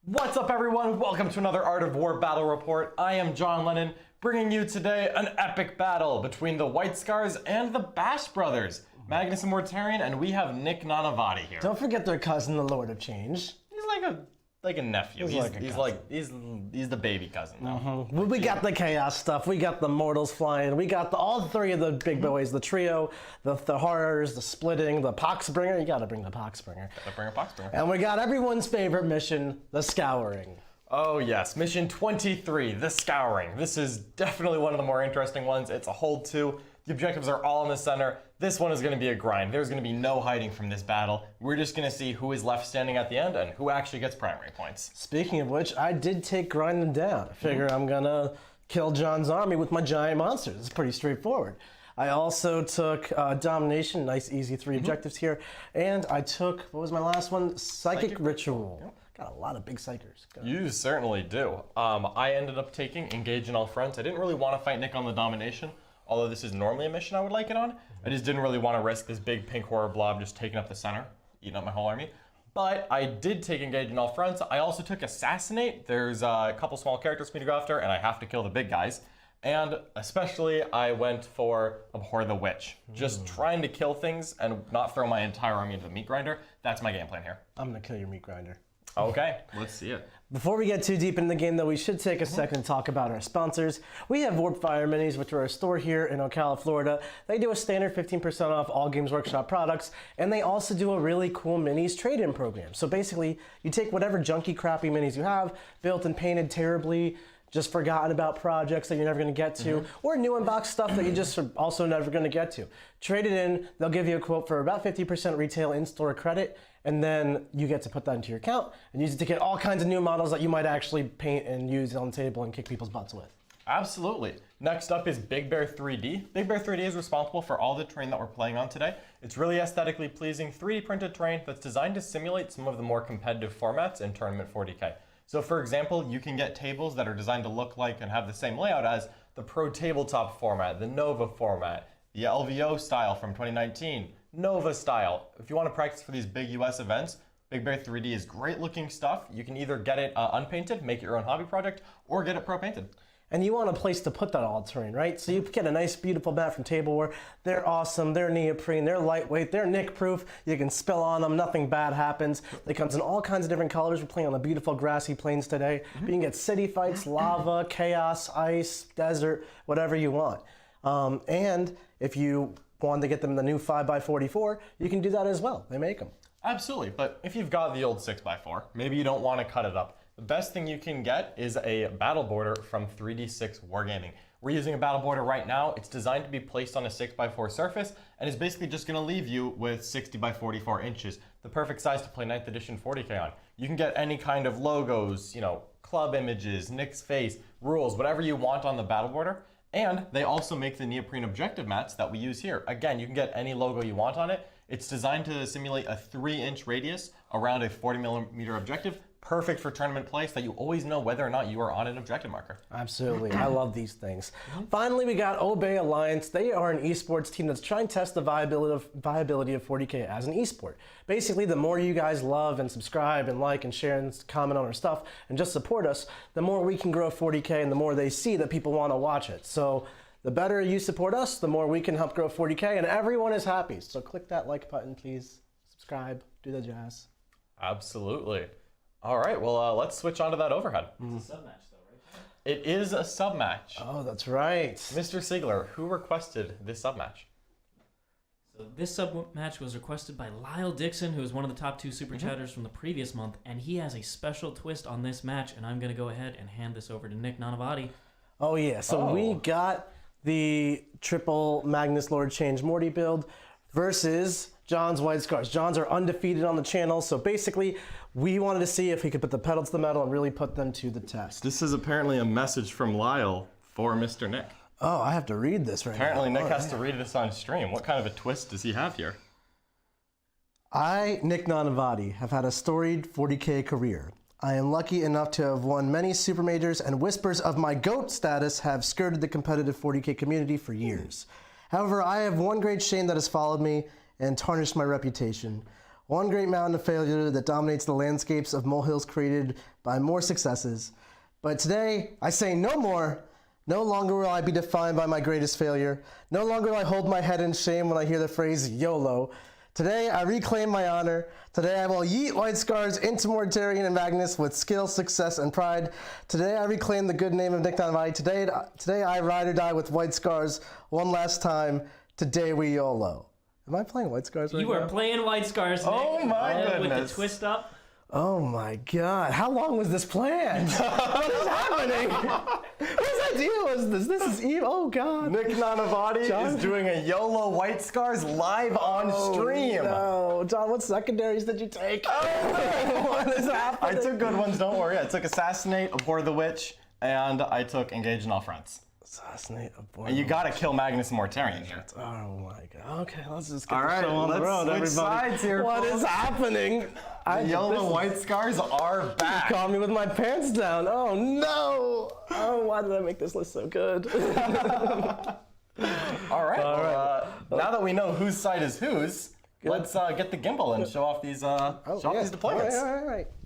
What's up, everyone? Welcome to another Art of War battle report. I am John Lennon, bringing you today an epic battle between the White Scars and the Bash Brothers, Magnus and Mortarion, and we have Nick Nanavati here. Don't forget their cousin, the Lord of Change. He's like a nephew. He's the baby cousin though. Well, we got the chaos stuff. We got the mortals flying. We got all three of the big boys: the trio, the horrors, the splitting, the Poxbringer. You got to bring the Poxbringer. Gotta bring a Poxbringer. And we got everyone's favorite mission, the Scouring. Oh yes, mission 23, the Scouring. This is definitely one of the more interesting ones. It's a hold 2. The objectives are all in the center. This one is going to be a grind. There's going to be no hiding from this battle. We're just going to see who is left standing at the end and who actually gets primary points. Speaking of which, I did take grinding down. I figure I'm going to kill John's army with my giant monsters. It's pretty straightforward. I also took domination, nice easy 3 objectives here. And I took, what was my last one? Psychic Ritual. Yep. Got a lot of big psychers. You certainly do. I ended up taking engage in all fronts. I didn't really want to fight Nick on the domination. Although this is normally a mission I would like it on, I just didn't really want to risk this big pink horror blob just taking up the center, eating up my whole army. But I did take engage in all fronts. I also took assassinate. There's a couple small characters for me to go after, and I have to kill the big guys. And especially, I went for Abhor the Witch. Just trying to kill things and not throw my entire army into the meat grinder. That's my game plan here. I'm going to kill your meat grinder. Okay, let's see it. Before we get too deep in the game, though, we should take a second to talk about our sponsors. We have Warp Fire Minis, which are a store here in Ocala, Florida. They do a standard 15% off all Games Workshop products, and they also do a really cool minis trade-in program. So basically, you take whatever junky, crappy minis you have, built and painted terribly, just forgotten about projects that you're never going to get to, or new unboxed stuff that you just are also never going to get to. Trade it in, they'll give you a quote for about 50% retail in-store credit, and then you get to put that into your account and use it to get all kinds of new models that you might actually paint and use on the table and kick people's butts with. Absolutely. Next up is Big Bear 3D. Big Bear 3D is responsible for all the terrain that we're playing on today. It's really aesthetically pleasing 3D printed terrain that's designed to simulate some of the more competitive formats in Tournament 40K. So for example, you can get tables that are designed to look like and have the same layout as the Pro Tabletop format, the Nova format, the LVO style from 2019, Nova style. If you want to practice for these big US events, Big Bear 3D is great looking stuff. You can either get it unpainted, make it your own hobby project, or get it pro painted. And you want a place to put that all terrain, right? So you get a nice, beautiful mat from Tableware. They're awesome, they're neoprene, they're lightweight, they're nick-proof. You can spill on them, nothing bad happens. They comes in all kinds of different colors. We're playing on the beautiful grassy plains today. But you can get city fights, lava, chaos, ice, desert, whatever you want. And if you want to get them the new 5x44, you can do that as well. They make them. Absolutely, but if you've got the old 6x4, maybe you don't want to cut it up. The best thing you can get is a battle border from 3D6 Wargaming. We're using a battle border right now. It's designed to be placed on a 6x4 surface and is basically just going to leave you with 60x44 inches, the perfect size to play 9th edition 40K on. You can get any kind of logos, club images, Nick's face, rules, whatever you want on the battle border. And they also make the neoprene objective mats that we use here. Again, you can get any logo you want on it. It's designed to simulate a 3-inch radius around a 40mm objective, perfect for tournament play so that you always know whether or not you are on an objective marker. Absolutely, I love these things. Finally, we got Obey Alliance. They are an esports team that's trying to test the viability of 40K as an esport. Basically, the more you guys love and subscribe and like and share and comment on our stuff and just support us, the more we can grow 40K and the more they see that people want to watch it. So the better you support us, the more we can help grow 40K and everyone is happy. So click that like button, please. Subscribe, do the jazz. Absolutely. All right, well, let's switch on to that overhead. It's a sub-match though, right? It is a sub-match. Oh, that's right. Mr. Siegler, who requested this sub-match? So this sub-match was requested by Lyle Dixon, who is one of the top 2 super chatters from the previous month, and he has a special twist on this match, and I'm going to go ahead and hand this over to Nick Nanavati. Oh yeah, so we got the triple Magnus Lord Change Morty build versus John's White Scars. John's are undefeated on the channel, so basically we wanted to see if we could put the pedal to the metal and really put them to the test. This is apparently a message from Lyle for Mr. Nick. Oh, I have to read this right Apparently now. Nick has to read this on stream. What kind of a twist does he have here? I, Nick Nanavati, have had a storied 40K career. I am lucky enough to have won many super majors, and whispers of my GOAT status have skirted the competitive 40K community for years. However, I have one great shame that has followed me and tarnished my reputation. One great mountain of failure that dominates the landscapes of molehills created by more successes. But today, I say no more. No longer will I be defined by my greatest failure. No longer will I hold my head in shame when I hear the phrase YOLO. Today, I reclaim my honor. Today, I will yeet White Scars into Mortarion and Magnus with skill, success, and pride. Today, I reclaim the good name of Nick Donvati. Today, I ride or die with White Scars one last time. Today, we YOLO. Am I playing White Scars right now? You are playing White Scars, Nick. Oh my goodness. With the twist up. Oh my god, how long was this planned? What is happening? Whose idea was this? This is evil. Oh god. Nick Nanavati is doing a YOLO White Scars live on stream. No, John, what secondaries did you take? What is happening? I took good ones, don't worry. I took Assassinate, Abhor the Witch, and I took Engage in All Fronts. Assassinate, Abhor. And you gotta kill Magnus and Mortarion here. Oh my god. Okay, let's just get All the right, show on the let's road, switch everybody. sides here, What folks. is happening? YOLO White Scars are back. Caught me with my pants down. Oh no! Oh, why did I make this list so good? All right. Now that we know whose side is whose, let's get the gimbal and show off these these deployments.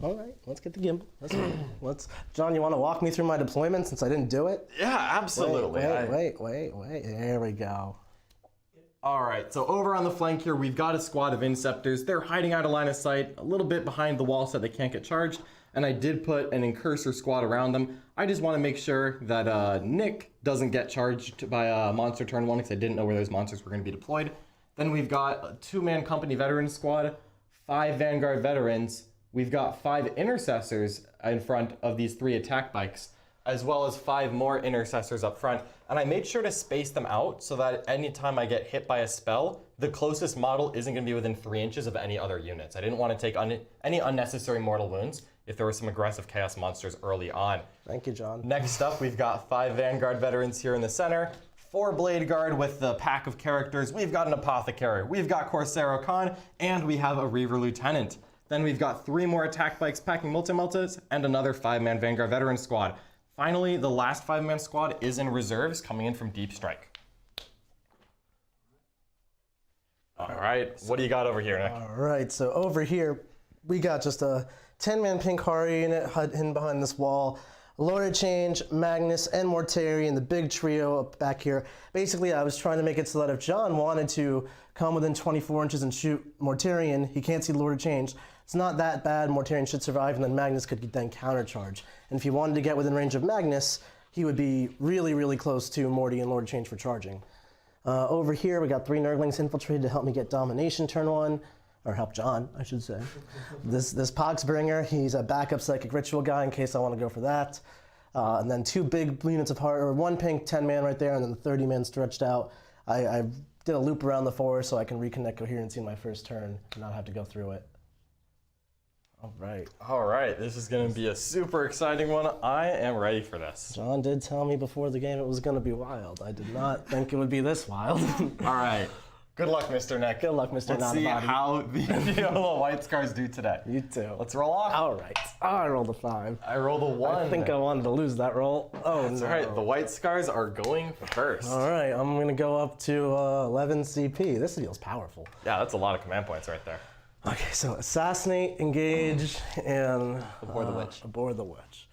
All right. Let's get the gimbal. Let's. John, you want to walk me through my deployment since I didn't do it? Yeah, absolutely. Wait. There we go. All right, so over on the flank here, we've got a squad of Inceptors. They're hiding out of line of sight, a little bit behind the wall so they can't get charged, and I did put an Incursor squad around them. I just want to make sure that Nick doesn't get charged by a monster turn 1 because I didn't know where those monsters were going to be deployed. Then we've got a 2-man company veteran squad, 5 Vanguard veterans. We've got 5 Intercessors in front of these 3 attack bikes, as well as 5 more Intercessors up front. And I made sure to space them out so that anytime I get hit by a spell, the closest model isn't going to be within 3 inches of any other units. I didn't want to take any unnecessary mortal wounds if there were some aggressive chaos monsters early on. Thank you, John. Next up, we've got 5 Vanguard veterans here in the center, 4 bladeguard with the pack of characters. We've got an Apothecary, we've got Kor'sarro Khan, and we have a Reiver lieutenant. Then we've got 3 more attack bikes packing Meltas and another 5-man Vanguard veteran squad. Finally, the last 5-man squad is in reserves, coming in from Deep Strike. All right, what do you got over here, Nick? All right, so over here, we got just a 10-man Pinkari unit hidden behind this wall. Lord of Change, Magnus, and Mortarion, the big trio up back here. Basically, I was trying to make it so that if John wanted to come within 24 inches and shoot Mortarion, he can't see Lord of Change. It's not that bad. Mortarion should survive, and then Magnus could then countercharge. And if he wanted to get within range of Magnus, he would be really, really close to Morty and Lord of Change for charging. Over here, we got 3 nurglings infiltrated to help me get domination turn 1. Or help John, I should say. This Poxbringer, he's a backup psychic ritual guy in case I want to go for that. And then 2 big units of heart, or 1 pink 10-man right there, and then the 30-man stretched out. I did a loop around the forest so I can reconnect coherency in my first turn and not have to go through it. All right, this is going to be a super exciting one. I am ready for this. John did tell me before the game it was going to be wild. I did not think it would be this wild. All right. Good luck, Mr. Nick. Good luck, Mr. Let's see how the YOLO White Scars do today. You too. Let's roll off. All right. I rolled a 5. I rolled a 1. I think I wanted to lose that roll. Oh, That's no. all right. The White Scars are going first. All right. I'm going to go up to 11 CP. This feels powerful. Yeah, that's a lot of command points right there. Okay, so Assassinate, Engage, and... Abhor the Witch. Abhor the Witch.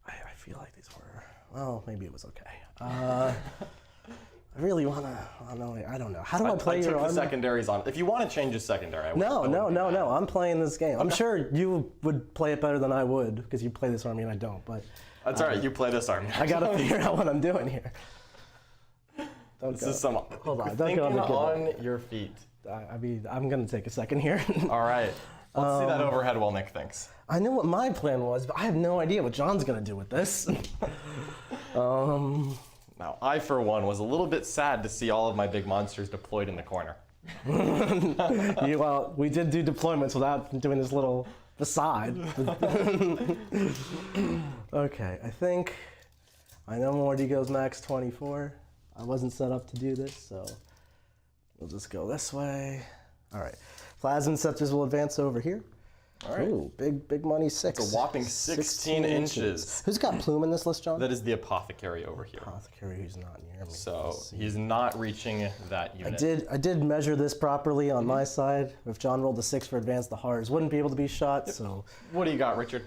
I feel like these were... Well, maybe it was okay. I really want to... I don't know. How do I play your army? I took army? the secondaries on. If you want to change your secondary, I would. No. I'm playing this game. I'm sure you would play it better than I would because you play this army and I don't, but... That's all right. You play this army. I got to figure out what I'm doing here. This is some... Hold on. Don't thinking go on your feet. I mean, I'm going to take a second here. All right. Let's see that overhead while Nick thinks. I know what my plan was, but I have no idea what John's going to do with this. Now, I, for one, was a little bit sad to see all of my big monsters deployed in the corner. Well, we did do deployments without doing this little facade. Okay, I think I know Morty goes max 24. I wasn't set up to do this, so we'll just go this way. All right, Plasma Inceptors will advance over here. All right. Ooh, big money 6. It's a whopping 16 inches. Who's got Plume in this list, John? That is the Apothecary over here. Apothecary, who's not near me. So he's not reaching that unit. I did measure this properly on my side. If John rolled a 6 for advance, the hearts wouldn't be able to be shot. So What do you got, Richard?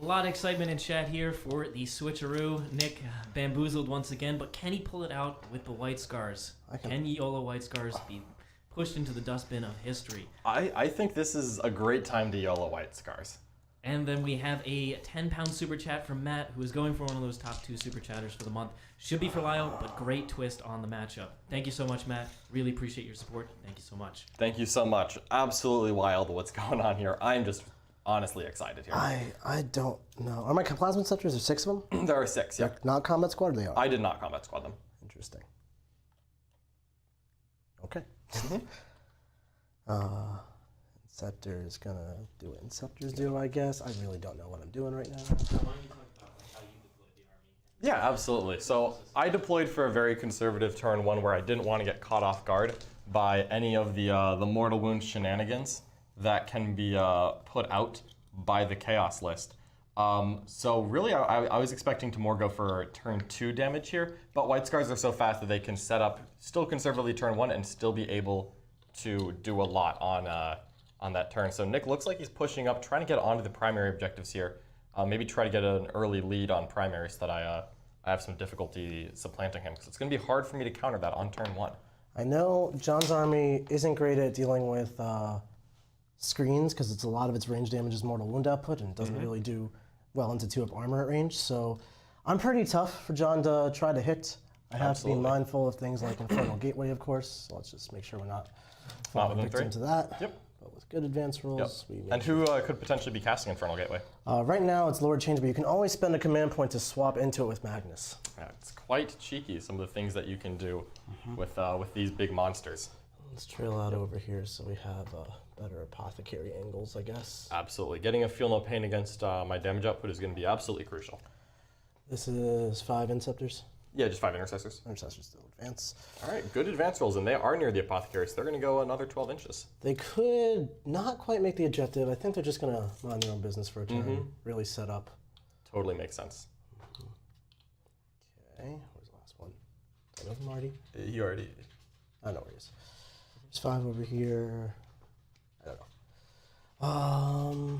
A lot of excitement in chat here for the switcheroo. Nick bamboozled once again, but can he pull it out with the White Scars? Can YOLO White Scars be pushed into the dustbin of history? I think this is a great time to YOLO White Scars. And then we have a 10-pound super chat from Matt, who is going for one of those top 2 super chatters for the month. Should be for Lyle, but great twist on the matchup. Thank you so much, Matt. Really appreciate your support. Thank you so much. Thank you so much. Absolutely wild what's going on here. I'm just honestly excited here. I don't know. Are my plasma Inceptors, there 6 of them? There are 6, yeah. They're not combat squad, or they are? I did not combat squad them. Interesting. Okay. Inceptor is gonna do what Inceptors do, I guess. I really don't know what I'm doing right now. Why don't you talk about how you deployed the army? Yeah, absolutely. So I deployed for a very conservative turn 1 where I didn't want to get caught off guard by any of the mortal wound shenanigans that can be put out by the chaos list. So really, I was expecting to more go for turn 2 damage here, but White Scars are so fast that they can set up still conservatively turn 1 and still be able to do a lot on that turn. So Nick looks like he's pushing up, trying to get onto the primary objectives here. Maybe try to get an early lead on primary so that I have some difficulty supplanting him, because it's going to be hard for me to counter that on turn 1. I know John's army isn't great at dealing with screens, because it's a lot of its range damage is mortal wound output, and it doesn't really do well into 2 up armor at range. So I'm pretty tough for John to try to hit. I have to be mindful of things like Infernal Gateway, of course. So let's just make sure we're not falling victim to that. Yep. But with good advance rolls, we And who could potentially be casting Infernal Gateway? right now it's Lord Change, but you can always spend a command point to swap into it with Magnus. Yeah, it's quite cheeky, some of the things that you can do with these big monsters. Let's trail out over here so we have better Apothecary angles, I guess. Absolutely. Getting a Feel No Pain against my damage output is going to be absolutely crucial. This is 5 Inceptors. Yeah, just 5 Intercessors. Intercessors still advance. All right, good advance rolls, and they are near the Apothecary, so they're going to go another 12 inches. They could not quite make the objective. I think they're just going to mind their own business for a turn, really set up. Totally makes sense. Okay, where's the last one? Is that over Marty? You already... I know where he is. There's 5 over here. I don't know.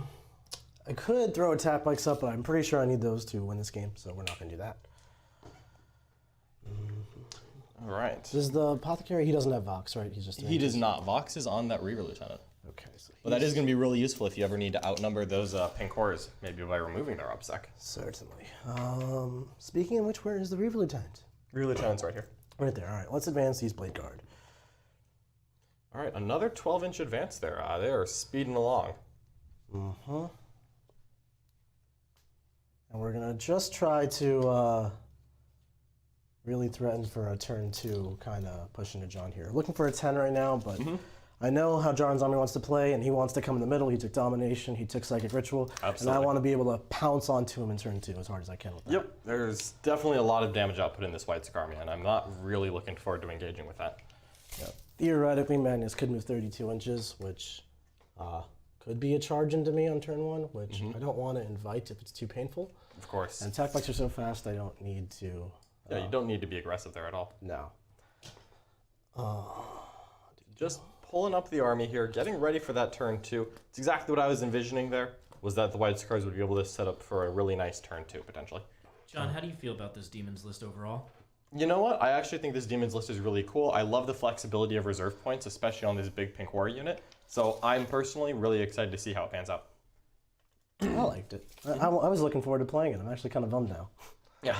I could throw attack bikes up, but I'm pretty sure I need those to win this game, so we're not going to do that. All right. Does the Apothecary, he doesn't have Vox, right? He's just... He does not. Vox is on that Reiver Lieutenant. Okay, so But that is going to be really useful if you ever need to outnumber those Pinkors, maybe by removing their obsec. Certainly. Speaking of which, where is the Reiver Lieutenant? Reiver Lieutenant's right here. Right there. All right, let's advance these bladeguard. All right, another 12-inch advance there. They are speeding along. And we're going to just try to really threaten for a turn 2, kind of push into John here. Looking for a 10 right now, but I know how John's army wants to play, and he wants to come in the middle. He took Domination, he took Psychic Ritual, Absolutely. and I want to be able to pounce onto him in turn 2 as hard as I can with that. Yep, there's definitely a lot of damage output in this White Scar army, and I'm not really looking forward to engaging with that. Yep. Theoretically, Magnus could move 32 inches, which could be a charge into me on turn 1, which I don't want to invite if it's too painful. Of course. And attack bikes are so fast, I don't need to... Yeah, you don't need to be aggressive there at all. No. Just pulling up the army here, getting ready for that turn 2. It's exactly what I was envisioning there, was that the White Scars would be able to set up for a really nice turn 2, potentially. John, how do you feel about this Demons list overall? You know what? I actually think this Demons list is really cool. I love the flexibility of reserve points, especially on this big Pink Warrior unit. So I'm personally really excited to see how it pans out. I liked it. I was looking forward to playing it. I'm actually kind of bummed now. Yeah.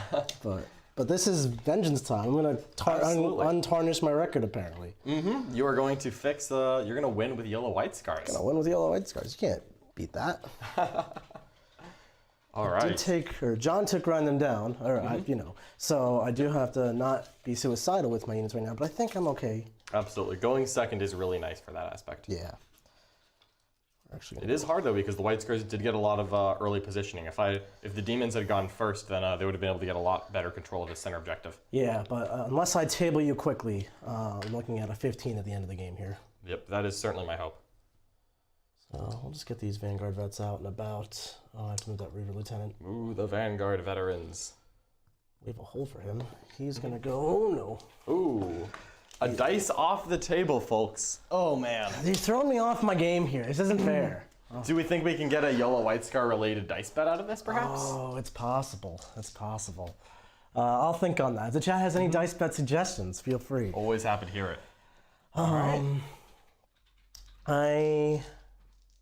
But this is vengeance time. I'm going to untarnish my record, apparently. You are going to fix you're going to win with Yellow White Scars. Going to win with Yellow White Scars. You can't beat that. All right. John took run them down, so I do have to not be suicidal with my units right now, but I think I'm okay. Absolutely. Going second is really nice for that aspect. Yeah. It is hard though, because the White Scars did get a lot of early positioning. If the Demons had gone first, then they would have been able to get a lot better control of the center objective. Yeah, but unless I table you quickly, I'm looking at a 15 at the end of the game here. Yep, that is certainly my hope. We'll just get these Vanguard vets out and about. Oh, I have to move that Reiver Lieutenant. Ooh, the Vanguard veterans. We have a hole for him. He's gonna go, oh no. Ooh, a dice off the table, folks. Oh man. He's throwing me off my game here. This isn't fair. Do we think we can get a Yellow White Scar related dice bet out of this, perhaps? Oh, it's possible. It's possible. I'll think on that. If the chat has any dice bet suggestions, feel free. Always happy to hear it. All right.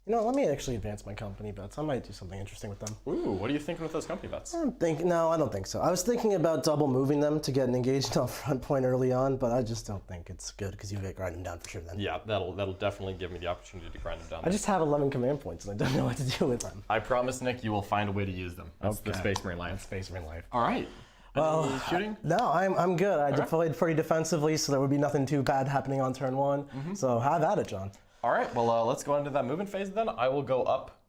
Let me actually advance my company bets. I might do something interesting with them. Ooh, what are you thinking with those company bets? No, I don't think so. I was thinking about double moving them to get an engaged off front point early on, but I just don't think it's good because you get grind them down for sure then. Yeah, that'll definitely give me the opportunity to grind them down. I just have 11 command points and I don't know what to do with them. I promise, Nick, you will find a way to use them. That's the Space Marine life. Space Marine life. All right. Well, shooting? No, I'm good. I deployed pretty defensively, so there would be nothing too bad happening on turn one. So have at it, John. All right, well, let's go into that movement phase then. I will go up.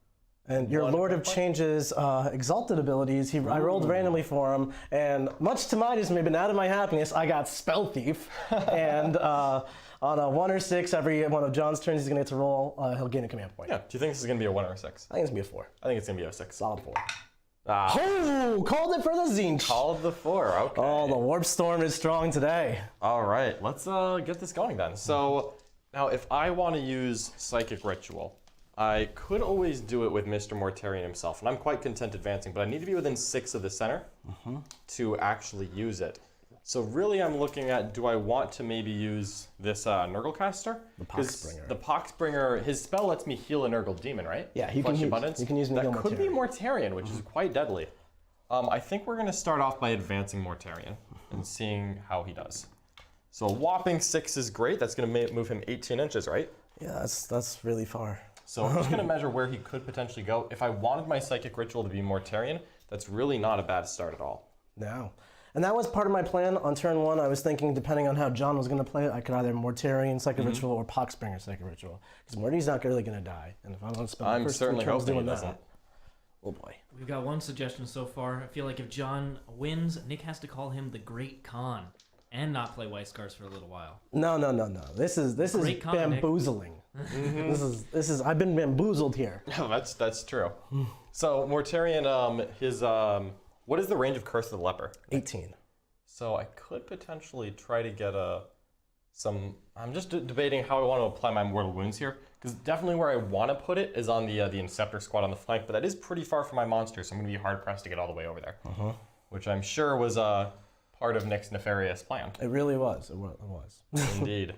And your Lord of Change's exalted abilities, I rolled randomly for him, and much to my dismay, but out of my happiness, I got Spell Thief. And on a 1 or 6, every one of John's turns he's going to get to roll, he'll gain a command point. Yeah, do you think this is going to be a 1 or a 6? I think it's going to be a 4. I think it's going to be a 6. Solid 4. Ah, Oh, called it for the Zinch. called the 4, okay. Oh, the Warp Storm is strong today. All right, let's get this going then. So now if I want to use Psychic Ritual, I could always do it with Mr. Mortarion himself, and I'm quite content advancing, but I need to be within 6 of the center to actually use it. So really I'm looking at, do I want to maybe use this Nurglecaster? The Poxbringer. The Poxbringer, his spell lets me heal a Nurgle demon, right? Yeah, you can use That could be Mortarion, which is quite deadly. I think we're going to start off by advancing Mortarion and seeing how he does. So a whopping 6 is great. That's going to move him 18 inches, right? Yeah, that's really far. So I'm just going to measure where he could potentially go. If I wanted my Psychic Ritual to be Mortarion, that's really not a bad start at all. No. And that was part of my plan on turn 1. I was thinking, depending on how John was going to play it, I could either Mortarion Psychic Ritual or Poxbringer Psychic Ritual. Because Morty's not really going to die. And if I want to spend the first 3 turns doing that, oh boy. We've got one suggestion so far. I feel like if John wins, Nick has to call him the Great Khan and not play White Scars for a little while. No. This is Great Khan, bamboozling. This is I've been bamboozled here. That's true. So Mortarion, his what is the range of Curse of the Leper? 18. So I could potentially try to get I'm just debating how I want to apply my Mortal Wounds here, because definitely where I want to put it is on the Inceptor squad on the flank, but that is pretty far from my monster, so I'm going to be hard-pressed to get all the way over there. Which I'm sure was part of Nick's nefarious plan. It really was. It was. Indeed.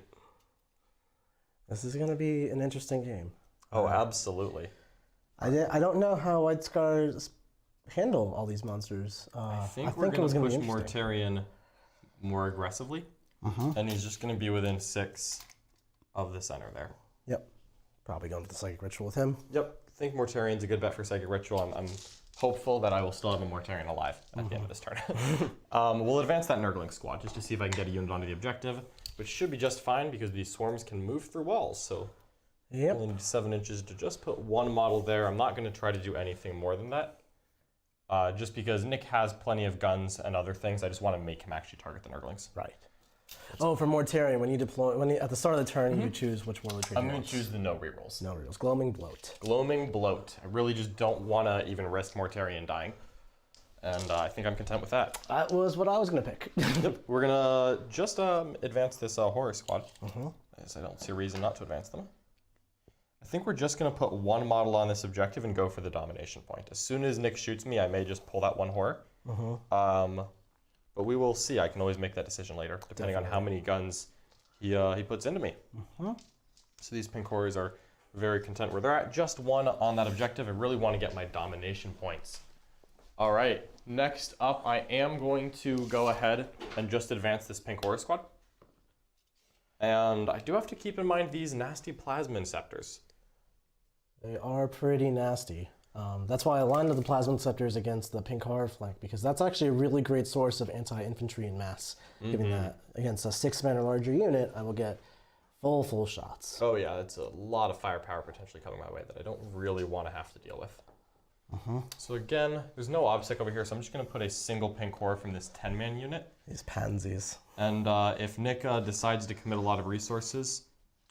This is going to be an interesting game. Oh, absolutely. I don't know how White Scars handle all these monsters. I think we're going to push Mortarion more aggressively, and he's just going to be within 6 of the center there. Yep. Probably going with the Psychic Ritual with him. Yep. I think Mortarion's a good bet for Psychic Ritual. I'm hopeful that I will still have a Mortarion alive at the end of this turn. We'll advance that Nurgling squad just to see if I can get a unit onto the objective, which should be just fine because these swarms can move through walls. So yep. only need 7 inches to just put 1 model there. I'm not going to try to do anything more than that. Just because Nick has plenty of guns and other things, I just want to make him actually target the Nurglings. Right. Oh, for Mortarion, when you deploy, at the start of the turn, you choose which one of the tree. I'm going to choose the no rerolls. No rerolls. Gloaming Bloat. Gloaming Bloat. I really just don't want to even risk Mortarion dying. And I think I'm content with that. That was what I was going to pick. Yep. We're going to just advance this horror squad. As I don't see a reason not to advance them. I think we're just going to put 1 model on this objective and go for the domination point. As soon as Nick shoots me, I may just pull that 1 horror. But we will see. I can always make that decision later, depending on how many guns he puts into me. So these pink horrors are very content where they're at. Just 1 on that objective. I really want to get my domination points. All right. Next up, I am going to go ahead and just advance this pink horror squad. And I do have to keep in mind these nasty plasma Inceptors. They are pretty nasty. That's why I lined up the Plasma Inceptors against the pink horror flank, because that's actually a really great source of anti-infantry in mass. Given that against a 6-man or larger unit, I will get full shots. Oh yeah, that's a lot of firepower potentially coming my way that I don't really want to have to deal with. So again, there's no obstacle over here, so I'm just going to put a single pink horror from this 10-man unit. These pansies. And if Nick decides to commit a lot of resources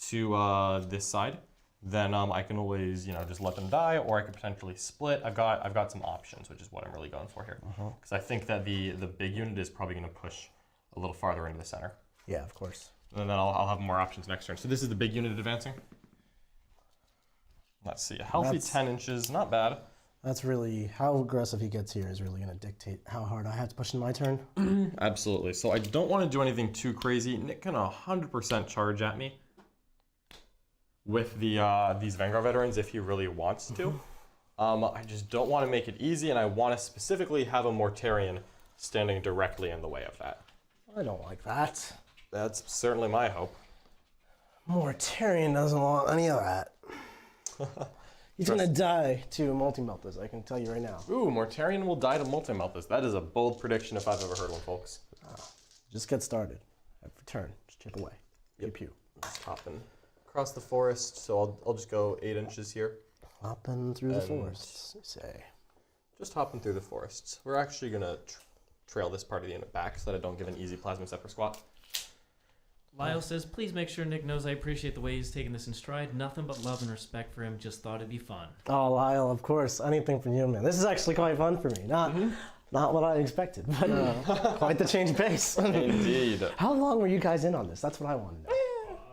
to this side, then I can always, just let them die, or I could potentially split. I've got some options, which is what I'm really going for here. Because I think that the big unit is probably going to push a little farther into the center. Yeah, of course. And then I'll have more options next turn. So this is the big unit advancing. Let's see, a healthy 10 inches, not bad. That's really, how aggressive he gets here is really going to dictate how hard I have to push in my turn. Absolutely. So I don't want to do anything too crazy. Nick can 100% charge at me with these Vanguard veterans if he really wants to. I just don't want to make it easy, and I want to specifically have a Mortarion standing directly in the way of that. I don't like that. That's certainly my hope. Mortarion doesn't want any of that. He's going to die to multi-meltas, I can tell you right now. Ooh, Mortarion will die to multi-meltas. That is a bold prediction if I've ever heard one, folks. Just get started. Every turn, just chip away. Pew pew. Let's hop in across the forest, so I'll just go 8 inches here. Hopping through the forests, say. Just hopping through the forests. We're actually going to trail this part of the unit back so that I don't give an easy plasma scepter squat. Lyle says, please make sure Nick knows I appreciate the way he's taking this in stride. Nothing but love and respect for him. Just thought it'd be fun. Oh, Lyle, of course. Anything from you, man. This is actually quite fun for me. Not what I expected, but quite the change of pace. Indeed. How long were you guys in on this? That's what I want to know.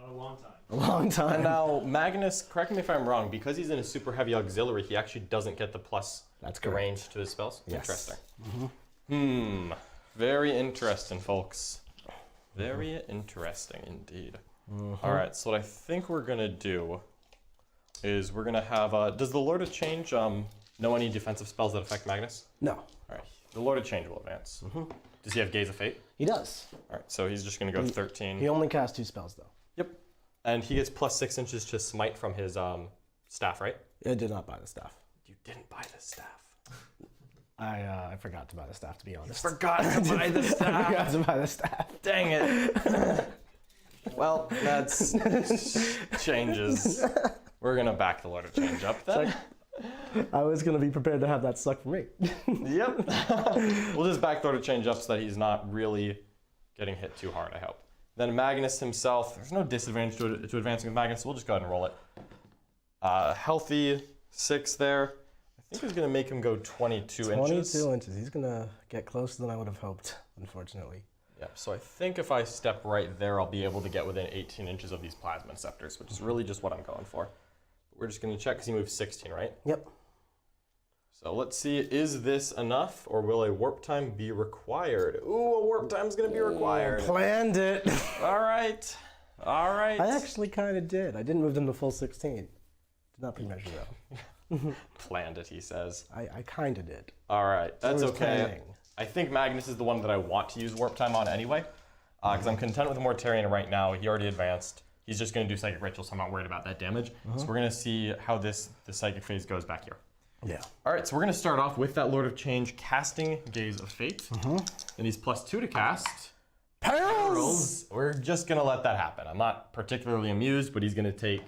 A long time. A long time. And now, Magnus, correct me if I'm wrong, because he's in a super heavy auxiliary, he actually doesn't get the plus range to his spells? Yes. Interesting. Very interesting, folks. Very interesting indeed. All right, so what I think we're going to do is we're going to have... does the Lord of Change know any defensive spells that affect Magnus? No. All right, the Lord of Change will advance. Does he have Gaze of Fate? He does. All right, so he's just going to go 13. He only casts 2 spells, though. Yep. And he gets plus 6 inches to smite from his staff, right? I did not buy the staff. You didn't buy the staff. I forgot to buy the staff, to be honest. Forgot to buy the staff. I forgot to buy the staff. Dang it. Well, that's changes. We're going to back the Lord of Change up then. I was going to be prepared to have that suck for me. Yep. We'll just back the Lord of Change up so that he's not really getting hit too hard, I hope. Then Magnus himself, there's no disadvantage to advancing with Magnus, so we'll just go ahead and roll it. Healthy 6 there. I think it's going to make him go 22 inches. 22 inches. He's going to get closer than I would have hoped, unfortunately. Yep, so I think if I step right there, I'll be able to get within 18 inches of these plasma Inceptors, which is really just what I'm going for. We're just going to check because he moves 16, right? Yep. So let's see, is this enough, or will a warp time be required? Ooh, a warp time is going to be required. Planned it. All right. All right. I actually kind of did. I didn't move them to full 16. Did not pre-measure, though. Planned it, he says. I kind of did. All right, that's okay. Planning. I think Magnus is the one that I want to use warp time on anyway, because I'm content with Mortarion right now. He already advanced. He's just going to do Psychic Ritual, so I'm not worried about that damage. So we're going to see how the Psychic phase goes back here. Yeah. All right, so we're going to start off with that Lord of Change casting Gaze of Fate. And he's +2 to cast. Perils! We're just going to let that happen. I'm not particularly amused, but he's going to take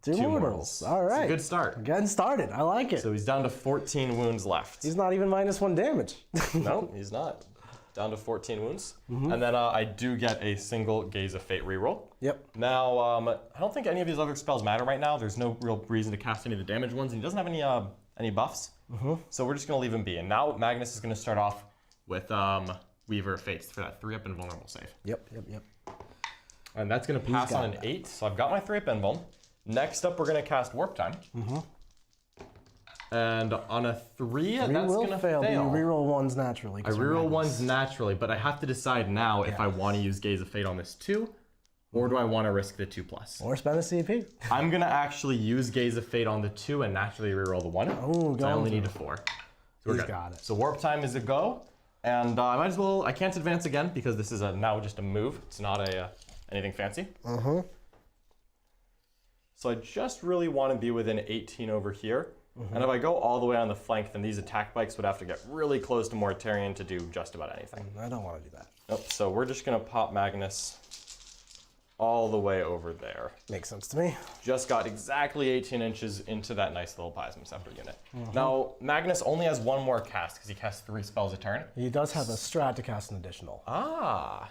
2 mortals. All right. It's a good start. Getting started. I like it. So he's down to 14 wounds left. He's not even -1 damage. No, he's not. Down to 14 wounds. And then I do get a single Gaze of Fate reroll. Yep. Now, I don't think any of his other spells matter right now. There's no real reason to cast any of the damaged ones, and he doesn't have any buffs. So we're just going to leave him be. And now Magnus is going to start off with Weaver of Fates for that 3-up invulnerable save. Yep. And that's going to pass on an 8, so I've got my 3-up invuln. Next up, we're going to cast Warp Time. And on a 3, that's going to fail. But you reroll 1s naturally. I reroll 1s naturally, but I have to decide now if I want to use Gaze of Fate on this 2, or do I want to risk the 2+. Or spend a CP. I'm going to actually use Gaze of Fate on the 2 and naturally reroll the 1. Oh, so I only need a 4. So we're good. Got it. So Warp Time is a go, and I might as well, I can't advance again because this is now just a move. It's not anything fancy. So I just really want to be within 18 over here. And if I go all the way on the flank, then these attack bikes would have to get really close to Mortarion to do just about anything. I don't want to do that. Nope, so we're just going to pop Magnus all the way over there. Makes sense to me. Just got exactly 18 inches into that nice little Plasma Scepter unit. Now, Magnus only has 1 more cast because he casts 3 spells a turn. He does have a strat to cast an additional. Ah.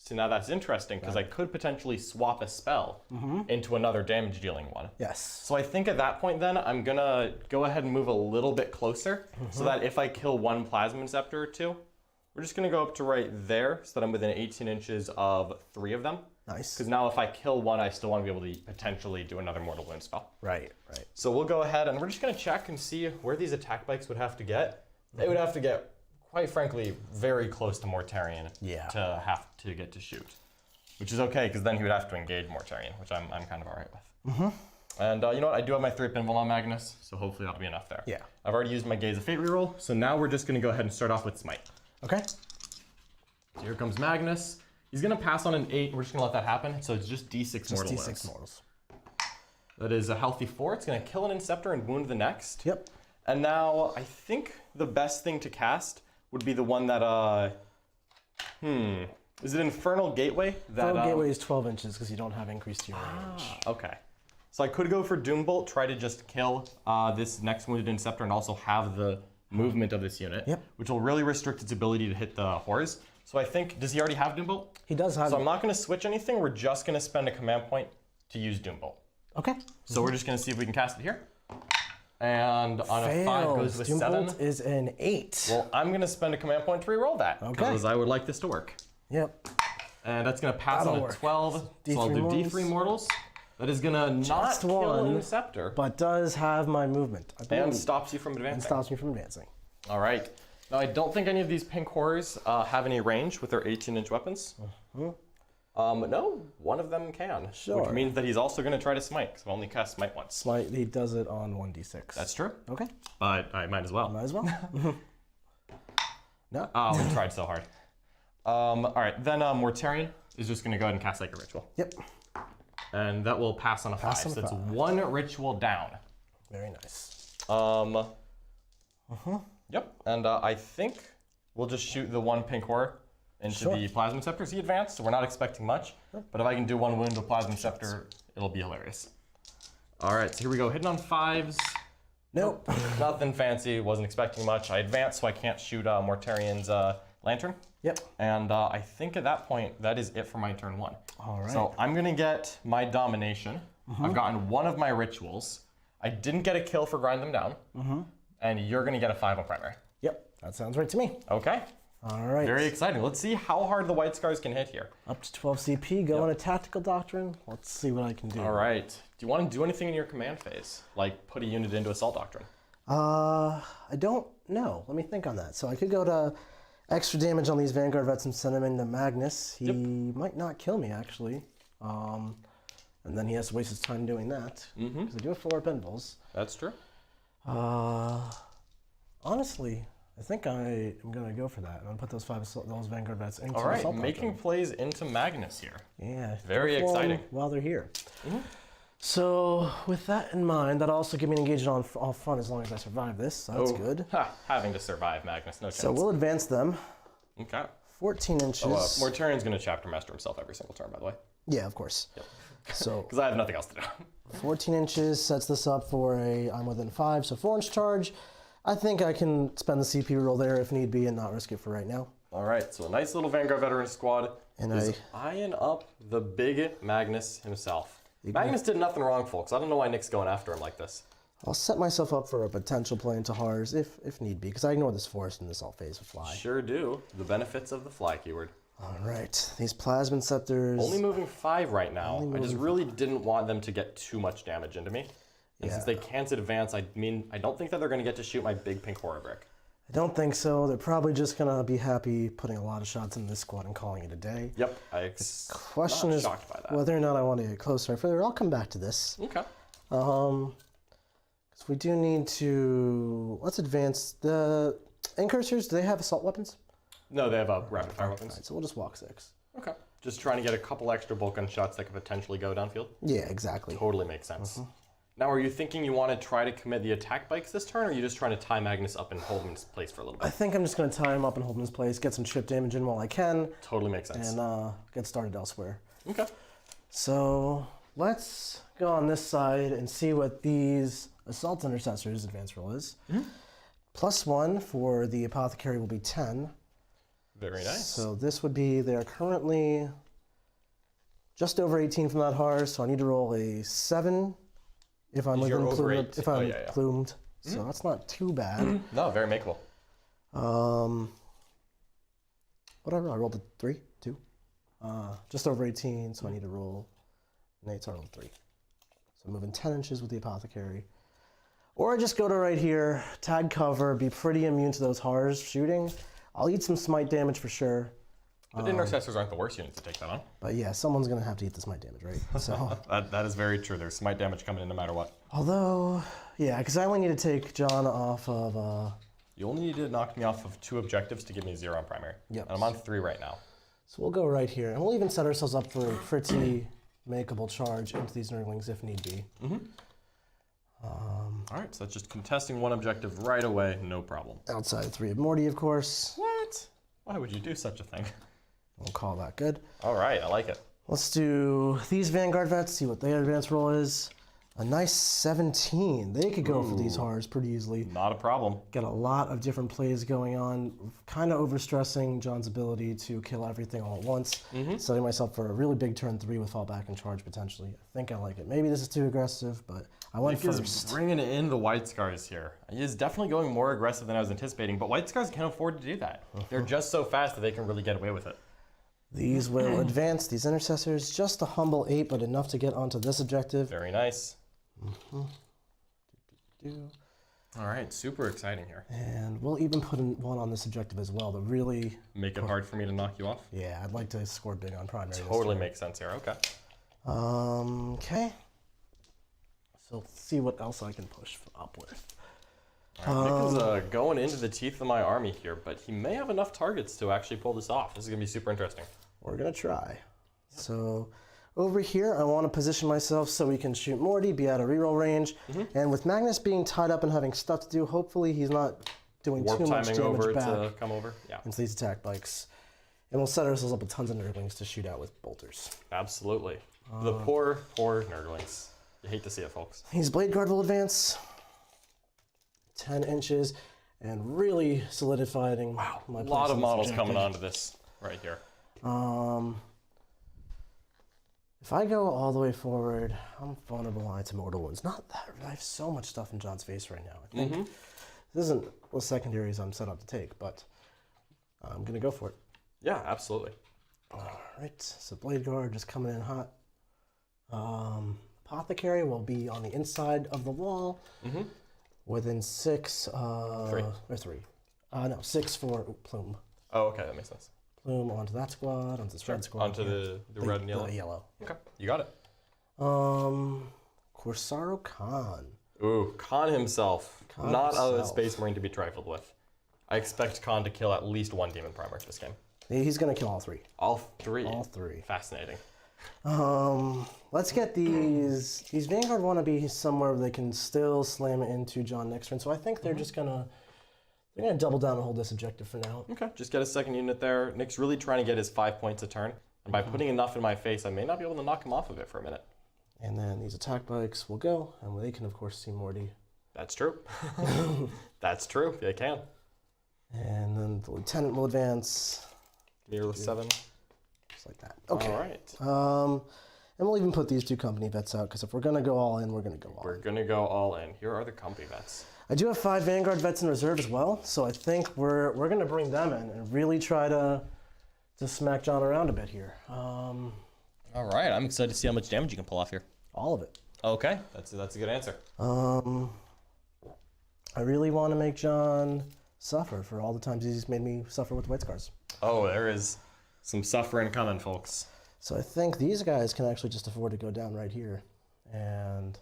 So now that's interesting because I could potentially swap a spell into another damage dealing one. Yes. So I think at that point then I'm gonna go ahead and move a little bit closer so that if I kill one Plasma Inceptor or two, we're just gonna go up to right there so that I'm within 18 inches of 3 of them. Nice. Because now if I kill one, I still want to be able to potentially do another Mortal Wound spell. Right. So we'll go ahead and we're just gonna check and see where these attack bikes would have to get. They would have to get, quite frankly, very close to Mortarion to have to get to shoot. Which is okay, because then he would have to engage Mortarion, which I'm kind of all right with. And you know what? I do have my 3 pinball on Magnus, so hopefully that'll be enough there. Yeah. I've already used my Gaze of Fate reroll, so now we're just going to go ahead and start off with Smite. Okay. So here comes Magnus. He's going to pass on an 8. We're just going to let that happen. So it's just D6 mortal D6 wounds. mortals. That is a healthy 4. It's going to kill an Inceptor and wound the next. Yep. And now I think the best thing to cast would be the one that, is it Infernal Gateway? Infernal Gateway is 12 inches because you don't have increased to your range. Okay. So I could go for Doombolt, try to just kill this next wounded Inceptor and also have the movement of this unit, which will really restrict its ability to hit the horrors. So I think, does he already have Doombolt? He does have So I'm not going to switch anything. We're just going to spend a command point to use Doombolt. Okay. So we're just going to see if we can cast it here. And on a 5 goes with 7. Doombolt is an 8. Well, I'm going to spend a command point to reroll that because I would like this to work. Yep. And that's going to pass That'll on a work. 12. So I'll do D3 mortals. That is going to not kill an Inceptor. But does have my movement. And stops you from advancing. And stops me from advancing. All right. Now, I don't think any of these pink horrors have any range with their 18-inch weapons. No, one of them can. Sure. Which means that he's also going to try to smite, because I've only cast smite once. Smite, he does it on 1d6. That's true. Okay. But I might as well. Might as well. No. Oh, we tried so hard. All right, then Mortarion is just going to go ahead and cast Sacred Ritual. Yep. And that will pass on a 5. So it's 1 ritual down. Very nice. Yep. And I think we'll just shoot the 1 pink horror into the Plasma Inceptors. He advanced, so we're not expecting much. But if I can do 1 wound with Plasma Inceptor, it'll be hilarious. All right, so here we go. Hitting on 5s. Nope. Nothing fancy. Wasn't expecting much. I advanced, so I can't shoot Mortarion's Lantern. Yep. And I think at that point, that is it for my turn 1. All right. So I'm going to get my Domination. I've gotten 1 of my rituals. I didn't get a kill for Grind Them Down. And you're going to get a 5 on Primary. Yep. That sounds right to me. Okay. All right. Very exciting. Let's see how hard the White Scars can hit here. Up to 12 CP, go on a Tactical Doctrine. Let's see what I can do. All right. Do you want to do anything in your command phase? Like put a unit into Assault Doctrine? I don't know. Let me think on that. So I could go to extra damage on these Vanguard Vets and send him into Magnus. He might not kill me, actually. And then he has to waste his time doing that. Because I do have 4 pinballs. That's true. Honestly, I think I am going to go for that. I'm going to put those those Vanguard Vets into All right, Assault making Doctrine. plays into Magnus here. Yeah. Very exciting. While they're here. So with that in mind, that'll also give me an engagement on all front as long as I survive this. So that's good. Having to survive Magnus, no chance. So we'll advance them. Okay. 14 inches. Mortarion's going to Chapter Master himself every single turn, by the way. Yeah, of course. Yep. So because I have nothing else to do. 14 inches sets this up for I'm within 5, so 4-inch charge. I think I can spend the CP roll there if need be and not risk it for right now. All right, so a nice little Vanguard Veteran squad And is eyeing up the big Magnus himself. Magnus did nothing wrong, folks. I don't know why Nick's going after him like this. I'll set myself up for a potential play into horrors if need be, because I ignore this forest in this alt phase of fly. Sure do. The benefits of the fly keyword. All right, these Plasma Inceptors. Only moving 5 right now. I just really didn't want them to get too much damage into me. And since they can't advance, I don't think that they're going to get to shoot my big pink horror brick. I don't think so. They're probably just going to be happy putting a lot of shots in this squad and calling it a day. Yep. The question is shocked by that. whether or not I want to get closer. Further, I'll come back to this. Okay. Because we do need to... Let's advance. The Intercessors, do they have assault weapons? No, they have rapid fire weapons. Right, so we'll just walk 6. Okay. Just trying to get a couple extra bolt gun shots that could potentially go downfield. Yeah, exactly. Totally makes sense. Now, are you thinking you want to try to commit the attack bikes this turn, or are you just trying to tie Magnus up and hold him in place for a little bit? I think I'm just going to tie him up and hold him in his place, get some chip damage in while I can. Totally makes sense. And get started elsewhere. Okay. So let's go on this side and see what these Assault Intercessors advance roll is. +1 for the Apothecary will be 10. Very nice. So this would be, they're currently just over 18 from that Hars, so I need to roll a 7 if I'm You're within over plumed. 8. If I'm plumed. So that's not too bad. No, very makeable. Whatever, I rolled a 3, 2. Just over 18, so I need to roll an 8, so I rolled 3. So I'm moving 10 inches with the Apothecary. Or I just go to right here, tag cover, be pretty immune to those Hars shooting. I'll eat some smite damage for sure. But Intercessors aren't the worst unit to take that on. But yeah, someone's going to have to eat the smite damage, right? So that is very true. There's smite damage coming in no matter what. although, yeah, because I only need to take John off of... You only need to knock me off of 2 objectives to give me 0 on primary. Yep. And I'm on 3 right now. So we'll go right here. And we'll even set ourselves up for a pretty makeable charge into these nurglings if need be. All right, so that's just contesting 1 objective right away, no problem. Outside 3 of Morty, of course. What? Why would you do such a thing? We'll call that good. All right, I like it. Let's do these Vanguard vets, see what their advance roll is. A nice 17. They could go for these Hars pretty easily. Not a problem. Got a lot of different plays going on. Kind of overstressing John's ability to kill everything all at once. Setting myself for a really big turn 3 with fallback and charge potentially. I think I like it. Maybe this is too aggressive, but I went Nick first. is bringing in the White Scars here. He is definitely going more aggressive than I was anticipating, but White Scars can't afford to do that. They're just so fast that they can really get away with it. These will advance these Intercessors. Just a humble 8, but enough to get onto this objective. Very nice. All right, super exciting here. And we'll even put in 1 on this objective as well to really... Make it hard for me to knock you off? Yeah, I'd like to score big on primary. Totally makes sense here, okay. Okay. So let's see what else I can push up with. All right, Nick is going into the teeth of my army here, but he may have enough targets to actually pull this off. This is going to be super interesting. We're going to try. So over here, I want to position myself so we can shoot Morty, be out of reroll range. And with Magnus being tied up and having stuff to do, hopefully he's not doing Warp too much timing damage over back to come over. Yeah, into these attack bikes. And we'll set ourselves up with tons of nurglings to shoot out with bolters. absolutely. The poor, poor nurglings. You hate to see it, folks. His bladeguard will advance 10 inches and really solidifying my A place lot of on this models objective. coming onto this right here. If I go all the way forward, I'm vulnerable to mortal wounds. Not that I have so much stuff in John's face right now. I think this isn't what secondaries I'm set up to take, but I'm gonna go for it. Yeah, absolutely. All right, so bladeguard just coming in hot. Apothecary will be on the inside of the wall, within 6. 3. Or 3. No, 6 for Plume. Oh, okay, that makes sense. Plume onto that squad, onto this red squad. Onto the red and yellow. The yellow. Okay, you got it. Kor'sarro Khan. Ooh, Khan himself. Khan Not a himself. Space Marine to be trifled with. I expect Khan to kill at least 1 Demon Primarch this game. He's gonna kill all 3. All 3. All 3. Fascinating. Let's get these Vanguard want to be somewhere where they can still slam into John next turn. So I think they're just gonna double down and hold this objective for now. Okay, just get a second unit there. Nick's really trying to get his 5 points a turn. And by putting enough in my face, I may not be able to knock him off of it for a minute. And then these attack bikes will go, and they can of course see Morty. That's true. That's true, they can. And then the lieutenant will advance, Near 7. just like that. Okay. All right. And we'll even put these 2 company vets out, because if we're gonna go all in, we're gonna go all We're in. going to go all in. Here are the company vets. I do have 5 Vanguard vets in reserve as well, so I think we're gonna bring them in and really try to smack John around a bit here. All right, I'm excited to see how much damage you can pull off here. All of it. Okay, that's a good answer. I really want to make John suffer for all the times he's made me suffer with White Scars. Oh, there is some suffering coming, folks. So I think these guys can actually just afford to go down right here and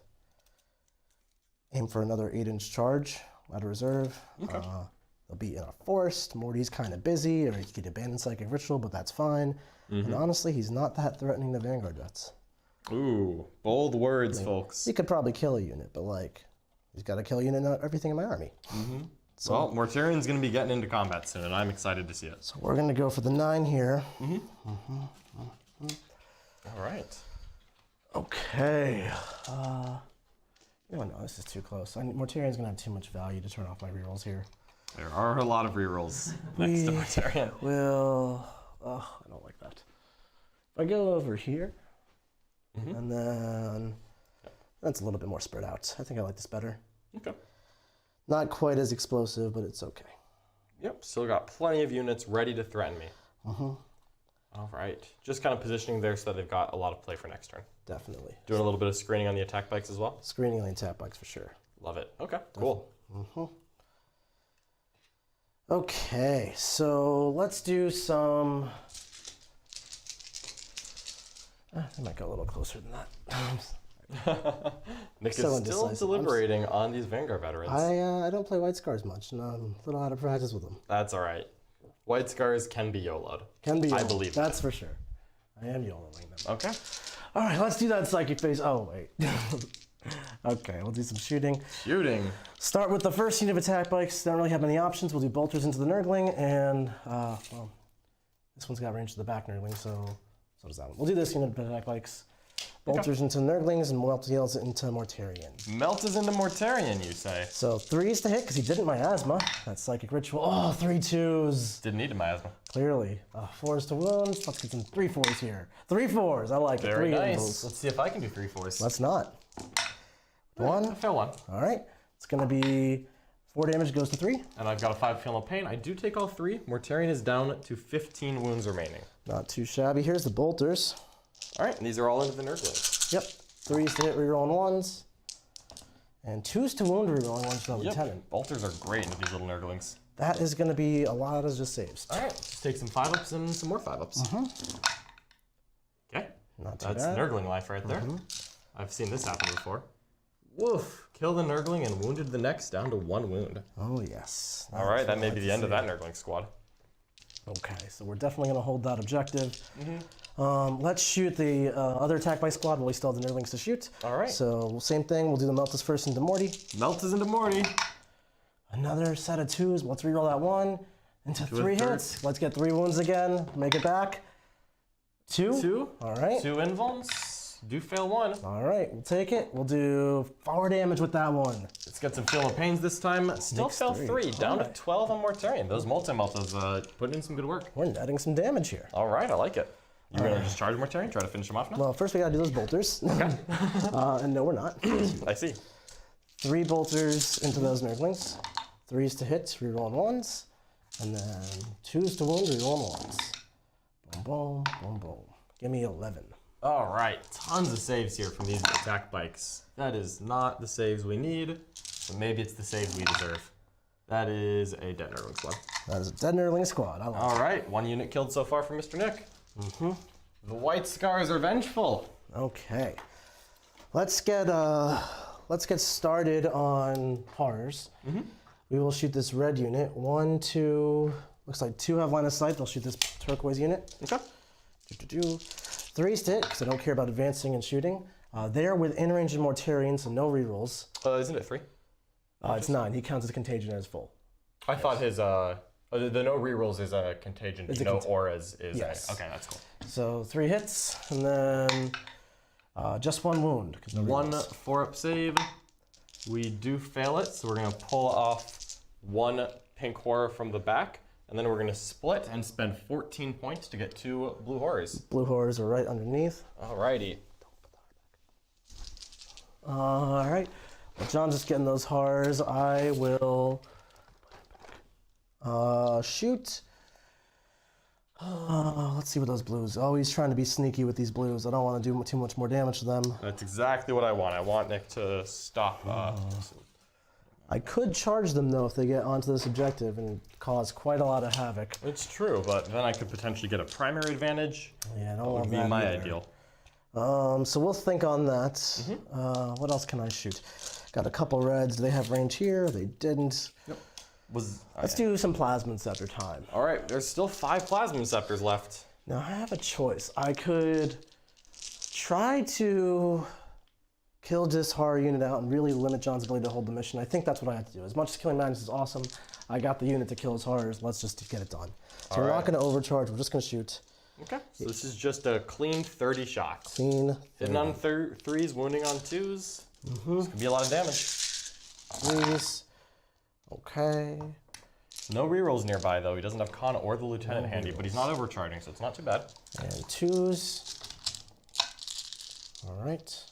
aim for another 8-inch charge out of reserve. Okay. They'll be in a forest. Morty's kind of busy, or he could abandon Psychic Ritual, but that's fine. And honestly, he's not that threatening to Vanguard vets. Ooh, bold words, folks. He could probably kill a unit, but like, he's got to kill a unit, not everything in my army. So, Well, Mortarian's going to be getting into combat soon, and I'm excited to see it. so we're going to go for the 9 here. All right. Okay. No, this is too close. Mortarian's going to have too much value to turn off my rerolls here. There are a lot of rerolls next to Mortarion. Will... Oh, I don't like that. If I go over here, and then... That's a little bit more spread out. I think I like this better. Okay. Not quite as explosive, but it's okay. Yep, still got plenty of units ready to threaten me. All right. Just kind of positioning there so that they've got a lot of play for next turn. Definitely. Doing a little bit of screening on the attack bikes as well. Screening on the attack bikes for sure. Love it. Okay, cool. Okay, so let's do some... I might go a little closer than that. Nick So is still indecisive. deliberating on these Vanguard veterans. I don't play White Scars much, and I'm a little out of practice with them. That's all right. White Scars can be YOLO'd. Can be. I believe that's for sure. I am YOLOing them. Okay. All right, let's do that psychic phase. Oh wait. Okay, we'll do some shooting. Shooting. Start with the first unit of attack bikes. Don't really have many options. We'll do bolters into the nurgling, and well, this one's got range to the back nurgling, so does that one. We'll do this unit of attack bikes. Bolters into nurglings and Melta into Mortarion. Melta's into Mortarion, you say? So 3s to hit because he didn't miasma. That's psychic ritual. Oh, 3 2s. Didn't need a miasma. Clearly. 4s to wounds. Let's get some 3 4s here. 3 4s. I like it. Very 3 nice. invulns. Let's see if I can do 3 4s. Let's not. 1. I fail 1. All right. It's going to be 4 damage goes to 3. And I've got a 5 feel no pain. I do take all 3. Mortarion is down to 15 wounds remaining. Not too shabby. Here's the bolters. All right, and these are all into the nurglings. Yep. 3s to hit, rerolling 1s. And 2s to wound, rerolling 1s for the lieutenant. Bolters are great into these little nurglings. That is going to be a lot of just saves. All right, just take some 5-ups and some more 5-ups. Okay. Not too That's bad. nurgling life right there. I've seen this happen before. Woof. Kill the nurgling and wounded the next down to 1 wound. Oh, yes. All right, that may be the end of that nurgling squad. Okay, so we're definitely going to hold that objective. Let's shoot the other attack by squad while we still have the nurglings to shoot. All right. So same thing, we'll do the Meltas first into Morty. Melta's into Morty. Another set of 2s, let's reroll that 1 into 3 hits. Let's get 3 wounds again, make it back. 2. 2. All right. 2 invulns. Do fail 1. All right, we'll take it. We'll do 4 damage with that one. Let's get some feel no pains this time. Still Makes fail 3. 3. Down to Alright. 12 on Mortarion. Those multi-meltas putting in some good work. We're netting some damage here. All right, I like it. You're going to just charge Mortarion, try to finish him off now? Well, first we got to do those bolters. Okay. And no, we're not. I see. 3 bolters into those nurglings. 3s to hit, rerolling 1s. And then 2s to wound, rerolling 1s. Boom, boom, boom, boom. Give me 11. All right, tons of saves here from these attack bikes. That is not the saves we need, but maybe it's the saves we deserve. That is a dead nurgling squad. That is a dead nurgling squad. I like it. All right, 1 unit killed so far from Mr. Nick. The White Scars are vengeful. Okay. Let's get started on horrors. We will shoot this red unit. 1, 2, looks like 2 have line of sight. They'll shoot this turquoise unit. Okay. 3s to hit, because I don't care about advancing and shooting. They're within range of Mortarion, so no rerolls. Isn't it 3? It's 9. He counts as contagion as full. I thought his, the no rerolls is a contagion, It's a no auras is Yes. okay, that's cool. So 3 hits, and then just 1 wound. 'Cause no 1 rerolls. 4-up save. We do fail it, so we're going to pull off 1 pink horror from the back, and then we're going to split and spend 14 points to get 2 blue horrors. Blue horrors are right underneath. Alrighty. All right. Well, John's just getting those horrors. I will shoot. Let's see what those blues. Oh, he's trying to be sneaky with these blues. I don't want to do too much more damage to them. That's exactly what I want. I want Nick to stop. I could charge them, though, if they get onto this objective and cause quite a lot of havoc. It's true, but then I could potentially get a primary advantage. Yeah, I don't That want would be that my either. ideal. So we'll think on that. What else can I shoot? Got a couple reds. Do they have range here? They didn't. Let's do some plasma inceptor time. All right, there's still 5 plasma inceptors left. Now I have a choice. I could try to kill this horror unit out and really limit John's ability to hold the mission. I think that's what I have to do. As much as killing Magnus is awesome, I got the unit to kill his horrors. Let's just get it done. So we're not going to overcharge. We're just going to shoot. Okay, so this is just a clean 30 shots. Clean. Hitting on 3s, wounding on 2s. This could be a lot of damage. 3s. Okay. No rerolls nearby, though. He doesn't have Khan or the Lieutenant handy, but he's not overcharging, so it's not too bad. And 2s. All right.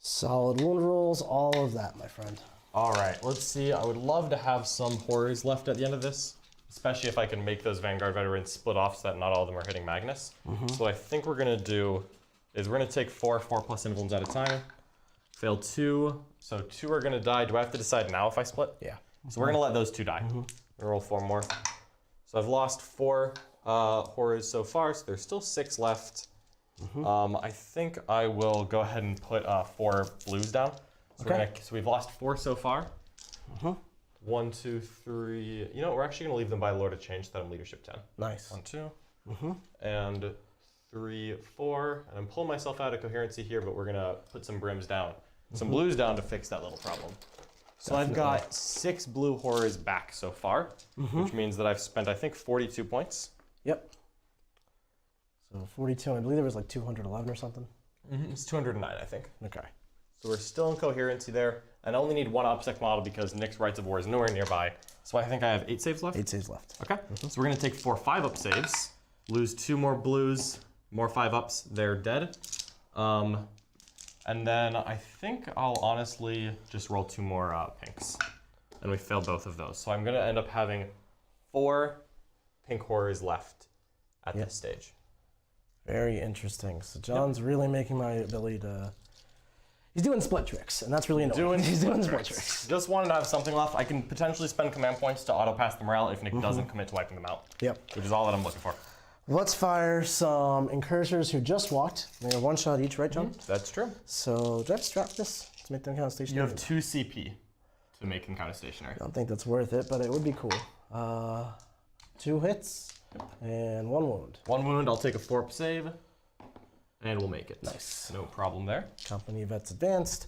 Solid wound rolls, all of that, my friend. All right, let's see. I would love to have some horrors left at the end of this, especially if I can make those Vanguard veterans split off so that not all of them are hitting Magnus. So what I think we're gonna do is we're gonna take 4 4+ emblems at a time. Fail 2, so 2 are gonna die. Do I have to decide now if I split? Yeah. So we're gonna let those 2 die. We'll roll 4 more. So I've lost 4 horrors so far, so there's still 6 left. I think I will go ahead and put 4 blues down. So, so we've lost 4 so far. 1, 2, 3. You know, we're actually gonna leave them by Lord of Change, so that I'm leadership 10. Nice. 1, 2, and 3, 4. And I'm pulling myself out of coherency here, but we're gonna put some brims down, some blues down to fix that little problem. So I've got 6 blue horrors back so far, which means that I've spent, I think, 42 points. Yep. So 42, I believe there was like 211 or something. It's 209, I think. Okay. So we're still in coherency there, and I only need 1 obsec model because Nick's Rites of War is nowhere nearby. So I think I have 8 saves left. 8 saves left. Okay. So we're gonna take 4 5-up saves, lose 2 more blues, more 5-ups, they're dead. And then I think I'll honestly just roll 2 more pinks. And we failed both of those. So I'm gonna end up having 4 pink horrors left at this stage. Very interesting. So John's really making my ability to... He's doing split tricks, and that's really annoying. He's doing split tricks. Just wanted to have something left. I can potentially spend command points to auto-pass the morale if Nick doesn't commit to wiping them out. Yep. Which is all that I'm looking for. Let's fire some Incursors who just walked. They have 1 shot each, right, John? That's true. So do I have to strap this to make them kind of stationary? You have 2 CP to make them kind of stationary. I don't think that's worth it, but it would be cool. 2 hits and 1 wound. 1 wound, I'll take a 4-up save, and we'll make it. Nice. No problem there. Company Vets advanced.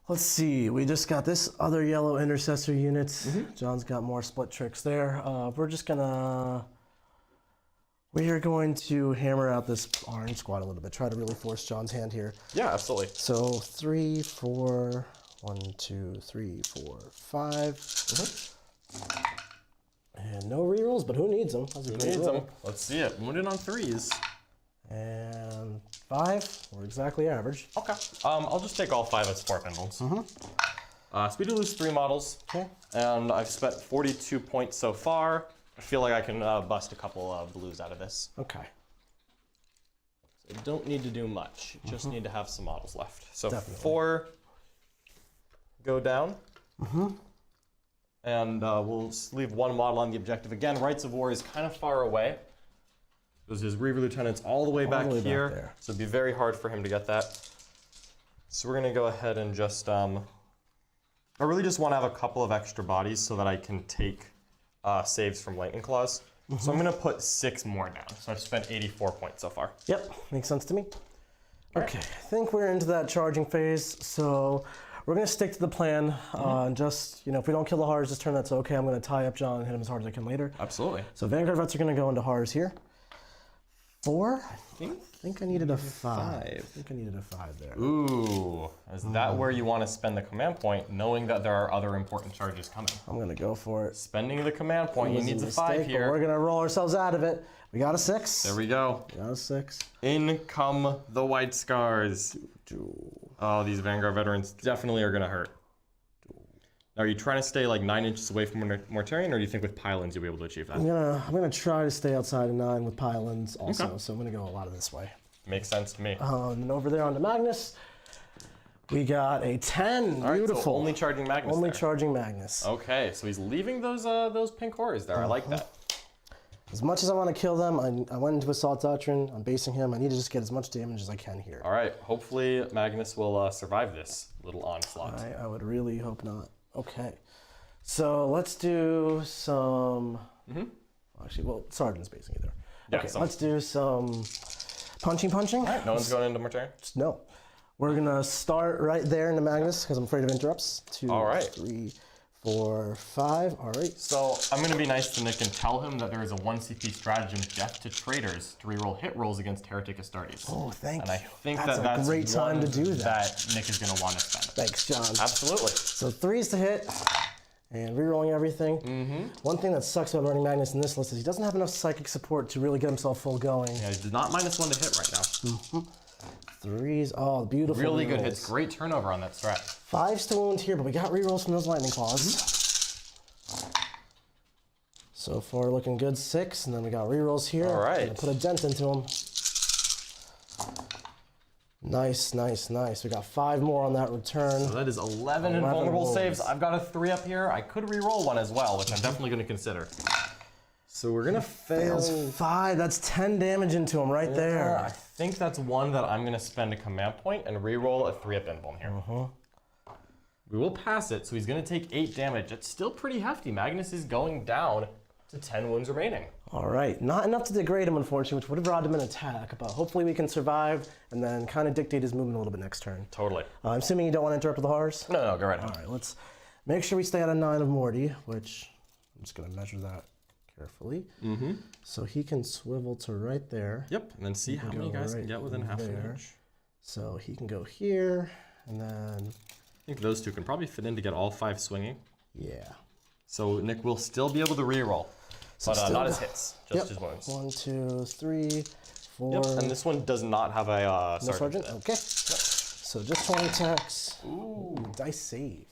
Let's see, we just got this other yellow Intercessor unit. John's got more split tricks there. We are going to hammer out this orange squad a little bit, try to really force John's hand here. Yeah, absolutely. So 3, 4, 1, 2, 3, 4, 5. And no rerolls, but who needs them? Who needs them? Let's see it. Wounded on 3s. And 5, we're exactly average. Okay. I'll just take all 5 as 4 pendulums. So we do lose 3 models. Okay. And I've spent 42 points so far. I feel like I can bust a couple of blues out of this. Okay. So I don't need to do much. Just need to have some models left. So Definitely. 4 go down. And we'll just leave 1 model on the objective. Again, Rites of War is kind of far away. There's his Reiver Lieutenant's all the way back here. there. So it'd be very hard for him to get that. So we're gonna go ahead and just, I really just wanna have a couple of extra bodies so that I can take saves from Lightning Claws. So I'm gonna put 6 more down. So I've spent 84 points so far. Yep, makes sense to me. Okay, I think we're into that charging phase, so we're gonna stick to the plan. And just, if we don't kill the horrors this turn, that's okay. I'm gonna tie up John and hit him as hard as I can later. Absolutely. So Vanguard Vets are gonna go into horrors here. 4? I think I needed a 5. I think I needed a 5 there. Ooh, is that where you want to spend the command point, knowing that there are other important charges coming? I'm gonna go for it. Spending the command point, you need a 5 But here. we're gonna roll ourselves out of it. We got a 6. There we go. We got a 6. In come the White Scars. Oh, these Vanguard veterans definitely are gonna hurt. Now, are you trying to stay like 9 inches away from Mortarion, or do you think with pylons you'll be able to achieve that? I'm gonna try to stay outside of 9 with pylons also, so I'm gonna go a lot of this way. Makes sense to me. And then over there on the Magnus, we got a 10. All right, Beautiful. so only charging Magnus Only there. charging Magnus. Okay, so he's leaving those pink horrors there. I like that. As much as I want to kill them, I went into Assault Doctrine. I'm basing him. I need to just get as much damage as I can here. All right, hopefully Magnus will survive this little onslaught. I would really hope not. Okay. So let's do some... Actually, well, Sergeant's basing it there. Yeah, okay, let's do some punching. All right, no one's going into Mortarion? No. We're going to start right there in the Magnus because I'm afraid of interrupts. 2, All right. 3, 4, 5. All right. So I'm going to be nice to Nick and tell him that there is a 1 CP stratagem, Death to Traitors, to reroll hit rolls against Heretic Astartes. Oh, thank And I you. think that's that's a great time to do that. Nick is going to want to spend. Thanks, John. Absolutely. So 3s to hit and rerolling everything. One thing that sucks about running Magnus in this list is he doesn't have enough psychic support to really get himself full going. Yeah, he's not -1 to hit right now. Threes, oh, beautiful. Really rerolls. good hits. Great turnover on that strat. 5s to wound here, but we got rerolls from those lightning claws. So far looking good, 6, and then we got rerolls here. All right. Gonna put a dent into them. Nice, nice, nice. We got 5 more on that return. So that is 11 invulnerable saves. I've got a 3 up here. I could reroll one as well, which I'm definitely going to consider. So we're going to fail. 5, that's 10 damage into him right there. I think that's one that I'm going to spend a command point and reroll a 3-up invuln here. We will pass it, so he's going to take 8 damage. It's still pretty hefty. Magnus is going down to 10 wounds remaining. All right, not enough to degrade him, unfortunately, which would have robbed him an attack, but hopefully we can survive and then kind of dictate his movement a little bit next turn. Totally. I'm assuming you don't want to interrupt with the horrors? No, go right ahead. All right, let's make sure we stay at a 9 of Morty, which I'm just going to measure that carefully. So he can swivel to right there. Yep, and then see how many guys can get within half an inch. So he can go here, and then... I think those two can probably fit in to get all 5 swinging. Yeah. So Nick will still be able to reroll, but not his hits, just his wounds. 1, 2, 3, 4. Yep, and this one does not have a sergeant. Okay. So just 20 attacks. Ooh, dice save.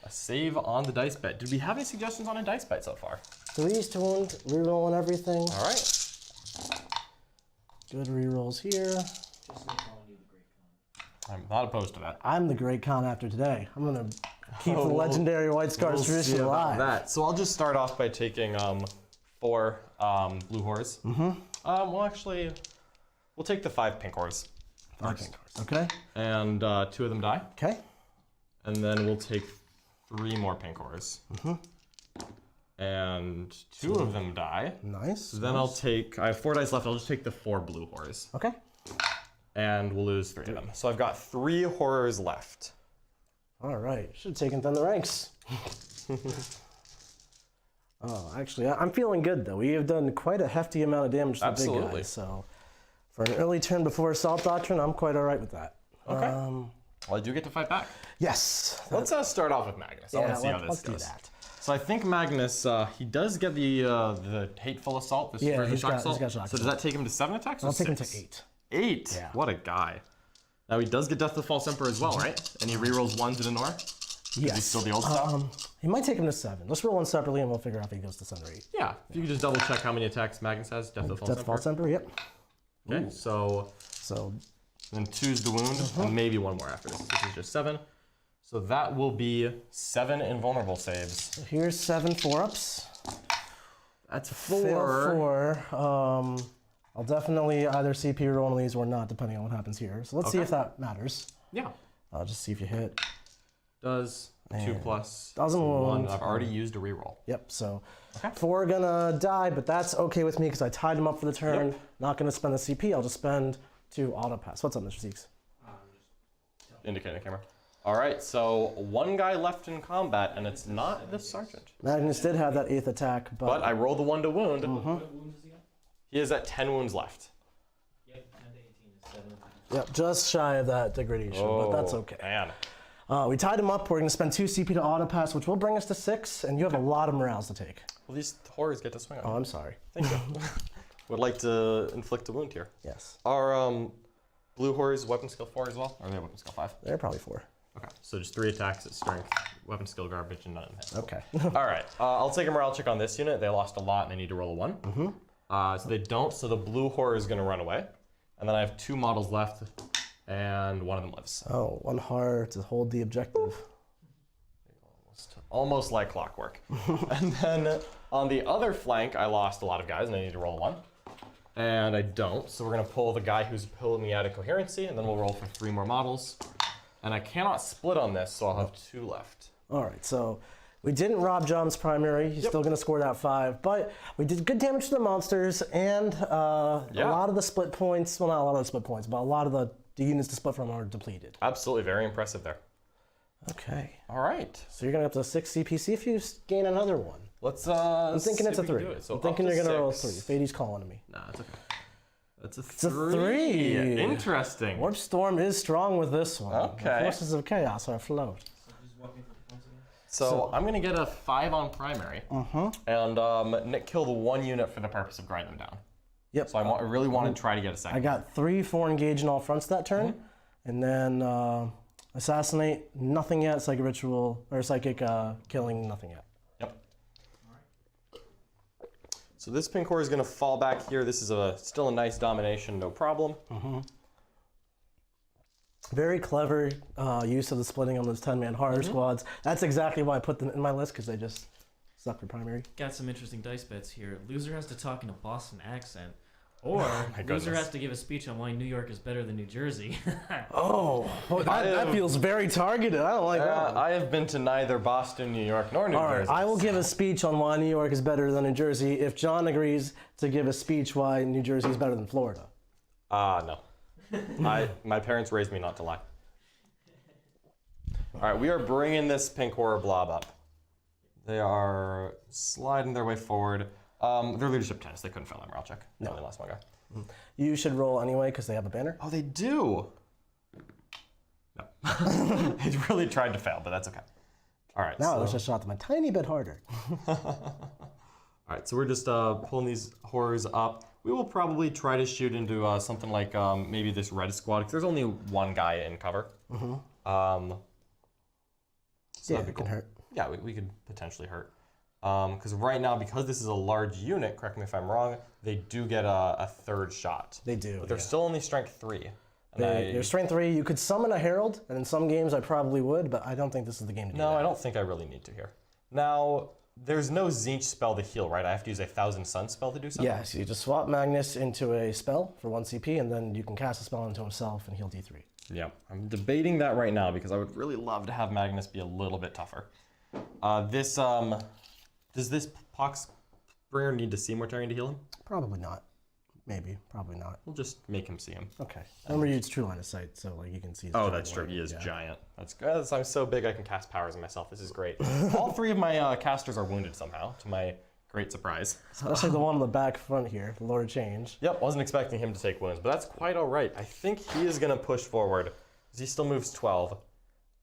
A save on the dice bet. Did we have any suggestions on a dice bet so far? 3s to wound, rerolling everything. All right. Good rerolls here. I'm not opposed to that. I'm the Great Khan after today. I'm gonna keep the legendary White Scars tradition alive. That. So I'll just start off by taking 4 blue horrors. Well, actually, we'll take the 5 pink horrors. 5 pink horrors. Okay. And 2 of them die. Okay. And then we'll take 3 more pink horrors. And 2 of them die. Nice. So then I'll take, I have 4 dice left, I'll just take the 4 blue horrors. Okay. And we'll lose 3 of them. So I've got 3 horrors left. All right. Should have taken down the ranks. Oh, actually, I'm feeling good though. We have done quite a hefty amount of damage to the big guys. So for an early turn before Assault Doctrine, I'm quite all right with that. Okay. Well, I do get to fight back. Yes. Let's start off with Magnus. I want to see how this goes. Let's do that. So I think Magnus, he does get the hateful assault. Yeah, the he's shock got assault. shock assault. So does that take him to 7 attacks? Or I'll take him 6? to 8. 8. Yeah. What a guy. Now he does get Death of the False Emperor as well, right? And he rerolls 1s in Nor. Yes. He's still the old stuff. He might take him to 7. Let's roll one separately and we'll figure out if he goes to 7 or 8. Yeah. If you could just double check how many attacks Magnus has. Death of the False Death Emperor. False Emperor, yep. Okay. So then 2's the wound, and maybe 1 more after this. This is just 7. So that will be 7 invulnerable saves. So here's 7 4-ups. That's 4. Fail 4. I'll definitely either CP roll one of these or not, depending on what happens here. So let's see if that matters. Yeah. I'll just see if you hit. Does 2 plus doesn't 1. wound. I've already used a reroll. Yep, so 4 gonna die, but that's okay with me because I tied him up for the turn. Yep. Not gonna spend the CP, I'll just spend 2 auto pass. What's up, Mr. Seeks? Indicating the camera. All right, so 1 guy left in combat, and it's not the sergeant. Magnus did have that 8th attack, But I rolled the 1 to wound. What wounds does he got? He is at 10 wounds left. Yep, 10 to 18 is 7. Yep, just shy of that degradation, but that's okay. Man. We tied him up. We're going to spend 2 CP to auto pass, which will bring us to 6, and you have a lot of morales to take. Well, these horrors get to swing on. Oh, I'm sorry. Thank you. Would like to inflict a wound here. Yes. Are blue horrors weapon skill 4 as well? Or are they weapon skill 5? They're probably 4. Okay, so just 3 attacks at strength, weapon skill garbage, and none of them hit. Okay. All right, I'll take a morale check on this unit. They lost a lot, and they need to roll a 1. So they don't, so the blue horror is going to run away. And then I have 2 models left, and 1 of them lives. Oh, 1 heart to hold the objective. Almost like clockwork. And then on the other flank, I lost a lot of guys, and I need to roll a 1. And I don't, so we're going to pull the guy who's pulling me out of coherency, and then we'll roll for 3 more models. And I cannot split on this, so I'll have 2 left. All right, so we didn't rob John's primary. He's still going to score that 5, but we did good damage to the monsters, and a lot of the split points, well, not a lot of the split points, but a lot of the units to split from are depleted. Absolutely, very impressive there. Okay. All right. So you're going to up to 6 CP. See if you gain another one. Let's, I'm thinking it's a 3. So I'm thinking you're going to roll a 3. 6. Fady's calling to me. Nah, it's okay. That's a 3. It's a 3. Interesting. Warp Storm is strong with this one. Okay. The forces of chaos are afloat. So just walk me through the points again? So I'm going to get a 5 on primary. And Nick killed 1 unit for the purpose of grinding them down. Yep. So I really want to try to get a second. I got 3 4 engage in all fronts that turn. And then assassinate, nothing yet. Psychic ritual, or psychic killing, nothing yet. Yep. So this pink core is going to fall back here. This is still a nice domination, no problem. Very clever use of the splitting on those 10-man horror squads. That's exactly why I put them in my list, because they just suck for primary. Got some interesting dice bets here. Loser has to talk in a Boston accent. Or loser goodness. has to give a speech on why New York is better than New Jersey. That feels very targeted. I don't like that. I have been to neither Boston, New York, nor New Jersey. I will give a speech on why New York is better than New Jersey if John agrees to give a speech why New Jersey is better than Florida. No. My parents raised me not to lie. All right, we are bringing this pink horror blob up. They are sliding their way forward. They're leadership 10, so they couldn't fail that morale check. No. Only lost one guy. You should roll anyway because they have a banner. Oh, they do? No. They really tried to fail, but that's okay. All right. Now I wish I shot them a tiny bit harder. All right, so we're just pulling these horrors up. We will probably try to shoot into something like maybe this red squad, because there's only 1 guy in cover. So Yeah, that'd be it cool. can hurt. Yeah, we could potentially hurt. Because right now, because this is a large unit, correct me if I'm wrong, they do get a 3rd shot. They do. But they're still only strength 3. They're strength 3. You could summon a herald, and in some games I probably would, but I don't think this is the game to do that. No, I don't think I really need to here. Now, there's no Tzeentch spell to heal, right? I have to use a 1,000 Sun spell to do something? Yeah, so you just swap Magnus into a spell for 1 CP, and then you can cast a spell into himself and heal D3. Yeah, I'm debating that right now because I would really love to have Magnus be a little bit tougher. Does this Poxbringer need to see Mortarion to heal him? Probably not. Maybe. Probably not. We'll just make him see him. Okay. Remember, it's true line of sight, so like you can see. Oh, that's true. He is giant. That's good. I'm so big I can cast powers on myself. This is great. All 3 of my casters are wounded somehow, to my great surprise. Especially the one on the back front here, the Lord of Change. Yep, wasn't expecting him to take wounds, but that's quite all right. I think he is going to push forward, because he still moves 12.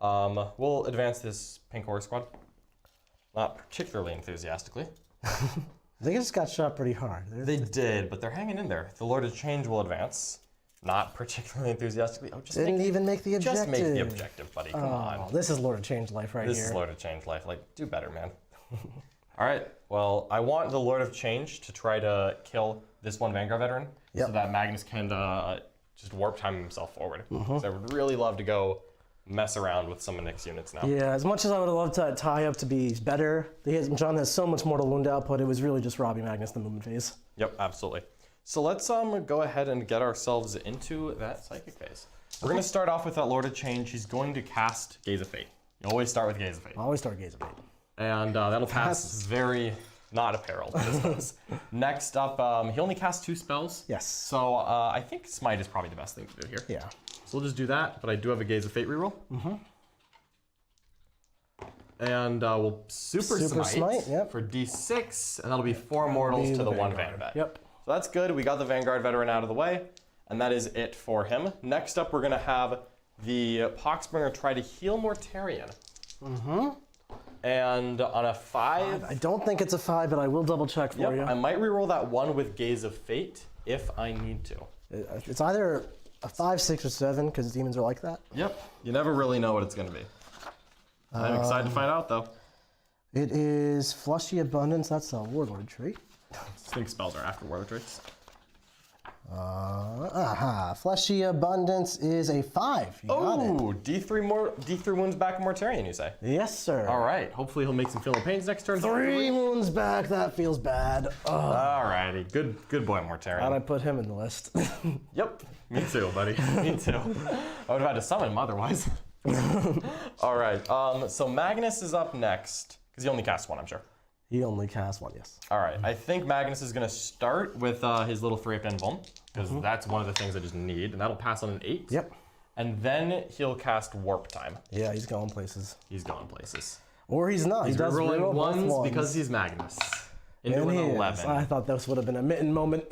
We'll advance this pink horror squad. Not particularly enthusiastically. They just got shot pretty hard. They did, but they're hanging in there. The Lord of Change will advance. Not particularly enthusiastically. Oh, Didn't even make the objective. Just make the objective, buddy. Come on. This is Lord of Change life right This here. is Lord of Change life. Like, do better, man. All right. Well, I want the Lord of Change to try to kill this 1 Vanguard veteran so that Magnus can just warp time himself forward. So I would really love to go mess around with some of Nick's units now. Yeah, as much as I would have loved to tie up to be better, John has so much mortal wound output, it was really just robbing Magnus the movement phase. Yep, absolutely. So let's go ahead and get ourselves into that psychic phase. We're going to start off with that Lord of Change. He's going to cast Gaze of Fate. You always start with Gaze of Fate. I always start Gaze of Fate. And that'll pass very not apparel. Next up, he only casts 2 spells. Yes. So I think Smite is probably the best thing to do here. Yeah. So we'll just do that, but I do have a Gaze of Fate reroll. And we'll Super Smite yep. for D6, and that'll be 4 mortals to the 1 Vanguard. Yep. So that's good. We got the Vanguard veteran out of the way, and that is it for him. Next up, we're going to have the Poxbringer try to heal Mortarion. And on a 5... I don't think it's a 5, but I will double check for you. I might reroll that 1 with Gaze of Fate if I need to. It's either a 5, 6, or 7, because demons are like that. Yep. You never really know what it's going to be. I'm excited to find out, though. It is Fleshy Abundance. That's a Warlord trait. I think spells are after Warlord traits. Fleshy Abundance is a 5. You got it. D3 wounds back in Mortarion, you say? Yes, sir. All right. Hopefully he'll make some feeling pains next turn. 3 wounds back. That feels bad. All righty. Good boy, Mortarion. How'd I put him in the list? Yep. Me too, buddy. Me too. I would have had to summon him otherwise. All right. So Magnus is up next, because he only casts 1, I'm sure. He only casts 1, yes. All right. I think Magnus is going to start with his little 3-up invuln, because that's one of the things I just need, and that'll pass on an 8. Yep. And then he'll cast Warp Time. Yeah, he's going places. He's going places. Or he's not. He's he does rolling reroll ones both because he's Magnus. Into and an he 11. Is. I thought this would have been a mitten moment.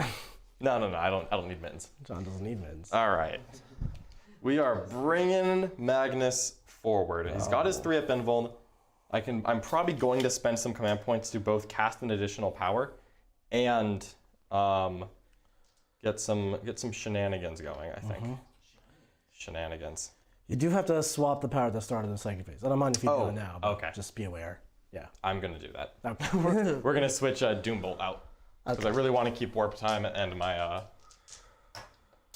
No. I don't need mittens. John doesn't need mittens. All right. We are bringing Magnus forward. He's got his 3-up invuln. I'm probably going to spend some command points to both cast an additional power and get some shenanigans going, I think. Shenanigans. You do have to swap the power at the start of the psychic phase. I don't mind if you do it now, but okay. just be aware. Yeah. I'm going to do that. Okay. We're going to switch Doombolt out. Because I really want to keep warp time and my...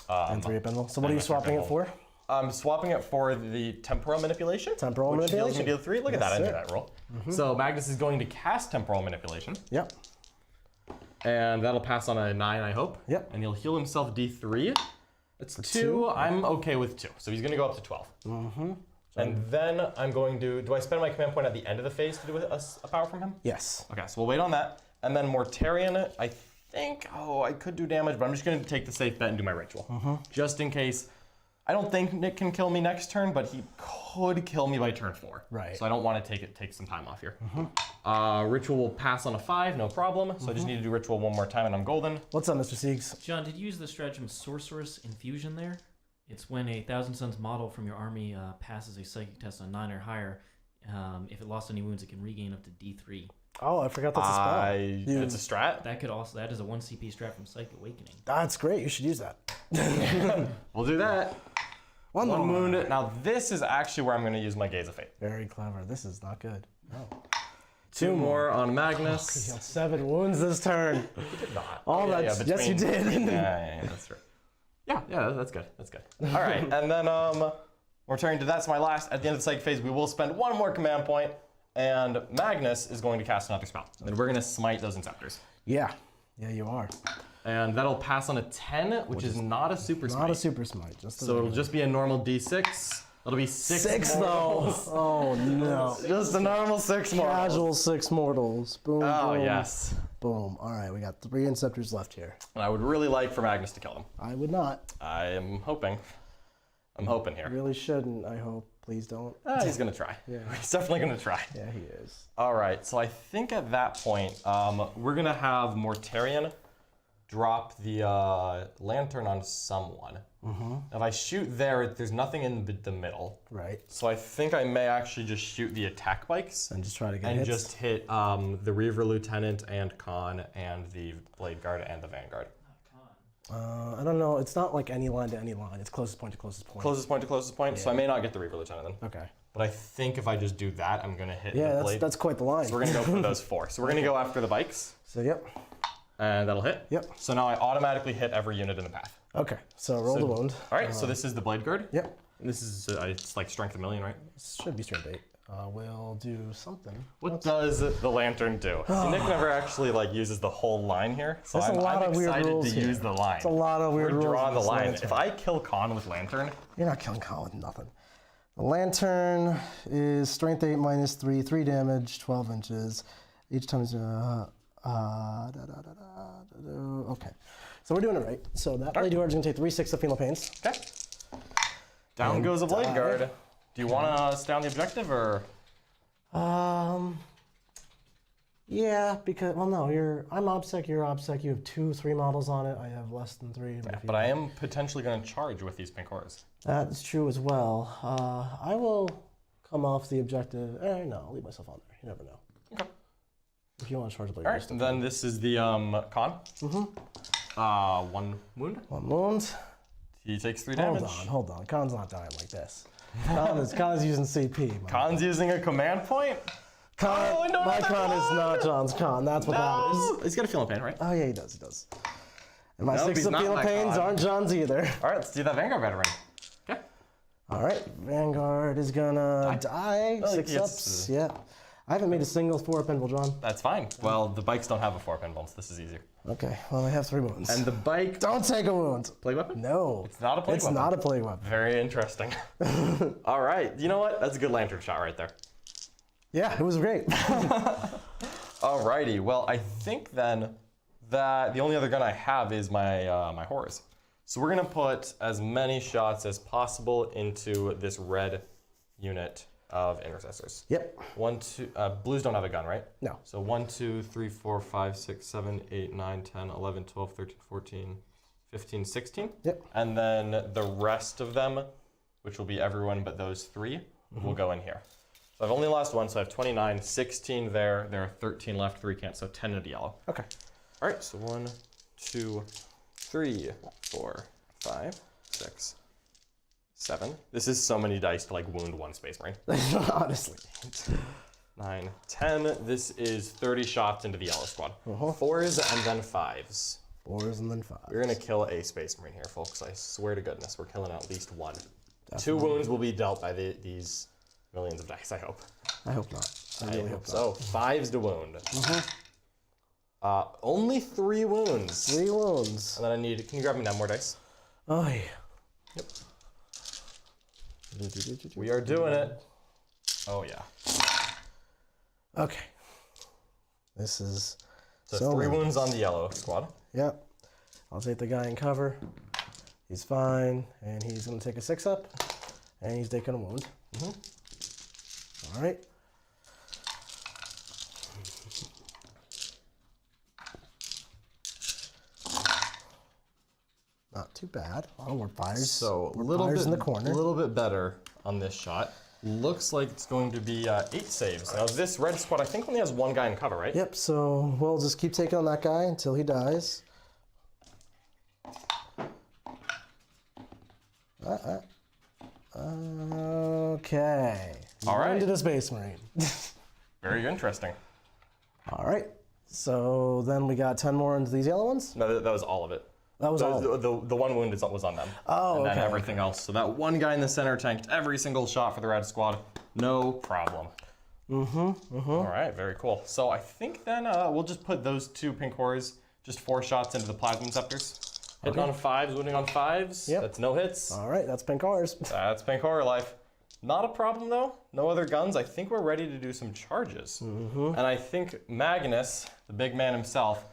and 3 pinball. So what are you swapping it for? I'm swapping it for the temporal manipulation. Temporal which manipulation. Deals me deal 3. Look at that, I knew that roll. So Magnus is going to cast temporal manipulation. Yep. And that'll pass on a 9, I hope. Yep. And he'll heal himself D3. It's 2. I'm okay with 2. So he's going to go up to 12. And then I'm going to... Do I spend my command point at the end of the phase to do a power from him? Yes. Okay, so we'll wait on that. And then Mortarion, I think... Oh, I could do damage, but I'm just going to take the safe bet and do my ritual. Just in case... I don't think Nick can kill me next turn, but he could kill me by turn 4. Right. So I don't want to take some time off here. Ritual will pass on a 5, no problem. So I just need to do ritual one more time and I'm golden. What's up, Mr. Siegs? John, did you use the stratagem Sorceress Infusion there? It's when a Thousand Suns model from your army passes a psychic test on 9 or higher. If it lost any wounds, it can regain up to D3. Oh, I forgot that's a spell. It's a strat? That is a 1 CP strat from Psychic Awakening. That's great. You should use that. We'll do that. One wound. Now this is actually where I'm going to use my Gaze of Fate. Very clever. This is not good. No. 2 more on Magnus. He healed 7 wounds this turn. He did not. All that. Yes, you did. Yeah, that's true. Yeah, that's good. That's good. All right, and then we're turning to that's my last. At the end of the psychic phase, we will spend 1 more command point, and Magnus is going to cast another spell. And we're going to smite those Inceptors. Yeah, you are. And that'll pass on a 10, which is not a super smite. Not a super smite. So it'll just be a normal D6. It'll be 6 mortals. Though. Oh no. Just a normal 6 mortals. Casual 6 mortals. Boom. Oh boom, yes. Boom. All right, we got 3 Inceptors left here. And I would really like for Magnus to kill them. I would not. I am hoping. I'm hoping here. Really shouldn't. I hope. Please don't. He's gonna try. Yeah. He's definitely gonna try. Yeah, he is. All right. So I think at that point, we're gonna have Mortarion drop the lantern on someone. If I shoot there, there's nothing in the middle. Right. So I think I may actually just shoot the attack bikes. And just try to get and hits. just hit the Reiver Lieutenant and Khan and the Bladeguard and the Vanguard. I don't know. It's not like any line to any line. It's closest point to closest point. Closest point to closest point. Yeah. So I may not get the Reiver Lieutenant then. Okay. But I think if I just do that, I'm gonna hit the Yeah, blade. that's quite the line. So we're gonna go for those 4. So we're gonna go after the bikes. So yep. And that'll hit. Yep. So now I automatically hit every unit in the path. Okay. So roll the wound. All right. So this is the Blade Guard. Yep. And this is it's like strength 1,000,000, right? Should be strength 8. We'll do something. What does the lantern do? See, Nick never actually uses the whole line here, so There's a lot of weird excited rules to here. use the line. It's a lot of weird rules. We're drawing the with this line. lantern. If I kill Khan with lantern, You're not killing Khan with nothing. The lantern is strength 8 minus 3, 3 damage, 12 inches. Each time is okay. So we're doing it right. So that Bladeguard is going to take 3/6 of Female Pains. okay. Down And goes a Blade die. Guard. Do you want to stay on the objective or? Yeah, because well, no, I'm OBSEC, you're OBSEC. You have 2 3 models on it. I have less than 3. Yeah, but I am potentially going to charge with these pink horrors. That's true as well. I will come off the objective. No, I'll leave myself on there. You never know. Okay. If you want to charge a blade. All right. Then this is the Khan. 1 wound. 1 wound. He takes 3 damage. Hold on. Khan's not dying like this. Khan is using CP. Khan's using a command point. Khan, no, my no, Khan no. is not John's Khan. That's what that is. He's got a feeling pain, right? Oh yeah, he does. And my No, 6 he's of not Female my Pains Khan. aren't John's either. All right, let's do that Vanguard veteran. Okay. All right, Vanguard is gonna die. Oh, 6 yes. ups. Yeah. I haven't made a single 4 pinball, John. That's fine. Well, the bikes don't have a 4 pinball, so this is easier. Okay. Well, I have 3 wounds. And the bike. Don't take a wound. Plague weapon? No. It's not a plague It's weapon. not a plague weapon. Very interesting. All right. You know what? That's a good lantern shot right there. Yeah, it was great. Alrighty. Well, I think then that the only other gun I have is my my horrors. So we're gonna put as many shots as possible into this red unit of intercessors. Yep. 1, 2. Blues don't have a gun, right? No. So 1, 2, 3, 4, 5, 6, 7, 8, 9, 10, 11, 12, 13, 14, 15, 16. Yep. And then the rest of them, which will be everyone but those 3, will go in here. So So I've only lost one, so I have 29, 16 there. There are 13 left, 3 can't, so 10 into yellow. Okay. All right, so 1, 2, 3, 4, 5, 6, 7. This is so many dice to like wound one Space Marine. Honestly. 9, 10. This is 30 shots into the yellow squad. 4s and then 5s. 4s and then 5s. We're gonna kill a Space Marine here, folks. I swear to goodness, we're killing at least one. Definitely. 2 wounds will be dealt by these millions of dice, I hope. I hope not. I really hope so. 5s to wound. Only 3 wounds. 3 wounds. And then I need, can you grab me 9 more dice? Oh, yeah. Yep. We are doing it. Oh, yeah. Okay. This is so 3 wounds on the yellow squad. Yep. I'll take the guy in cover. He's fine, and he's going to take a 6 up, and he's taking a wound. All right. Not too bad. Oh, we're fires. So we're fires in the corner. A little bit better on this shot. Looks like it's going to be 8 saves. Now this red squad, I think, only has 1 guy in cover, right? Yep. So we'll just keep taking on that guy until he dies. Okay. All right. Into the Space Marine. Very interesting. All right. So then we got 10 more into these yellow ones? No, that was all of it. That was all. The 1 wound was on them. Oh, and then okay. everything else. So that 1 guy in the center tanked every single shot for the red squad. No problem. All right, very cool. So I think then we'll just put those 2 pink horrors, just 4 shots into the plasma Inceptors. Hitting on 5s, wounding on 5s. Yep. That's no hits. All right, that's pink horrors. That's pink horror life. Not a problem though. No other guns. I think we're ready to do some charges. And I think Magnus, the big man himself,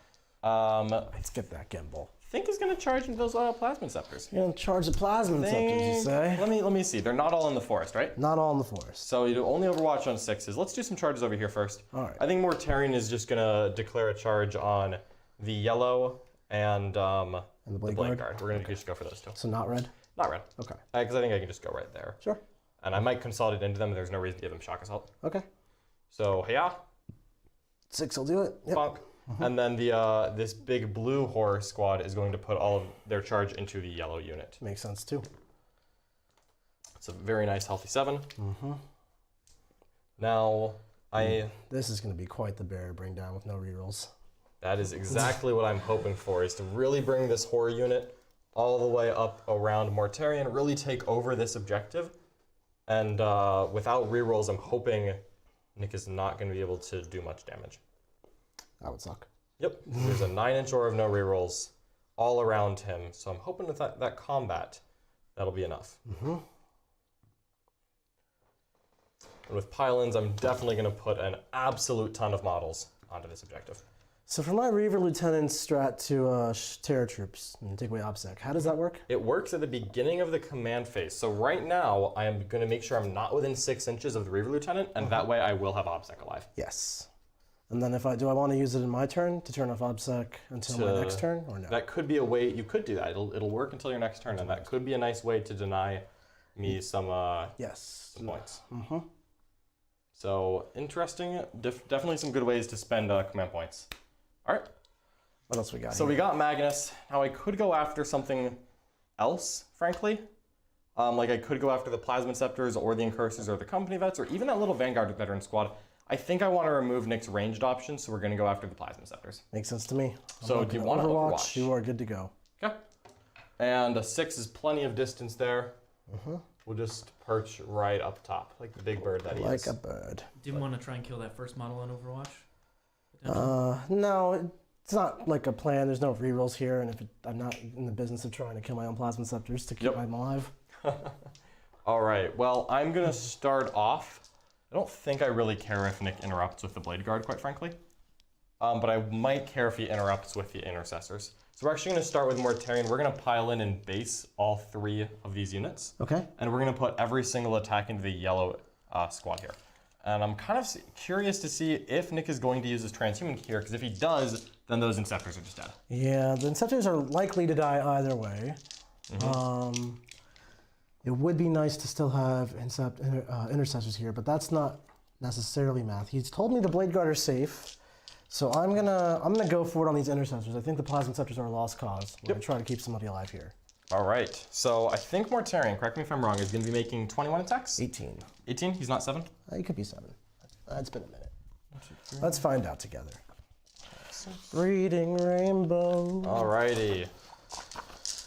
Let's get that gimbal. I think he's going to charge into those plasma Inceptors. You're going to charge the plasma Inceptors, you say? Let me see. They're not all in the forest, right? Not all in the forest. So you do only Overwatch on 6s. Let's do some charges over here first. All right. I think Mortarion is just going to declare a charge on the yellow and the bladeguard. We're going to just go for those 2. So not red? Not red. Okay. Because I think I can just go right there. Sure. And I might consolidate into them. There's no reason to give them shock assault. Okay. So, yeah. 6 will do it. Yep. Bonk. And then the this big blue horror squad is going to put all of their charge into the yellow unit. Makes sense too. It's a very nice healthy 7. Now, This is going to be quite the bear to bring down with no rerolls. That is exactly what I'm hoping for, is to really bring this horror unit all the way up around Mortarion, really take over this objective. And without rerolls, I'm hoping Nick is not going to be able to do much damage. That would suck. Yep, there's a 9-inch aura of no rerolls all around him, so I'm hoping with that combat, that'll be enough. And with pylons, I'm definitely going to put an absolute ton of models onto this objective. So for my Reiver Lieutenant strat to Terror Troops and take away OBSEC, how does that work? It works at the beginning of the command phase. So right now, I am going to make sure I'm not within 6 inches of the Reiver Lieutenant, and that way I will have OBSEC alive. Yes. And then do I want to use it in my turn to turn off OBSEC until my next turn, or no? That could be a way, you could do that. It'll work until your next turn, and that could be a nice way to deny me some some points. So interesting, definitely some good ways to spend command points. All right. What else we got So here? we got Magnus. Now I could go after something else, frankly. Like I could go after the Plasma Inceptors or the Intercessors or the Company Vets or even that little Vanguard veteran squad. I think I want to remove Nick's ranged options, so we're going to go after the Plasma Inceptors. Makes sense to me. So do you want to Overwatch? You are good to go. Okay. And a 6 is plenty of distance there. We'll just perch right up top, like the big bird that he is. Like a bird. Didn't want to try and kill that first model on Overwatch? No, it's not like a plan. There's no rerolls here, and I'm not in the business of trying to kill my own Plasma Inceptors to keep them alive. All right, well, I'm going to start off. I don't think I really care if Nick interrupts with the bladeguard, quite frankly. But I might care if he interrupts with the Intercessors. So we're actually going to start with Mortarion. We're going to pile in and base all 3 of these units. Okay. And we're going to put every single attack into the yellow squad here. And I'm kind of curious to see if Nick is going to use his transhuman here, because if he does, then those Inceptors are just dead. Yeah, the Inceptors are likely to die either way. It would be nice to still have Intercessors here, but that's not necessarily math. He's told me the bladeguard are safe, so I'm gonna go for it on these intercessors. I think the plasma Inceptors are a lost cause. We're gonna try to keep somebody alive here. All right. So I think Mortarion, correct me if I'm wrong, is going to be making 21 attacks. 18. 18. He's not 7. He could be 7. It's been a minute. Let's find out together. Breeding Rainbow. Alrighty.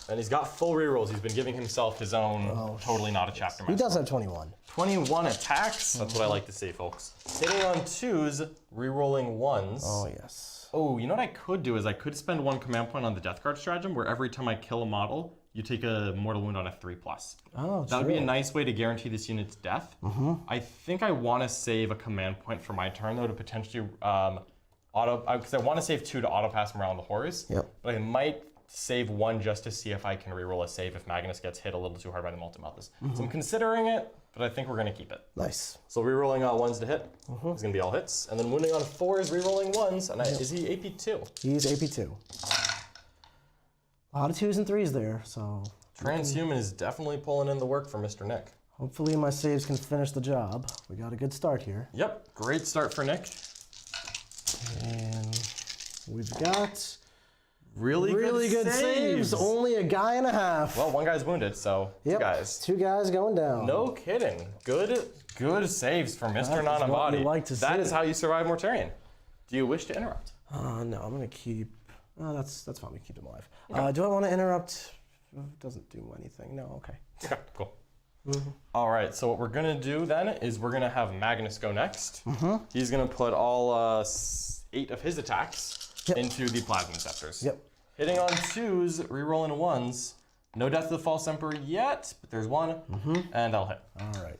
And he's got full rerolls. He's been giving himself his own totally not a chapter master. He does have 21. 21 attacks. That's what I like to see, folks. Hitting on 2s, rerolling 1s. Oh, yes. Oh, you know what I could do is I could spend 1 command point on the Death Guard stratagem where every time I kill a model, you take a mortal wound on a 3+. Oh, that would be a nice way to guarantee this unit's death. I think I want to save a command point for my turn, though, to potentially because I want to save 2 to auto pass him around the horrors. Yep. But I might save 1 just to see if I can reroll a save if Magnus gets hit a little too hard by the Melta. So I'm considering it, but I think we're going to keep it. Nice. So rerolling 1s to hit is going to be all hits. And then wounding on 4s, rerolling 1s. And is he AP2? He's AP2. A lot of 2s and 3s there, so... Transhuman is definitely pulling in the work for Mr. Nick. Hopefully my saves can finish the job. We got a good start here. Yep, great start for Nick. And we've got really good saves. Only a guy and a half. Well, 1 guy's wounded, so 2 guys. 2 guys going down. No kidding. Good saves for Mr. Nanabody. Like to That see. is how you survive Mortarion. Do you wish to interrupt? No, I'm gonna keep. That's fine. We keep him alive. Okay. Do I want to interrupt? It doesn't do anything. No. Okay. Okay. Cool. All right. So what we're gonna do then is we're gonna have Magnus go next. He's gonna put all 8 of his attacks into the plasma Inceptors. Yep. Hitting on 2s, rerolling 1s. No death to the false emperor yet, but there's 1, and that'll hit. All right.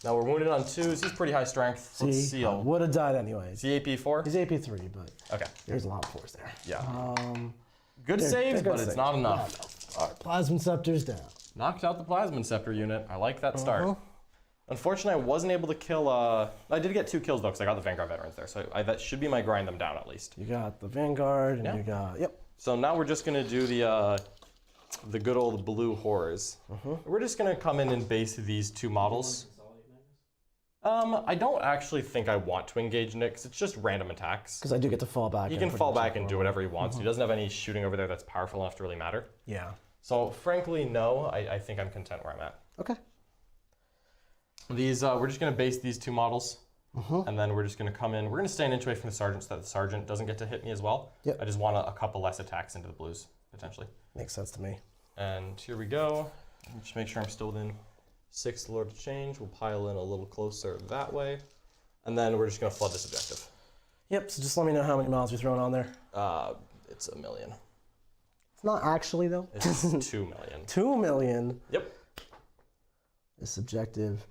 Now we're wounded on 2s. He's pretty high strength. Let's seal. Would have died anyways. Is he AP4? He's AP3, but Okay. there's a lot of 4s there. Yeah. Good saves, but it's not enough. All right, Plasma Inceptors down. Knocked out the Plasma Inceptor unit. I like that start. Unfortunately, I wasn't able to kill... I did get 2 kills, though, because I got the Vanguard veterans there. So that should be my grind them down, at least. You got the Vanguard, and you got... Yep. So now we're just going to do the good old blue horrors. We're just going to come in and base these 2 models. I don't actually think I want to engage Nick, 'cause it's just random attacks. Because I do get to fall back. He can fall back and do whatever he wants. He doesn't have any shooting over there that's powerful enough to really matter. Yeah. So frankly, no, I think I'm content where I'm at. Okay. These, we're just gonna base these 2 models, and then we're just gonna come in. We're gonna stay an inch away from the sergeant so that the sergeant doesn't get to hit me as well. Yep. I just want a couple less attacks into the blues, potentially. Makes sense to me. And here we go. Just make sure I'm still within 6 Lord of Change. We'll pile in a little closer that way. And then we're just gonna flood this objective. Yep, so just let me know how many miles you're throwing on there. It's 1 million. It's not actually, though. It's 2 million. 2 million. Yep. This objective.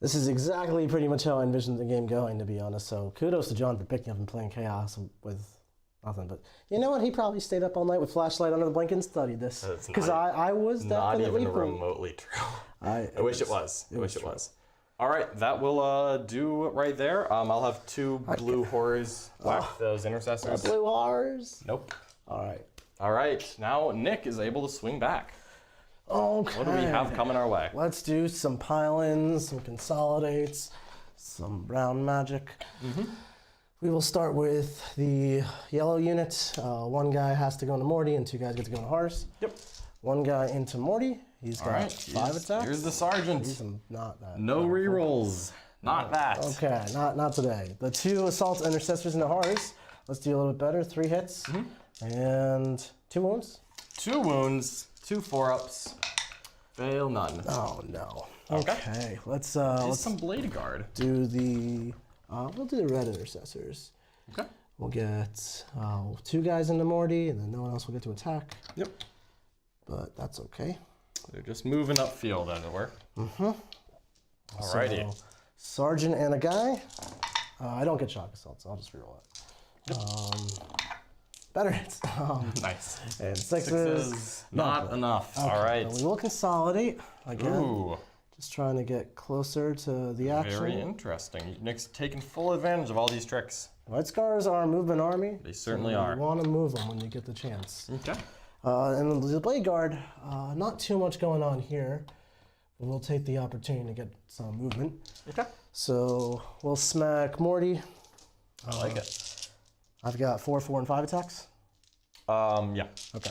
This is exactly pretty much how I envisioned the game going, to be honest. So kudos to John for picking up and playing Chaos with nothing. But you know what? He probably stayed up all night with flashlight under the blanket and studied this. Because I was definitely... Not even remotely true. I wish it was. I wish it was. All right, that will do it right there. I'll have 2 blue horrors whack those intercessors. Blue horrors? Nope. All right. All right, now Nick is able to swing back. Okay. What do we have coming our way? Let's do some pile-ins, some consolidates, some brown magic. We will start with the yellow unit. 1 guy has to go into Morty and 2 guys get to go into Horse. Yep. 1 guy into Morty. He's got 5 attacks. Here's the sergeant. Not that. No rerolls. Not that. Okay, not today. The 2 assault intercessors into Horrors. Let's do a little bit better. 3 hits and 2 wounds. 2 wounds, 2 4-ups. Fail none. Oh no. Okay. Okay. Let's some bladeguard. do the we'll do the red intercessors. Okay. We'll get 2 guys into Morty, and then no one else will get to attack. Yep. But that's okay. They're just moving upfield, as it were. Alrighty. So, sergeant and a guy. I don't get shock assaults. So I'll just reroll it. Better hits. Nice. And 6s. Not enough. Okay, All right. well, we will consolidate again. Ooh. Just trying to get closer to the action. Very interesting. Nick's taking full advantage of all these tricks. White Scars are a movement army. They certainly so are. You want to move them when you get the chance. Okay. And the bladeguard, not too much going on here. But we'll take the opportunity to get some movement. Okay. So we'll smack Morty. I like it. I've got 4, 4, and 5 attacks. Yeah. Okay.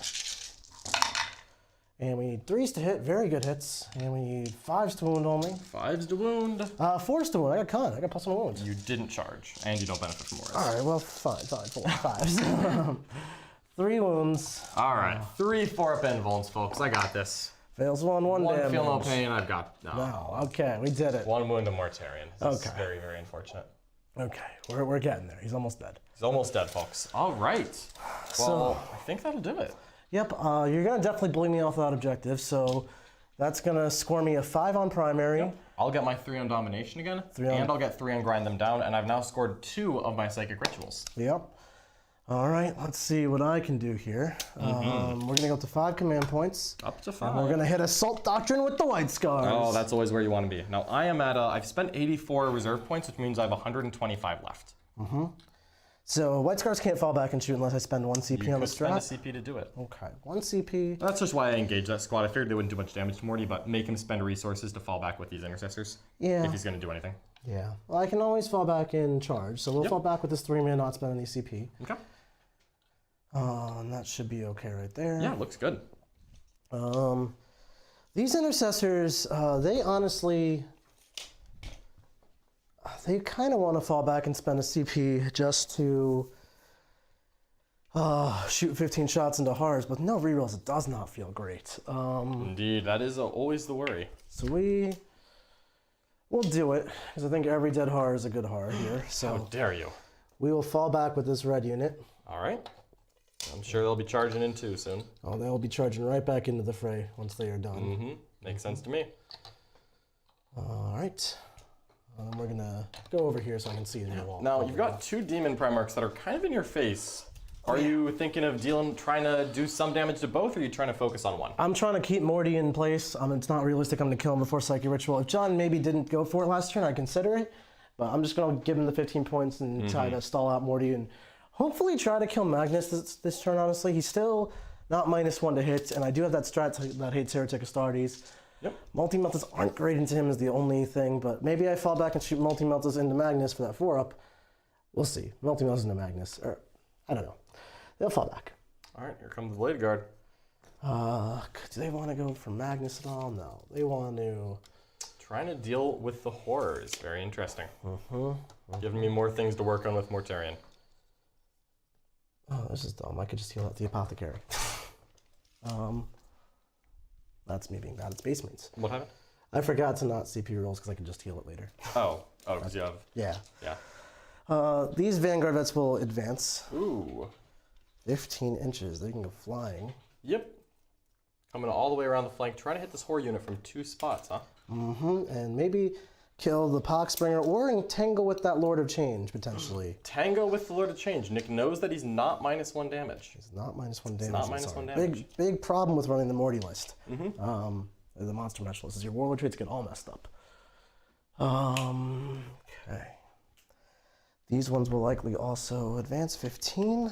And we need 3s to hit, very good hits. And we need 5s to wound only. 5s to wound. 4s to wound, I got Khan, I got +1 wounds. You didn't charge, and you don't benefit from Morris. Alright, well, fine, 4, 5s. 3 wounds. Alright, 3 4-up invulns, folks. I got this. Fails 1, 1 damage. Feel no pain, I've got... No, okay, we did it. 1 wound to Mortarion. This Okay. is very, very unfortunate. Okay, we're getting there. He's almost dead. He's almost dead, folks. Alright. Well, I think that'll do it. Yep, you're gonna definitely bully me off that objective, so that's gonna score me a 5 on primary. Yep. I'll get my 3 on domination again, 3 on... and I'll get 3 on grind them down, and I've now scored 2 of my psychic rituals. Yep. All right, let's see what I can do here. We're gonna go up to 5 command points. Up to 5. And we're gonna hit Assault Doctrine with the White Scars. Oh, that's always where you want to be. Now I am at, I've spent 84 reserve points, which means I have 125 left. So White Scars can't fall back and shoot unless I spend 1 CP You on the could spend a strat. CP to do it. Okay, 1 CP. That's just why I engaged that squad. I figured they wouldn't do much damage to Morty, but make him spend resources to fall back with these Intercessors. Yeah. If he's going to do anything. Yeah. Well, I can always fall back in charge, so we'll fall back with this 3-man, not spend any CP. Okay. And that should be okay right there. Yeah, looks good. These Intercessors, they honestly... They kind of want to fall back and spend a CP just to shoot 15 shots into hearts, but no rerolls, it does not feel great. Indeed, that is always the worry. So we'll do it, because I think every dead horror is a good horror here. So How dare you? we will fall back with this red unit. All right. I'm sure they'll be charging in too soon. Oh, they'll be charging right back into the fray once they are done. Mm-hmm. Makes sense to me. All right. We're going to go over here so I can see the wall. Now, you've got 2 demon Primarchs that are kind of in your face. Are you thinking of trying to do some damage to both, or are you trying to focus on one? I'm trying to keep Morty in place. It's not realistic I'm going to kill him before Psychic Ritual. If John maybe didn't go for it last turn, I'd consider it. But I'm just going to give him the 15 points and try to stall out Morty and hopefully try to kill Magnus this turn, honestly. He's still not -1 to hit, and I do have that strat that hates Heretic Astartes. Yep. Multi-Meltas aren't great into him is the only thing, but maybe I fall back and shoot Multi-Meltas into Magnus for that 4-up. We'll see. Multi-Meltas into Magnus, or I don't know. They'll fall back. All right, here comes the bladeguard. Do they want to go for Magnus at all? No. They want to... Trying to deal with the horrors. Very interesting. Giving me more things to work on with Mortarion. Oh, this is dumb. I could just heal out the Apothecary. That's me being bad at Space Marines. What happened? I forgot to not CP rolls because I can just heal it later. Oh, because you have... Yeah. Yeah. These Vanguard Vets will advance. Ooh. 15 inches. They can go flying. Yep. Coming all the way around the flank, trying to hit this horror unit from 2 spots, huh? And maybe kill the Poxbringer or entangle with that Lord of Change, potentially. Tango with the Lord of Change. Nick knows that he's not -1 damage. It's not -1 damage. It's not I'm -1 sorry. damage. Big problem with running the Morty list. The monster mesh list is your warlord traits get all messed up. Okay. These ones will likely also advance 15.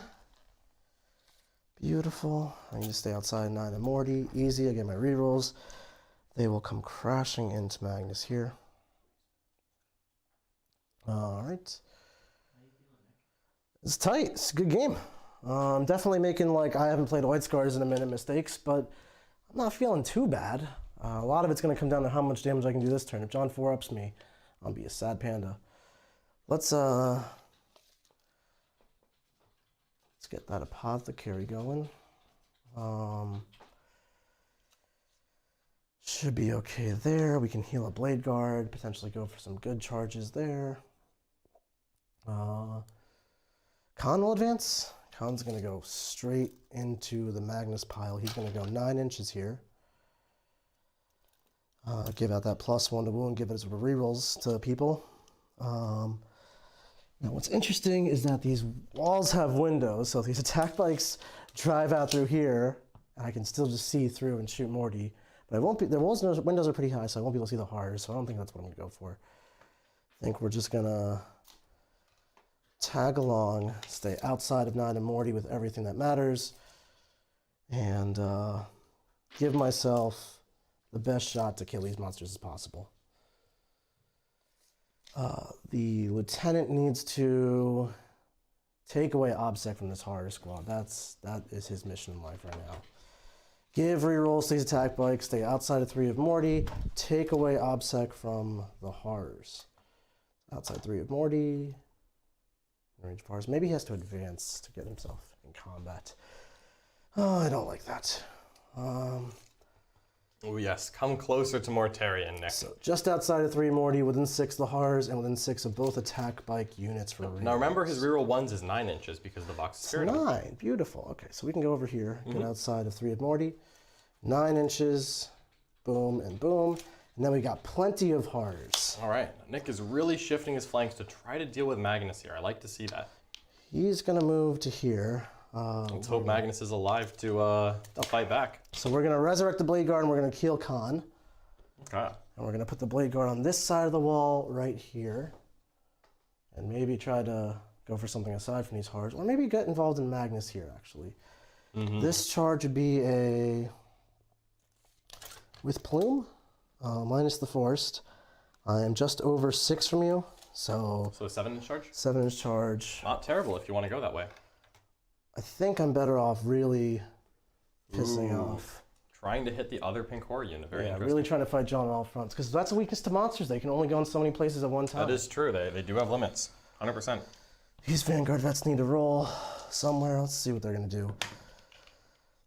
Beautiful. I need to stay outside 9 and Morty. Easy. I get my rerolls. They will come crashing into Magnus here. All right. It's tight. It's a good game. I'm definitely making, I haven't played White Scars in a minute mistakes, but I'm not feeling too bad. A lot of it's going to come down to how much damage I can do this turn. If John 4-ups me, I'll be a sad panda. Let's get that Apothecary going. Should be okay there. We can heal a bladeguard, potentially go for some good charges there. Khan will advance. Khan's going to go straight into the Magnus pile. He's going to go 9 inches here. Give out that +1 to wound, give it as rerolls to people. Now what's interesting is that these walls have windows, so these attack bikes drive out through here, and I can still just see through and shoot Morty. But I won't be, windows are pretty high, so I won't be able to see the horrors, so I don't think that's what I'm going to go for. I think we're just going to tag along, stay outside of 9 and Morty with everything that matters, and give myself the best shot to kill these monsters as possible. The lieutenant needs to take away OBSEC from this horror squad. That is his mission in life right now. Give reroll, stays attack bike, stay outside of 3 of Morty, take away OBSEC from the horrors. Outside 3 of Morty, range of horrors. Maybe he has to advance to get himself in combat. Oh, I don't like that. Oh yes, come closer to Mortarion, Nick. So just outside of 3 Morty, within 6 of the horrors, and within 6 of both attack bike units for Now remember, his reroll 1s is 9 inches because of the box of Espiritum. 9, beautiful. Okay, so we can go over here, get outside of 3 of Morty. 9 inches, boom and boom. And then we got plenty of horrors. All right, Nick is really shifting his flanks to try to deal with Magnus here. I like to see that. He's gonna move to here. Let's hope Magnus is alive to fight back. So we're gonna resurrect the bladeguard and we're gonna kill Khan. Okay. And we're gonna put the bladeguard on this side of the wall right here. And maybe try to go for something aside from these horrors. Or maybe get involved in Magnus here, actually. This charge would be a... with Plume, minus the forced. I am just over 6 from you, so... So a 7-inch charge? 7-inch charge. Not terrible if you want to go that way. I think I'm better off really pissing off. Trying to hit the other pink horror unit. Very interesting. Really trying to fight John on all fronts. Because that's a weakness to monsters. They can only go in so many places at one time. That is true. They do have limits. 100%. These Vanguard vets need to roll somewhere. Let's see what they're going to do.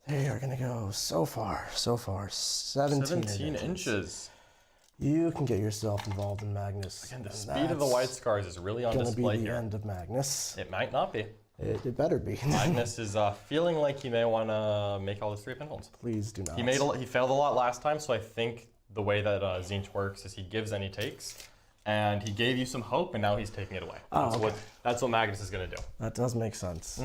They are going to go so far. 17 inches. You can get yourself involved in Magnus. Again, the speed of the White Scars is really on display going to be here. the end of Magnus. It might not be. It better be. Magnus is feeling like he may want to make all his 3 pinholes. Please do not. He failed a lot last time, so I think the way that Tzeentch works is he gives and he takes. And he gave you some hope, and now he's taking it away. That's what Magnus is going to do. That does make sense.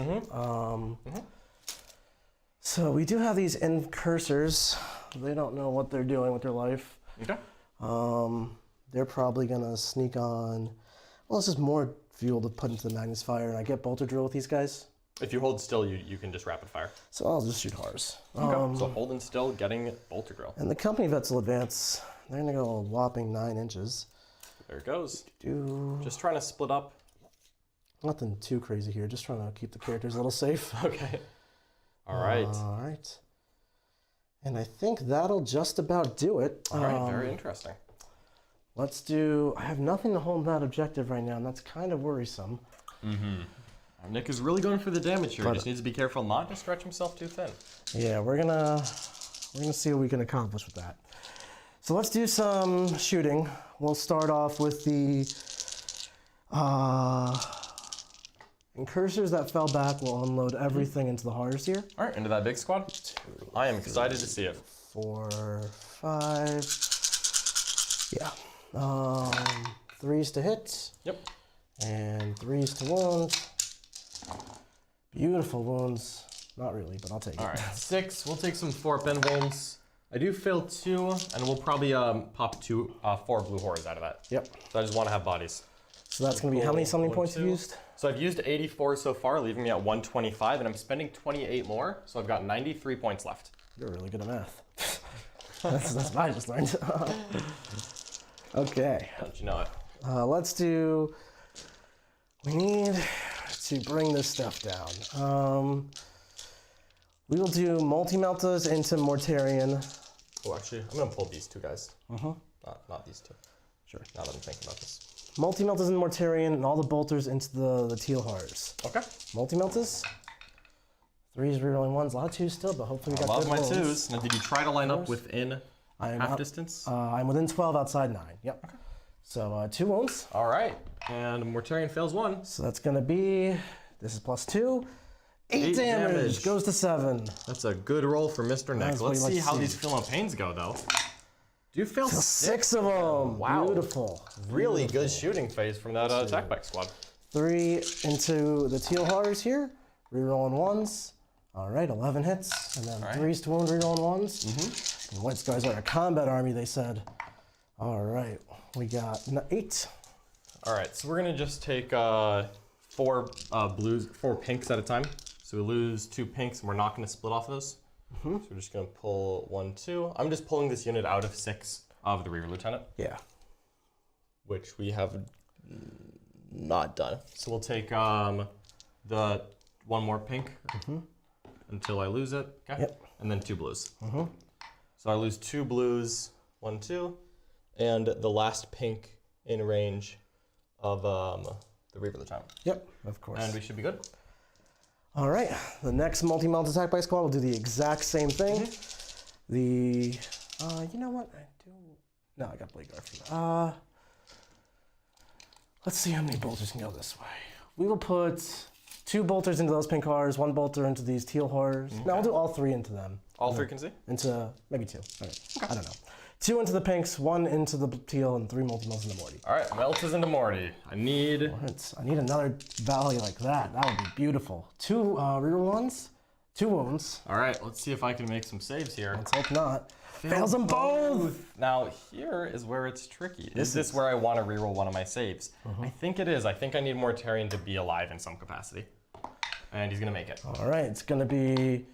So we do have these Intercessors. They don't know what they're doing with their life. Okay. They're probably going to sneak on... Well, this is more fuel to put into the Magnus fire, and I get bolter drill with these guys. If you hold still, you can just rapid fire. So I'll just shoot horrors. Okay. So holding still, getting bolter drill. And the company vets will advance. They're going to go a whopping 9 inches. There it goes. Just trying to split up. Nothing too crazy here. Just trying to keep the characters a little safe. Okay. All right. All right. And I think that'll just about do it. All right. Very interesting. Let's do... I have nothing to hold that objective right now, and that's kind of worrisome. Nick is really going for the damage here. He just needs to be careful not to stretch himself too thin. Yeah, we're gonna see what we can accomplish with that. So let's do some shooting. We'll start off with the Incursors that fell back. We'll unload everything into the horrors here. All right, into that big squad. I am excited to see it. 4, 5. Yeah. 3s to hit. Yep. And 3s to wound. Beautiful wounds. Not really, but I'll take it. All right, 6. We'll take some 4 pinholes. I do fail 2, and we'll probably pop 4 blue horrors out of that. Yep. So I just want to have bodies. So that's going to be how many summoning points you've used? So I've used 84 so far, leaving me at 125, and I'm spending 28 more, so I've got 93 points left. You're really good at math. that's what I just learned. Okay. Don't you know it? Let's do... We need to bring this stuff down. We will do multi-meltas into Mortarion. Oh, actually, I'm going to pull these 2 guys. Not these 2. Sure. Now that I'm thinking about this. Multi-meltas in Mortarion and all the bolters into the teal horrors. Okay. Multi-meltas. 3s, rerolling 1s. A lot of 2s still, but hopefully we got good rolls. I love my 2s. Now, did you try to line up within half distance? I'm within 12 outside 9. Yep. Okay. So 2 wounds. All right. And Mortarion fails 1. So that's going to be... This is +2. 8 damage. Goes to 7. That's a good roll for Mr. Nick. Let's see how these Philoppanes go, though. Do you fail 6 of them? Wow. Beautiful. Really good shooting phase from that attack back squad. 3 into the teal horrors here. Rerolling 1s. All right, 11 hits. And then 3s to wound, rerolling 1s. The White Scars are a combat army, they said. All right, we got 8. All right, so we're going to just take 4 pinks at a time. So we lose 2 pinks, and we're not going to split off those. So we're just going to pull 1, 2. I'm just pulling this unit out of 6 of the Reiver Lieutenant. Yeah. Which we have Not done. So we'll take the one more pink until I lose it. Okay. Yep. And then 2 blues. So I lose 2 blues, 1, 2, and the last pink in range of the Reiver of the Time. Yep, of course. And we should be good. All right, the next multi-mount attack by squad will do the exact same thing. You know what? No, I got bladeguard for that. Let's see how many bolters can go this way. We will put 2 bolters into those pink horrors, 1 bolter into these teal horrors. No, I'll do all 3 into them. All 3 can see? Into maybe 2. All right. Okay. I don't know. 2 into the pinks, 1 into the teal, and 3 multi-melts into Morty. All right, Meltas into Morty. I need another valley like that. That would be beautiful. 2 rear ones, 2 wounds. All right, let's see if I can make some saves here. Let's hope not. Fails them both! Now, here is where it's tricky. Is this where I want to reroll one of my saves? I think it is. I think I need Mortarion to be alive in some capacity. And he's going to make it. All right, it's going to be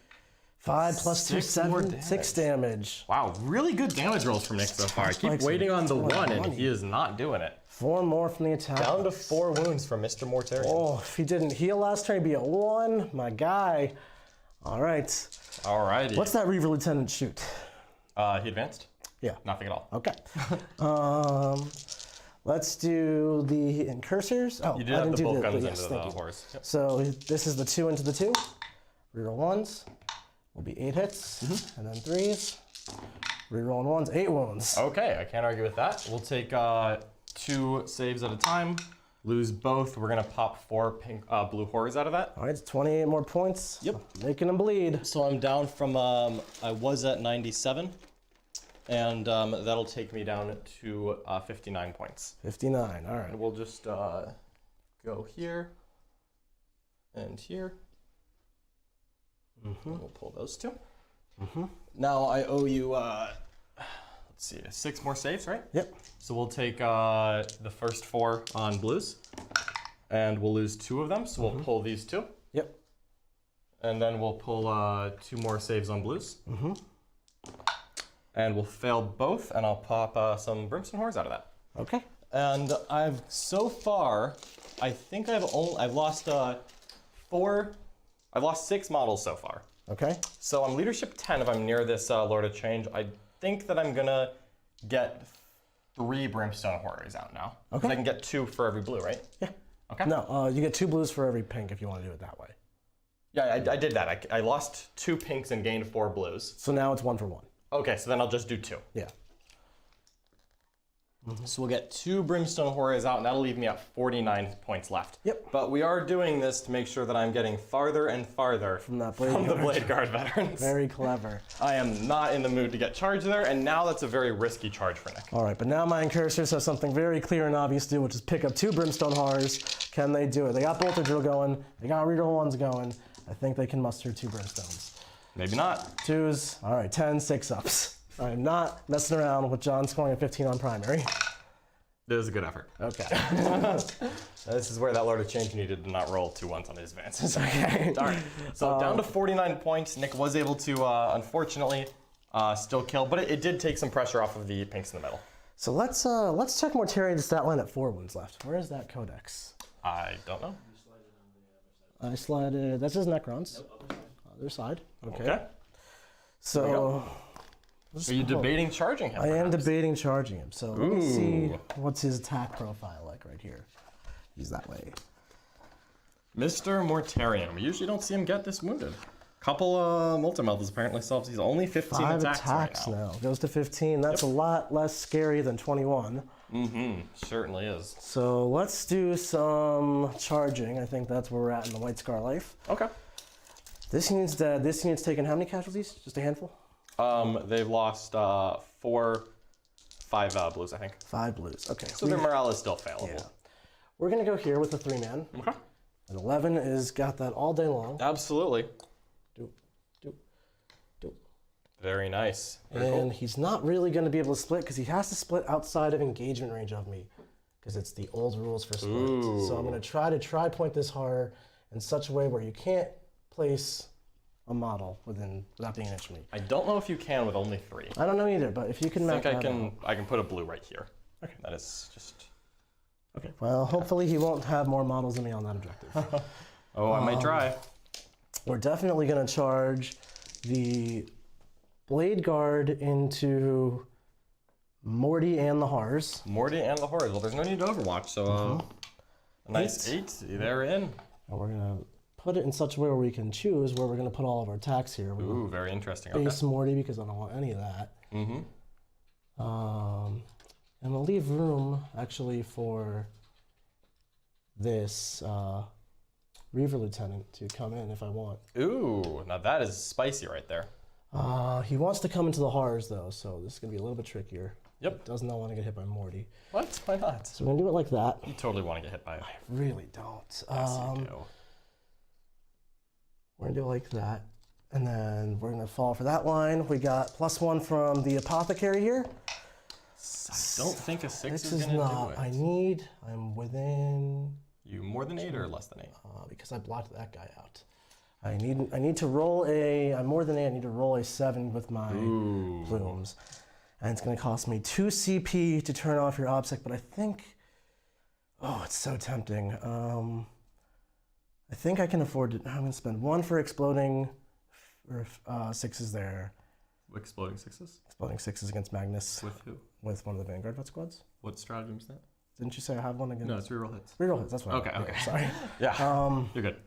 5 plus 2, 7, 6 damage. Wow, really good damage rolls from Nick so far. I keep waiting on the 1, and he is not doing it. 4 more from the attack. Down to 4 wounds from Mr. Mortarion. Oh, if he didn't heal last turn, he'd be at 1. My guy. All right. Alrighty. What's that Reiver Lieutenant shoot? He advanced? Yeah. Nothing at all. Okay. Let's do the Intercessors. Oh, You did I have didn't the do bolt the guns yes, into thank the you. horse. Yep. So this is the 2 into the 2. Reroll 1s. Will be 8 hits. And then 3s. Reroll 1s, 8 wounds. Okay, I can't argue with that. We'll take 2 saves at a time. Lose both. We're gonna pop 4 pink, blue horrors out of that. All right, it's 28 more points. Yep. Making them bleed. So I'm down from, I was at 97, and that'll take me down to 59 points. 59, all right. And we'll just go here and here. And we'll pull those 2. Now I owe you, let's see, 6 more saves, right? Yep. So we'll take the first 4 on blues, and we'll lose 2 of them, so we'll pull these 2. Yep. And then we'll pull 2 more saves on blues. And we'll fail both, and I'll pop some Brimstone Horrors out of that. Okay. And I've, so far, I think I've lost 6 models so far. Okay. So I'm leadership 10 if I'm near this Lord of Change. I think that I'm gonna get 3 Brimstone Horrors out now. Okay. I can get 2 for every blue, right? Yeah. Okay. No, you get 2 blues for every pink if you want to do it that way. Yeah, I did that. I lost 2 pinks and gained 4 blues. So now it's 1 for 1. Okay, so then I'll just do 2. Yeah. So we'll get 2 Brimstone Horrors out, and that'll leave me at 49 points left. Yep. But we are doing this to make sure that I'm getting farther and farther From that the bladeguard veterans. Very clever. I am not in the mood to get charged there, and now that's a very risky charge for Nick. All right, but now my Incursors have something very clear and obvious to do, which is pick up 2 Brimstone Horrors. Can they do it? They got Bolter Drill going. They got Reroll 1s going. I think they can muster 2 Brimstones. Maybe not. 2s. All right, 10, 6-ups. I'm not messing around with John scoring a 15 on primary. It was a good effort. Okay. This is where that Lord of Change needed to not roll 2 1s on his advances. Okay. All right. So down to 49 points. Nick was able to, unfortunately, still kill, but it did take some pressure off of the pinks in the middle. So let's check Mortarion's stat line at 4 wounds left. Where is that codex? I don't know. I slide it. That's his Necrons. Nope, other side. Okay. Okay. So. Are you debating charging him? I am perhaps? debating charging him. So let me see what's his attack profile like right here. He's that way. Mr. Mortarion. We usually don't see him get this wounded. Couple multi-meltas apparently solves. He's only 15 5 attacks attacks right now. now. Goes to 15. That's a lot less scary than 21. Certainly is. So let's do some charging. I think that's where we're at in the White Scar life. Okay. This unit's dead. This unit's taken how many casualties? Just a handful? They've lost 5 blues, I think. 5 blues. Okay. So their morale is still failable. Yeah. We're gonna go here with a 3-man. Okay. And 11 is got that all day long. Absolutely. Do. Very nice. Very And cool. he's not really going to be able to split because he has to split outside of engagement range of me because it's the old rules for split. So I'm going to try point this horror in such a way where you can't place a model without being an inch from me. I don't know if you can with only 3. I don't know either, but if you can I map think that out. I can put a blue right here. Okay. That is just Okay, well, hopefully he won't have more models than me on that objective. Oh, I might try. We're definitely going to charge the bladeguard into Morty and the Horrors. Morty and the Horrors. Well, there's no need to Overwatch, so a nice 8. They're in. And we're going to put it in such a way where we can choose where we're going to put all of our attacks here. Ooh, very interesting. Base Morty because I don't want any of that. And we'll leave room actually for this Reiver Lieutenant to come in if I want. Ooh, now that is spicy right there. He wants to come into the Horrors though, so this is going to be a little bit trickier. Yep. Does not want to get hit by Morty. What? Why not? So we're going to do it like that. You totally want to get hit by it. I really don't. Yes, you do. We're going to do it like that. And then we're going to fall for that line. We got +1 from the Apothecary here. I don't think a 6 This is is going to not. do it. I'm within. You more than 8 or less than 8? Because I blocked that guy out. I need to roll a. I'm more than 8. I need to roll a 7 with my plumes, and it's going to cost me 2 CP to turn off your obsec. But I think. Oh, it's so tempting. I think I can afford it. I'm going to spend 1 for exploding. Or 6s there. Exploding 6s? Exploding 6s against Magnus. With who? With one of the Vanguard vet squads. What stratagem is that? Didn't you say I have one against? No, it's reroll hits. Reroll hits. That's what. Okay, okay. Sorry. Yeah. You're good.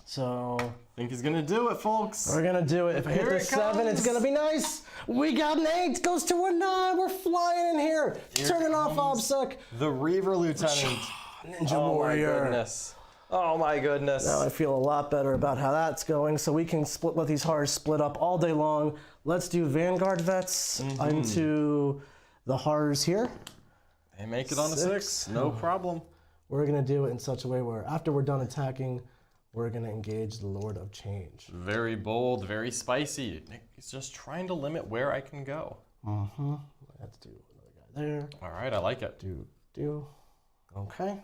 So. I think he's gonna do it, folks. We're gonna do it. If I hit Here the it 7, it's comes. gonna be nice. We got an 8. Goes to a 9. We're flying in here. Turning off obsec. The Reiver Lieutenant. Ninja Oh Warrior. my goodness. Oh my goodness. Now I feel a lot better about how that's going. So we can let these Horrors split up all day long. Let's do Vanguard vets into the Horrors here. They make it on a 6. No problem. We're gonna do it in such a way where after we're done attacking, we're gonna engage the Lord of Change. Very bold, very spicy. Nick is just trying to limit where I can go. Let's do another guy there. All right, I like it. Do. Okay.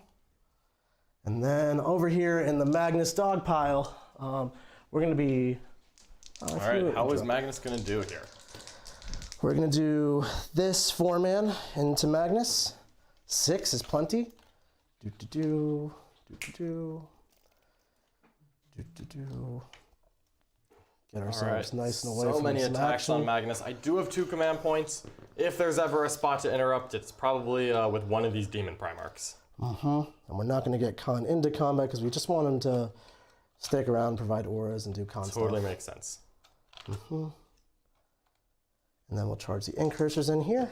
And then over here in the Magnus dog pile, we're going to be... All right, how is Magnus going to do here? We're going to do this 4-man into Magnus. 6 is plenty. Do. Get ourselves nice and away so from many some attacks action. on Magnus. I do have 2 command points. If there's ever a spot to interrupt, it's probably with one of these demon Primarchs. And we're not going to get Khan into combat because we just want him to stick around, provide auras, and do Khan Totally stuff. makes sense. And then we'll charge the Incursors in here.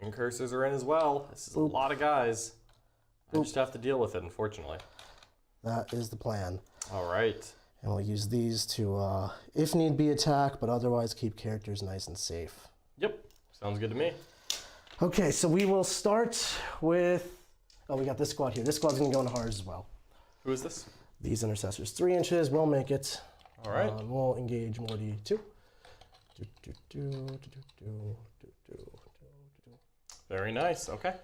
Incursors are in as well. This is a lot of guys. I just have to deal with it, unfortunately. That is the plan. All right. And we'll use these to, if need be, attack, but otherwise keep characters nice and safe. Yep, sounds good to me. Okay, so we will start with... Oh, we got this squad here. This squad's going to go into Horrors as well. Who is this? These Intercessors. 3 inches, we'll make it. All right. We'll engage Morty 2. Very nice, okay.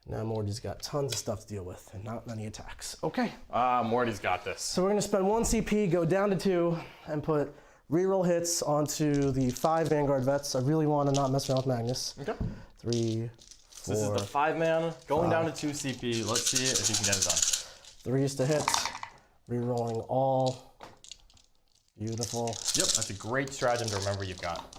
Now Morty's got tons of stuff to deal with and not many attacks. Okay. Morty's got this. So we're going to spend 1 CP, go down to 2, and put reroll hits onto the 5 Vanguard vets. I really want to not mess around with Magnus. Okay. 3, 4. This is the 5-man, going down to 2 CP. Let's see if he can get it done. 3s to hit. Rerolling all. Beautiful. Yep, that's a great stratagem to remember you've got.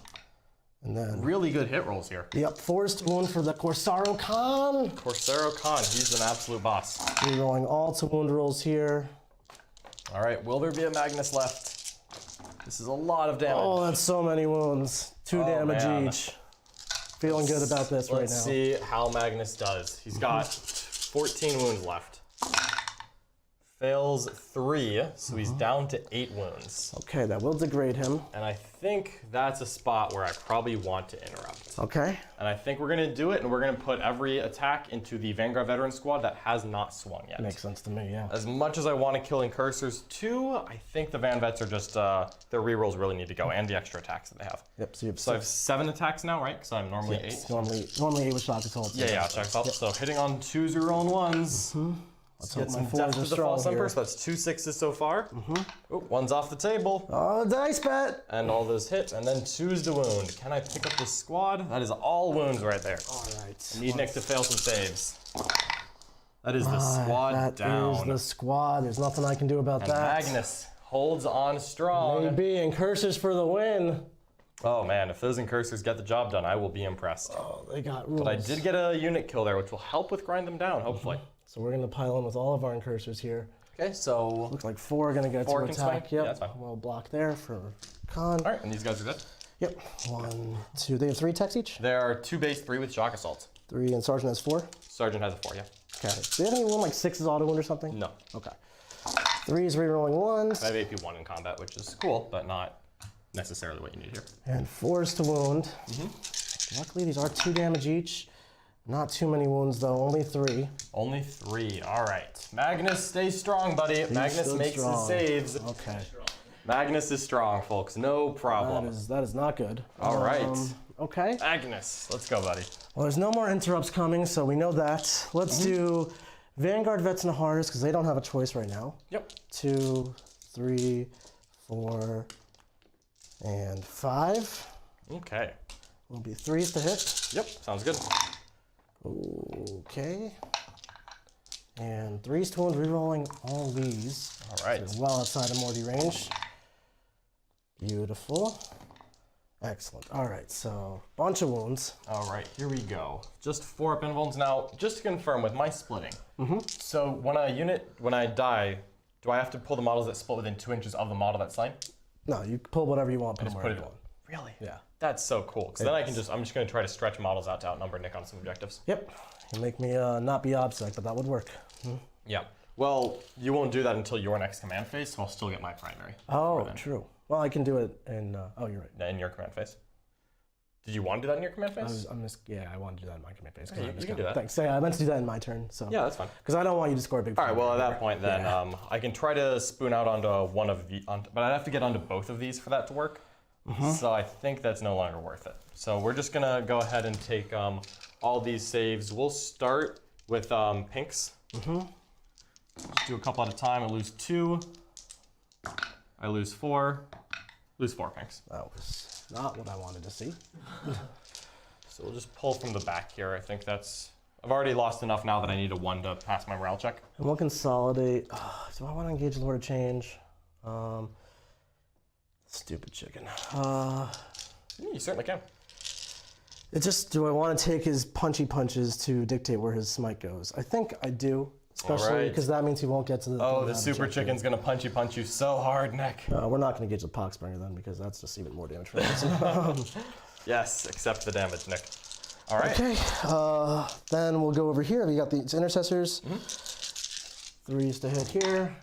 And then, Really good hit rolls here. yep, 4s to wound for the Kor'sarro Khan. Kor'sarro Khan, he's an absolute boss. Rerolling all to wound rolls here. All right, will there be a Magnus left? This is a lot of damage. Oh, that's so many wounds. 2 damage man. each. Feeling good about this right now. Let's see how Magnus does. He's got 14 wounds left. Fails 3, so he's down to 8 wounds. Okay, that will degrade him. And I think that's a spot where I probably want to interrupt. Okay. And I think we're gonna do it, and we're gonna put every attack into the Vanguard Veteran Squad that has not swung yet. Makes sense to me, yeah. As much as I want to kill Incursors too, I think the VanVets are just, their rerolls really need to go, and the extra attacks that they have. Yep, so you have So I have 7 attacks now, right? Because I'm normally 8. Normally 8 with shock assault. Yeah, check out. So hitting on 2s, 0, and 1s. Let's Get hope some my fours depth are to the strong false emperor. here. So that's 2 6s so far. Oh, one's off the table. Oh, dice bet! And all those hit, and then 2's to wound. Can I pick up the squad? That is all wounds right there. All right. I need Nick to fail some saves. That is the squad down. That is the squad. There's nothing I can do about And that. Magnus holds on strong. Maybe, and curses for the win. Oh man, if those Incursors get the job done, I will be impressed. Oh, they got rules. But I did get a unit kill there, which will help with grind them down, hopefully. So we're going to pile in with all of our Incursors here. Okay, so... Looks like 4 are going to get 4 to can attack. swing? Yep. Yeah, that's fine. We'll block there for Khan. Alright, and these guys are good. Yep. 1, 2. They have 3 attacks each? There are 2 base, 3 with shock assault. 3, and Sergeant has 4? Sergeant has a 4, yeah. Okay. Do they have anyone like 6's auto wound or something? No. Okay. 3 is rerolling 1s. I have AP 1 in combat, which is cool, but not necessarily what you need here. And 4s to wound. Luckily, these are 2 damage each. Not too many wounds, though. Only 3. Only 3, alright. Magnus, stay strong, buddy. Magnus stood makes strong. his saves. Okay. Magnus is strong, folks. No problem. That is not good. All right. Okay. Magnus, let's go, buddy. Well, there's no more interrupts coming, so we know that. Let's do Vanguard Vets and Horrors, because they don't have a choice right now. Yep. 2, 3, 4, and 5. Okay. Will be 3s to hit. Yep, sounds good. Okay. And 3s to wound, rerolling all these. All right. So well outside of Morty range. Beautiful. Excellent. All right, so bunch of wounds. All right, here we go. Just 4 up invulns. Now, just to confirm with my splitting. So when I die, do I have to pull the models that split within 2 inches of the model that's slain? No, you pull whatever you want, put them Just wherever put you it want. Really? Yeah. That's so cool. Because then I'm just going to try to stretch models out to outnumber Nick on some objectives. Yep. You make me not be obsec, but that would work. Yeah. Well, you won't do that until your next command phase, so I'll still get my primary. Oh, true. Well, I can do it in. Oh, you're right. In your command phase. Did you want to do that in your command phase? I wanted to do that in my command phase. Okay, you can do that. Thanks. Yeah, I meant to do that in my turn. So. Yeah, that's fine. Because I don't want you to score a big. All right. Well, at that point, then I can try to spoon out onto one of the, but I'd have to get onto both of these for that to work. So I think that's no longer worth it. So we're just gonna go ahead and take all these saves. We'll start with pinks. Just do a couple at a time. I lose 2. I lose 4. Lose 4 pinks. That was not what I wanted to see. So we'll just pull from the back here. I think that's. I've already lost enough now that I need a 1 to pass my morale check. And we'll consolidate. Do I want to engage Lord of Change? Stupid chicken. You certainly can. It just, do I want to take his punchy punches to dictate where his smite goes? I think I do, especially because that means he won't get to the. Oh, the super chicken's gonna punch you so hard, Nick. We're not going to engage the Poxbringer then, because that's just even more damage for us. Yes, accept the damage, Nick. All right. Okay, then we'll go over here. We got these Intercessors. 3s to hit here.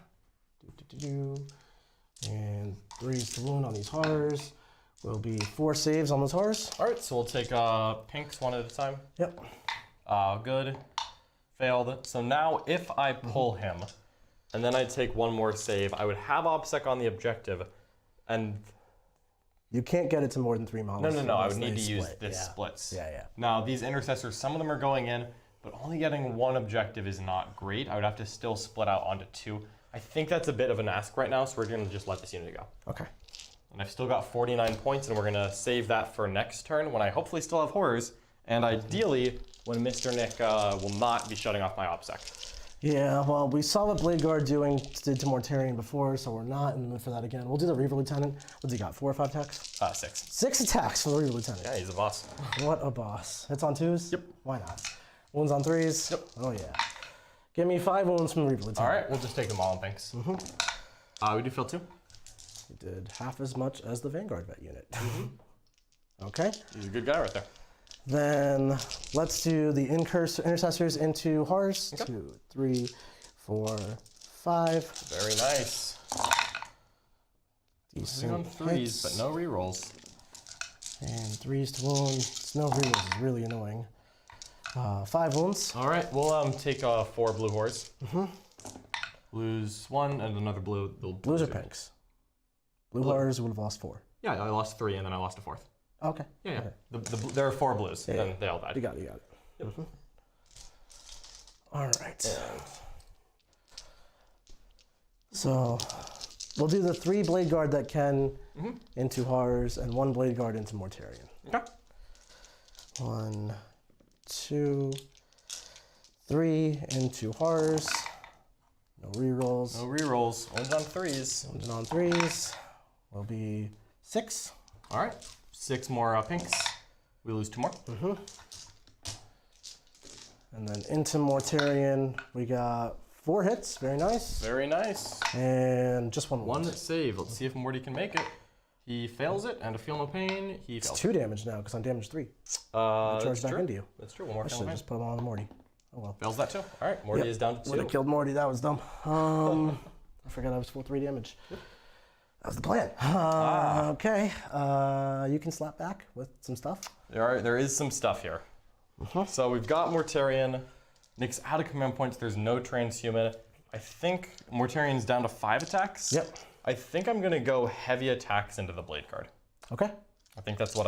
And 3s to wound on these horrors. Will be 4 saves on those horrors. All right, so we'll take pinks 1 at a time. Yep. Good. Failed. So now if I pull him, and then I take 1 more save, I would have OBSEC on the objective, and... You can't get it to more than 3 models. No, I would need to use this splits. Yeah. Now, these Intercessors, some of them are going in, but only getting 1 objective is not great. I would have to still split out onto 2. I think that's a bit of an ask right now, so we're going to just let this unit go. Okay. And I've still got 49 points, and we're going to save that for next turn when I hopefully still have horrors, and ideally when Mr. Nick will not be shutting off my OBSEC. Yeah, well, we saw what bladeguard did to Mortarion before, so we're not in the mood for that again. We'll do the Reiver Lieutenant. What's he got, 4 or 5 attacks? 6. 6 attacks for the Reiver Lieutenant. Yeah, he's a boss. What a boss. Hits on 2s? Yep. Why not? Wounds on 3s? Yep. Oh, yeah. Give me 5 wounds from the Reiver Lieutenant. All right, we'll just take them all in pinks. We do fill 2. He did half as much as the Vanguard Vet unit. Okay. He's a good guy right there. Then let's do the Intercessors into horrors. Okay. 2, 3, 4, 5. Very nice. Decent On 3s, hits. but no rerolls. And 3s to wound. No rerolls is really annoying. 5 wounds. All right, we'll take 4 blue horrors. Lose 1 and another blue. Blues or pinks? Blue horrors would have lost 4. Yeah, I lost 3 and then I lost a 4th. Okay. Yeah. Okay. There are 4 blues, and they all died. You got it. Yep. All right. So we'll do the 3 bladeguard that can into horrors and 1 bladeguard into Mortarion. Okay. 1, 2, 3 into horrors. No rerolls. No rerolls. Wins on 3s. Wins on 3s will be 6. All right. 6 more pinks. We lose 2 more. And then into Mortarion, we got 4 hits. Very nice. Very nice. And just 1 One save. Let's see if Morty can make it. He fails it, and to feel no pain, he It's fails. 2 damage now because I'm damage 3. That's Charge back true. into you. That's true. One more I feel should no have pain. just put them on Morty. Oh well. Fails that too. All right. Morty is down to 2. Would have killed Morty. That was dumb. I forgot I was full 3 damage. That was the plan. Okay. You can slap back with some stuff. There is some stuff here. So we've got Mortarion. Nick's out of command points. There's no transhuman. I think Mortarion's down to 5 attacks. Yep. I think I'm gonna go heavy attacks into the bladeguard. Okay. I think that's what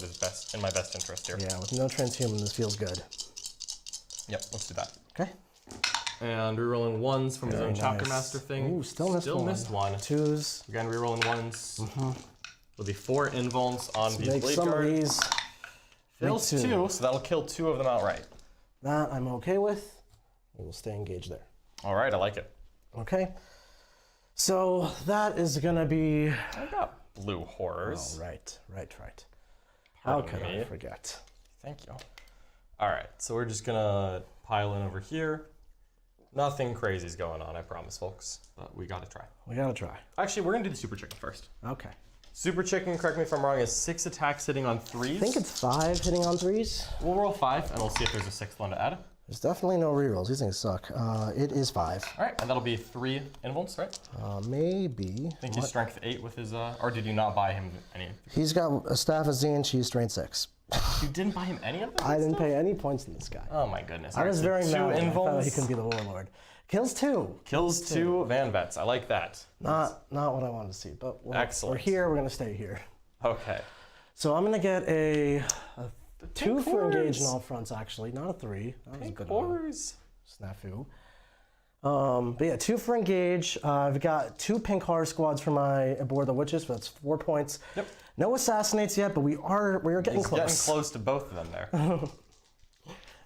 is best in my best interest here. Yeah, with no transhuman, this feels good. Yep. Let's do that. Okay. And rerolling 1s from his own chapter master thing. Ooh, still missed one. 2s. Again, rerolling 1s. Will be 4 invulns on these Make some of bladeguard. these. Fails Make 2, so that'll kill 2 of them outright. That I'm okay with. We'll stay engaged there. All right, I like it. Okay. So that is gonna be. I got blue horrors. Oh, right. How Pardon could I me. forget? Thank you. All right, so we're just gonna pile in over here. Nothing crazy's going on, I promise, folks. But we gotta try. We gotta try. Actually, we're gonna do the super chicken first. Okay. Super chicken, correct me if I'm wrong, is 6 attacks hitting on 3s. I think it's 5 hitting on 3s. We'll roll 5, and we'll see if there's a 6th one to add. There's definitely no rerolls. These things suck. It is 5. All right, and that'll be 3 invulns, right? Maybe. I think he's strength 8 with his, or did you not buy him any? He's got a staff of Zine. She's strength 6. You didn't buy him any of them? I didn't pay any points in this guy. Oh my goodness. I was very mad. 2 I thought invulns. he couldn't be the warlord. Kills 2. Kills 2 VanVets. I like that. Not what I wanted to see, but Excellent. we're here. We're gonna stay here. Okay. So I'm gonna get a 2 pink for engage horrors. in all fronts, actually, not a 3. That was a Pink good one. horrors. Snafu. But yeah, 2 for engage. I've got 2 pink horror squads for my aboard the witches, so that's 4 points. Yep. No assassinates yet, but we are getting He's close. getting close to both of them there.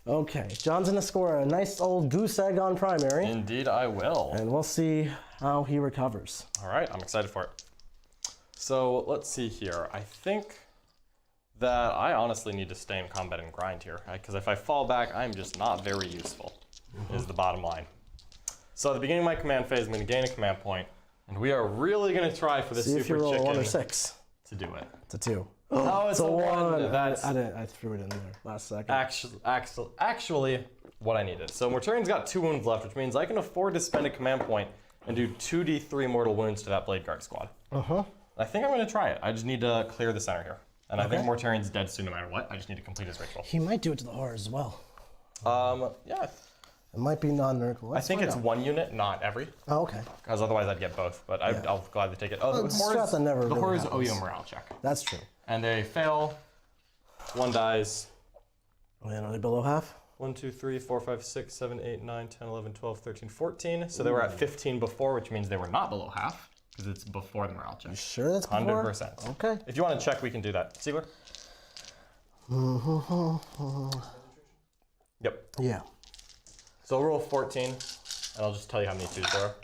Okay, John's gonna score a nice old goose egg on primary, Indeed, I will. and we'll see how he recovers. All right, I'm excited for it. So let's see here. I think that I honestly need to stay in combat and grind here, because if I fall back, I'm just not very useful, is the bottom line. So at the beginning of my command phase, I'm going to gain a command point, and we are really going to try for the See if you super roll a 1 or chicken 6. to do it. It's a 2. Oh, it's a 1. That's I threw it in there last second. actually what I needed. So Mortarion's got 2 wounds left, which means I can afford to spend a command point and do 2d3 mortal wounds to that bladeguard squad. I think I'm going to try it. I just need to clear the center here. And I think Mortarion's dead soon no matter what. I just need to complete his ritual. He might do it to the horrors as well. Yeah. It might be non-nurgle. I think it's 1 unit, not every. Oh, okay. Because otherwise I'd get both. But I'll gladly take it. Oh, the it's strat that never really horrors owe you a happens. morale check. That's true. And they fail. 1 dies. And are they below half? 1, 2, 3, 4, 5, 6, 7, 8, 9, 10, 11, 12, 13, 14. So they were at 15 before, which means they were not below half. Because it's before the morale check. You sure that's before? 100%. Okay. If you want to check, we can do that. Siegler? Yep. Yeah. So we'll roll 14, and I'll just tell you how many 2s there are.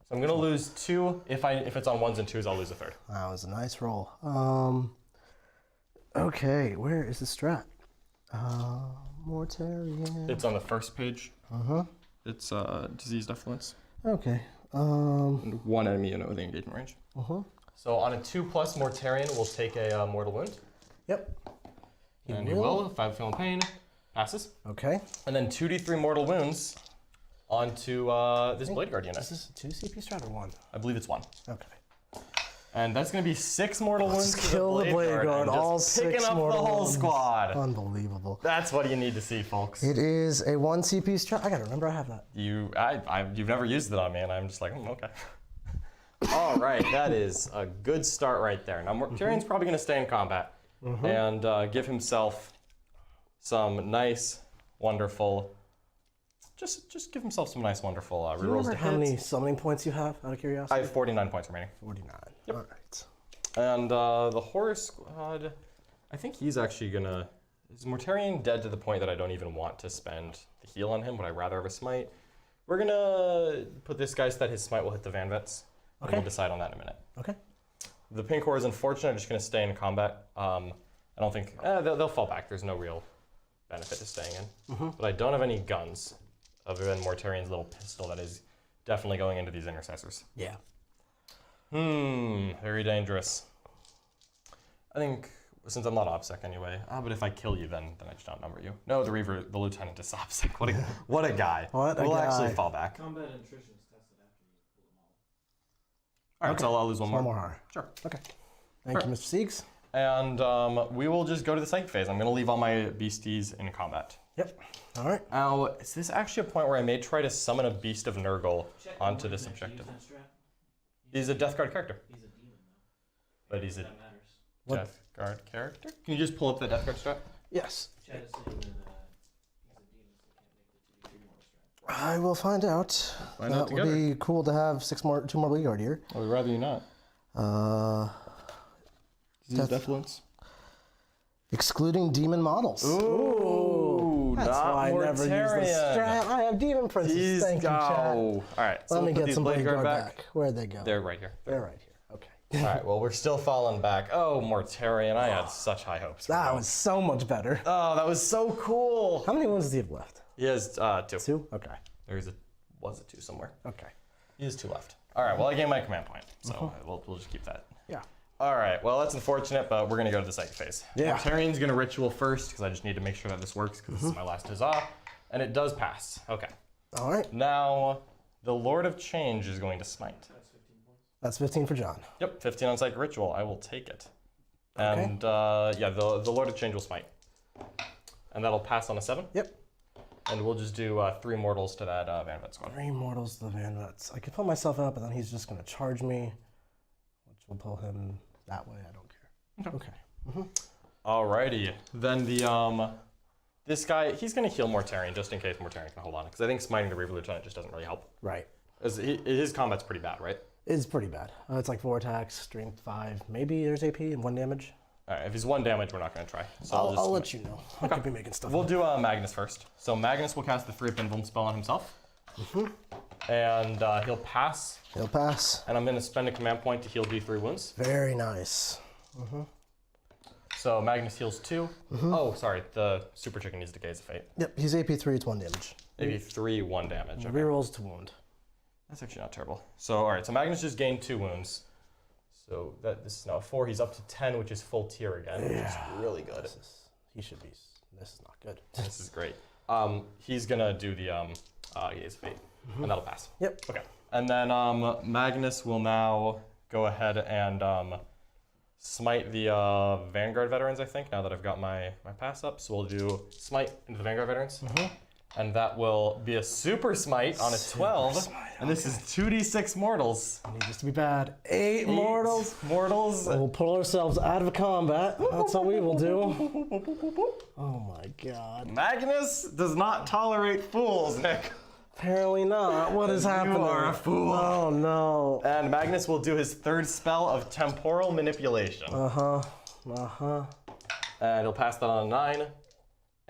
So I'm going to lose 2. If it's on 1s and 2s, I'll lose a 3rd. That was a nice roll. Okay, where is the strat? Mortarion. It's on the first page. It's diseased effluence. Okay. And 1 enemy unit within engagement range. So on a 2+ Mortarion, we'll take a mortal wound. Yep. And he will, if I'm feeling pain, passes. Okay. And then 2d3 mortal wounds onto this bladeguard unit. Is this a 2 CP strat or 1? I believe it's 1. Okay. And that's going to be 6 mortal wounds to kill the bladeguard, and all just picking 6 up the mortal whole wounds. squad. Unbelievable. That's what you need to see, folks. It is a 1 CP strat. I gotta remember I have that. You've never used it on me, and I'm just like, okay. All right, that is a good start right there. Now, Mortarion's probably going to stay in combat and give himself some nice, wonderful just give himself some nice, wonderful Do you rerolls remember to how hit. many summoning points you have, out of curiosity? I have 49 points remaining. 49. Yep. All right. And the Horror Squad, I think he's actually gonna... Is Mortarion dead to the point that I don't even want to spend the heal on him? Would I rather have a smite? We're gonna put this guy so that his smite will hit the VanVets. Okay. And we'll decide on that in a minute. Okay. The Pink Horror is unfortunate. I'm just gonna stay in combat. I don't think... they'll fall back. There's no real benefit to staying in. But I don't have any guns other than Mortarion's little pistol that is definitely going into these Intercessors. Yeah. Very dangerous. I think, since I'm not OPSEC anyway, but if I kill you, then I just outnumber you. No, the Reiver, the Lieutenant is OPSEC. What a guy. What a we'll guy. actually fall back. Combat attrition is tested after you pull them all. All right, so I'll lose one more. One more. Sure. Okay. Thank you, Mr. Siegs. And we will just go to the psychic phase. I'm going to leave all my beasties in combat. Yep. All right. Now, is this actually a point where I may try to summon a Beast of Nurgle onto this objective? He's a Death Guard character. He's a demon, though. But he's a That matters. What? Death Guard character? Can you just pull up the Death Guard strat? Yes. Chad is saying that he's a demon, so can't make the 2d3 more strat. I will find out. Find that out would be cool to have 2 more bladeguard here. I would rather you not. Defluence? Excluding demon models. Ooh, That's not why I never use this Mortarion. strat. I have demon princes. Thank you, Chad. All right, so Let me we'll put get these some bladeguard bladeguard back. Where'd they go? They're right here. They're right here. Okay. All right, well, we're still falling back. Oh, Mortarion, I had such high hopes for That him. was so much better. Oh, that was so cool. How many ones does he have left? He has 2. 2? Okay. Was a 2 somewhere. Okay. He has 2 left. All right, well, I gained my command point, so we'll just keep that. Yeah. All right, well, that's unfortunate, but we're going to go to the psychic phase. Yeah. Mortarion's going to ritual first, because I just need to make sure that this works, because this is my last huzzah, and it does pass. Okay. All right. Now, the Lord of Change is going to smite. That's 15 points. That's 15 for John. Yep, 15 on psychic ritual. I will take it. Okay. And yeah, the Lord of Change will smite. And that'll pass on a 7. Yep. And we'll just do 3 mortals to that VanVet squad. 3 mortals to the VanVets. I could pull myself up, but then he's just going to charge me, which will pull him that way. I don't care. Okay. Alrighty. Then the this guy, he's gonna heal Mortarion just in case Mortarion can hold on, because I think smiting the Reiver Lieutenant just doesn't really help. Right. His combat's pretty bad, right? It's pretty bad. It's like 4 attacks, strength 5. Maybe there's AP and 1 damage. All right, if he's 1 damage, we're not gonna try. So I'll let you know. I could be making stuff We'll up. do Magnus first. So Magnus will cast the 3-pin Vulm spell on himself. And he'll pass, He'll pass. and I'm gonna spend a command point to heal D3 wounds. Very nice. So Magnus heals 2. Oh, sorry, the Super Chicken needs to gaze of fate. Yep, he's AP 3, it's 1 damage. Maybe 3, 1 damage. Okay. Rerolls to wound. That's actually not terrible. So, all right, so Magnus just gained 2 wounds. So this is now 4. He's up to 10, which is full tier again, which is really good. He should be. This is not good. This is great. He's gonna do the gaze of fate, and that'll pass. Yep. Okay. And then Magnus will now go ahead and smite the Vanguard veterans, I think, now that I've got my pass up. So we'll do smite into the Vanguard veterans. And that will be a super smite on a 12. smite, And this is 2d6 mortals. I need this to be bad. 8 mortals. Mortals. We'll pull ourselves out of combat. That's what we will do. Oh my god. Magnus does not tolerate fools, Nick. Apparently not. What is happening? You are a fool. Oh no. And Magnus will do his 3rd spell of temporal manipulation. And he'll pass that on a 9.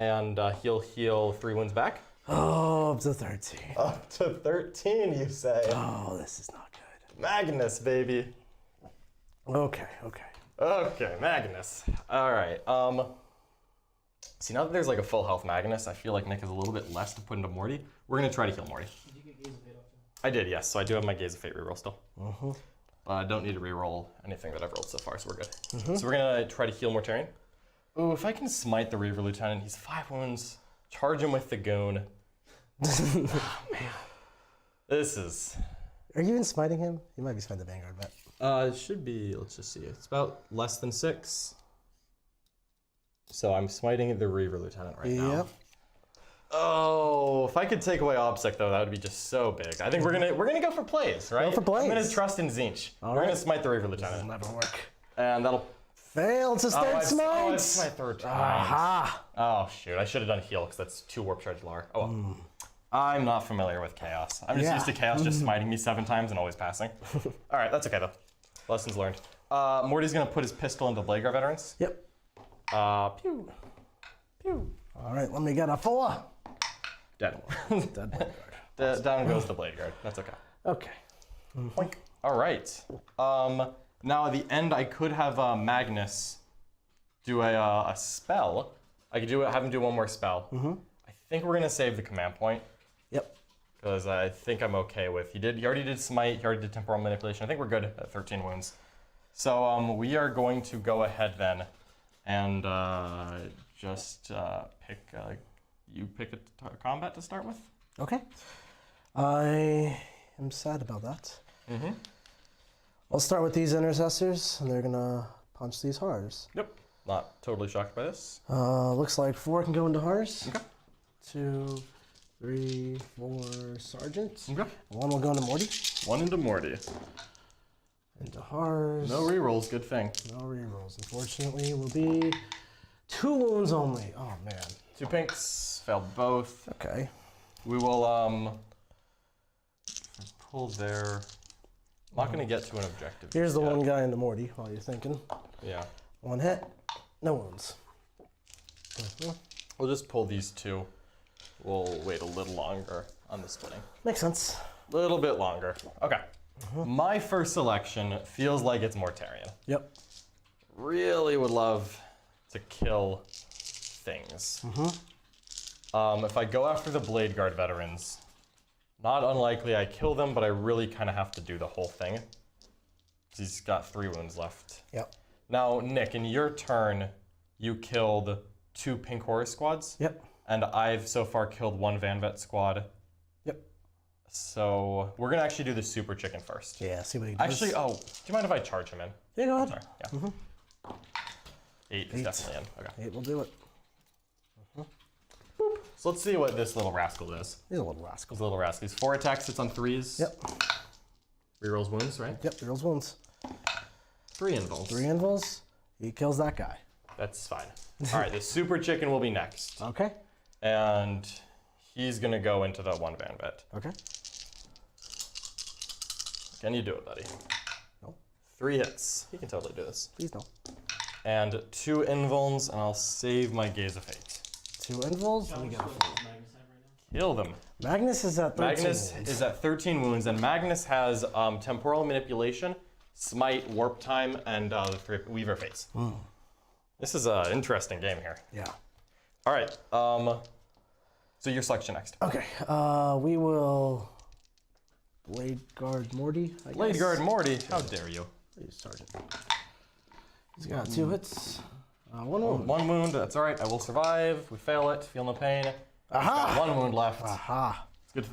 And he'll heal 3 wounds back. Oh, up to 13. Up to 13, you say. Oh, this is not good. Magnus, baby. Okay. Okay, Magnus. All right. See, now that there's like a full health Magnus, I feel like Nick has a little bit less to put into Morty. We're gonna try to heal Morty. Did you get Gaze of Fate off too? I did, yes. So I do have my Gaze of Fate reroll still. But I don't need to reroll anything that I've rolled so far, so we're good. So we're gonna try to heal Mortarion. Ooh, if I can smite the Reiver Lieutenant, he's 5 wounds. Charge him with the goon. Oh, man. This is... Are you even smiting him? You might be smiting the Vanguard vet. It should be, let's just see. It's about less than 6. So I'm smiting the Reiver Lieutenant right now. Yep. Oh, if I could take away OBSEC though, that would be just so big. I think we're gonna go for plays, right? Go for plays. I'm gonna trust in Zinch. We're right. gonna smite the Reiver This will Lieutenant. never work. And that'll... Fail. It's his third smite. Oh, it's my 3rd time. Aha. Oh, shoot. I should have done heal, because that's 2 warp charge lower. Oh, well. I'm not familiar with chaos. I'm just used to chaos just smiting me 7 times and always passing. All right, that's okay though. Lessons learned. Morty's gonna put his pistol into bladeguard veterans. Yep. Pew. Pew. All right, let me get a 4. Dead. Dead bladeguard. Down goes the bladeguard. That's okay. Okay. Boink. All right. Now at the end, I could have Magnus do a spell. I could have him do one more spell. I think we're gonna save the command point. Yep. Because I think I'm okay with. He already did smite. He already did temporal manipulation. I think we're good at 13 wounds. So we are going to go ahead then, and just pick. You pick a combat to start with. Okay. I am sad about that. I'll start with these intercessors, and they're gonna punch these horrors. Yep. Not totally shocked by this. Looks like 4 can go into horrors. Okay. 2, 3, 4 sergeants. Okay. 1 will go into Morty. 1 into Morty. Into horrors. No rerolls. Good thing. No rerolls. Unfortunately, will be 2 wounds only. Oh man. 2 pinks. Failed both. Okay. We will pull there. I'm not gonna get to an objective. Here's the yet. one guy into Morty while you're thinking. Yeah. 1 hit. No wounds. We'll just pull these 2. We'll wait a little longer on the splitting. Makes sense. A little bit longer. Okay. My first selection feels like it's Mortarion. Yep. Really would love to kill things. If I go after the bladeguard veterans, not unlikely I kill them, but I really kind of have to do the whole thing. He's got 3 wounds left. Yep. Now, Nick, in your turn, you killed 2 pink horror squads. Yep. And I've so far killed 1 VanVets squad. Yep. So we're gonna actually do the super chicken first. Yeah, see what he does. Actually, do you mind if I charge him in? Yeah, go ahead. Sorry. Yeah. 8 is definitely in. Okay. 8 will do it. So let's see what this little rascal does. He's a little rascal. These little rascals. 4 attacks, it's on 3s. Yep. Rerolls wounds, right? Yep, rerolls wounds. 3 invuls. 3 invulns. He kills that guy. That's fine. All right, the super chicken will be next. Okay. And he's gonna go into the 1 VanVet. Okay. Can you do it, buddy? No. 3 hits. He can totally do this. Please no. And 2 invulns, and I'll save my Gaze of Fate. 2 invulns. Let me get a 4. Kill them. Magnus is at 13 Magnus wounds. is at 13 wounds, and Magnus has temporal manipulation, smite, warp time, and Weaver Face. This is an interesting game here. Yeah. All right. So your selection next. Okay. We will bladeguard Morty. I guess. Bladeguard Morty. How dare you? Please, Sergeant. He's got 2 hits. 1 wound. 1 wound. That's all right. I will survive. We fail it. Feel no pain. Aha! Got 1 wound left. Aha. It's good.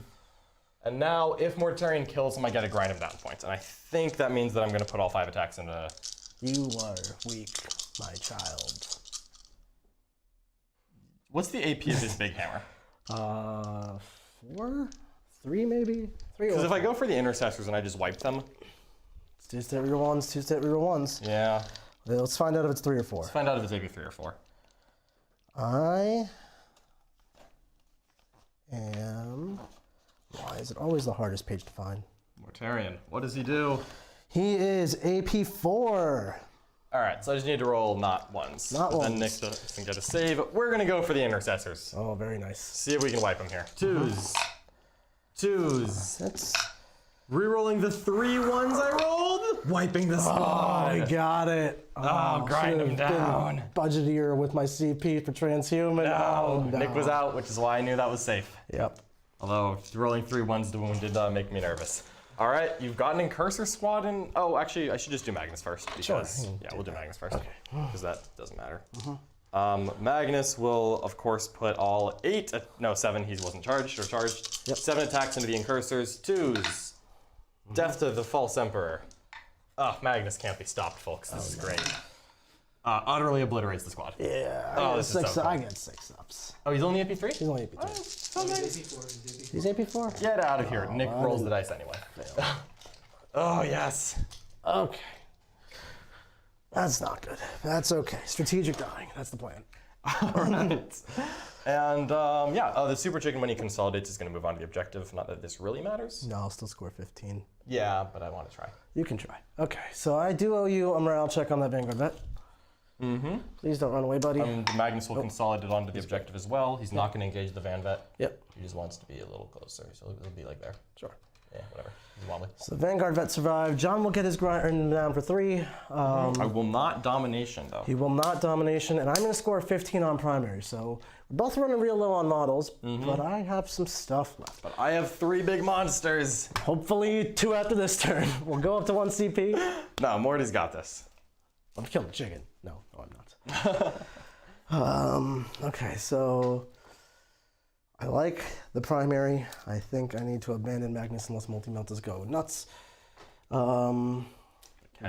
And now, if Mortarion kills him, I get to grind him down points. And I think that means that I'm going to put all 5 attacks into. You are weak, my child. What's the AP of this big hammer? 4? 3 maybe? 3 Because or if I go for the intercessors and I just wipe them. It's 2-step reroll 1s, 2-step reroll 1s. Yeah. Let's find out if it's 3 or 4. Let's find out if it's AP 3 or 4. I am. Why is it always the hardest page to find? Mortarion. What does he do? He is AP 4. All right, so I just need to roll not ones. Not But ones. Then Nick doesn't get a save. We're going to go for the intercessors. Oh, very nice. See if we can wipe him here. 2s. 2s. That's. Rerolling the 3 ones I rolled. Wiping the Oh, squad. I got it. grind him should've down. been budgetier with my CP for transhuman. No, Oh, Nick was out, which is why I knew that was safe. Yep. Although rolling 3 ones to wound did make me nervous. All right, you've gotten in Cursor Squad, and oh, actually, I should just do Magnus first because Sure. yeah, we'll do Magnus first. Okay. Because that doesn't matter. Magnus will, of course, put all 7. He wasn't charged or charged. Yep. 7 attacks into the Incursors. 2s. Death to the False Emperor. Magnus can't be stopped, folks. This is great. Utterly obliterates the squad. Yeah. Oh, this is so cool. I get 6 ups. Oh, he's only AP3? He's only AP 3. So nice. He's AP 4? Get out of here. Nick rolls the dice anyway. Oh, yes. Okay. That's not good. That's okay. Strategic dying. That's the plan. All right. And yeah, the Super Chicken, when he consolidates, is going to move on to the objective. Not that this really matters. No, I'll still score 15. Yeah, but I want to try. You can try. Okay, so I do owe you a morale check on that Vanguard vet. Mm-hmm. Please don't run away, buddy. Magnus will consolidate onto the objective as well. He's not going to engage the VanVet. Yep. He just wants to be a little closer, so he'll be like there. Sure. Yeah, whatever. He's wobbly. So Vanguard vet survived. John will get his grind down for 3. I will not domination, though. He will not domination, and I'm going to score 15 on primary. So we're both running real low on models, but I have some stuff left. But I have 3 big monsters. Hopefully 2 after this turn. We'll go up to 1 CP. No, Morty's got this. I'm killing the chicken. No, I'm not. Okay, so I like the primary. I think I need to abandon Magnus unless multi-meltas go nuts. Can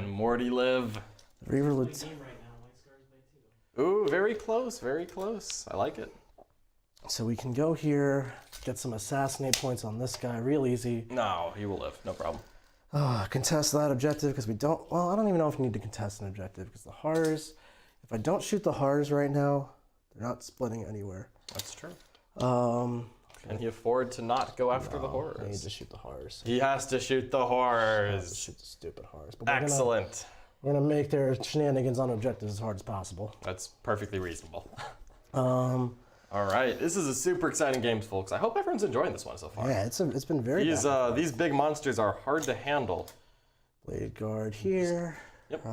Morty live? Reiver Good would. game right now. White Scars by 2. Ooh, very close, very close. I like it. So we can go here, get some assassinate points on this guy real easy. No, he will live, no problem. Contest that objective because we don't. Well, I don't even know if we need to contest an objective because the horrors. If I don't shoot the horrors right now, they're not splitting anywhere. That's true. Can he afford to not go after the I need horrors? to shoot the horrors. He has to shoot the I have to horrors. shoot the stupid horrors. But Excellent. We're gonna make their shenanigans on objectives as hard as possible. That's perfectly reasonable. Um, All right, this is a super exciting game, folks. I hope everyone's enjoying this one so far. yeah, it's been very. These big monsters are hard to handle. Bladeguard here. Yep.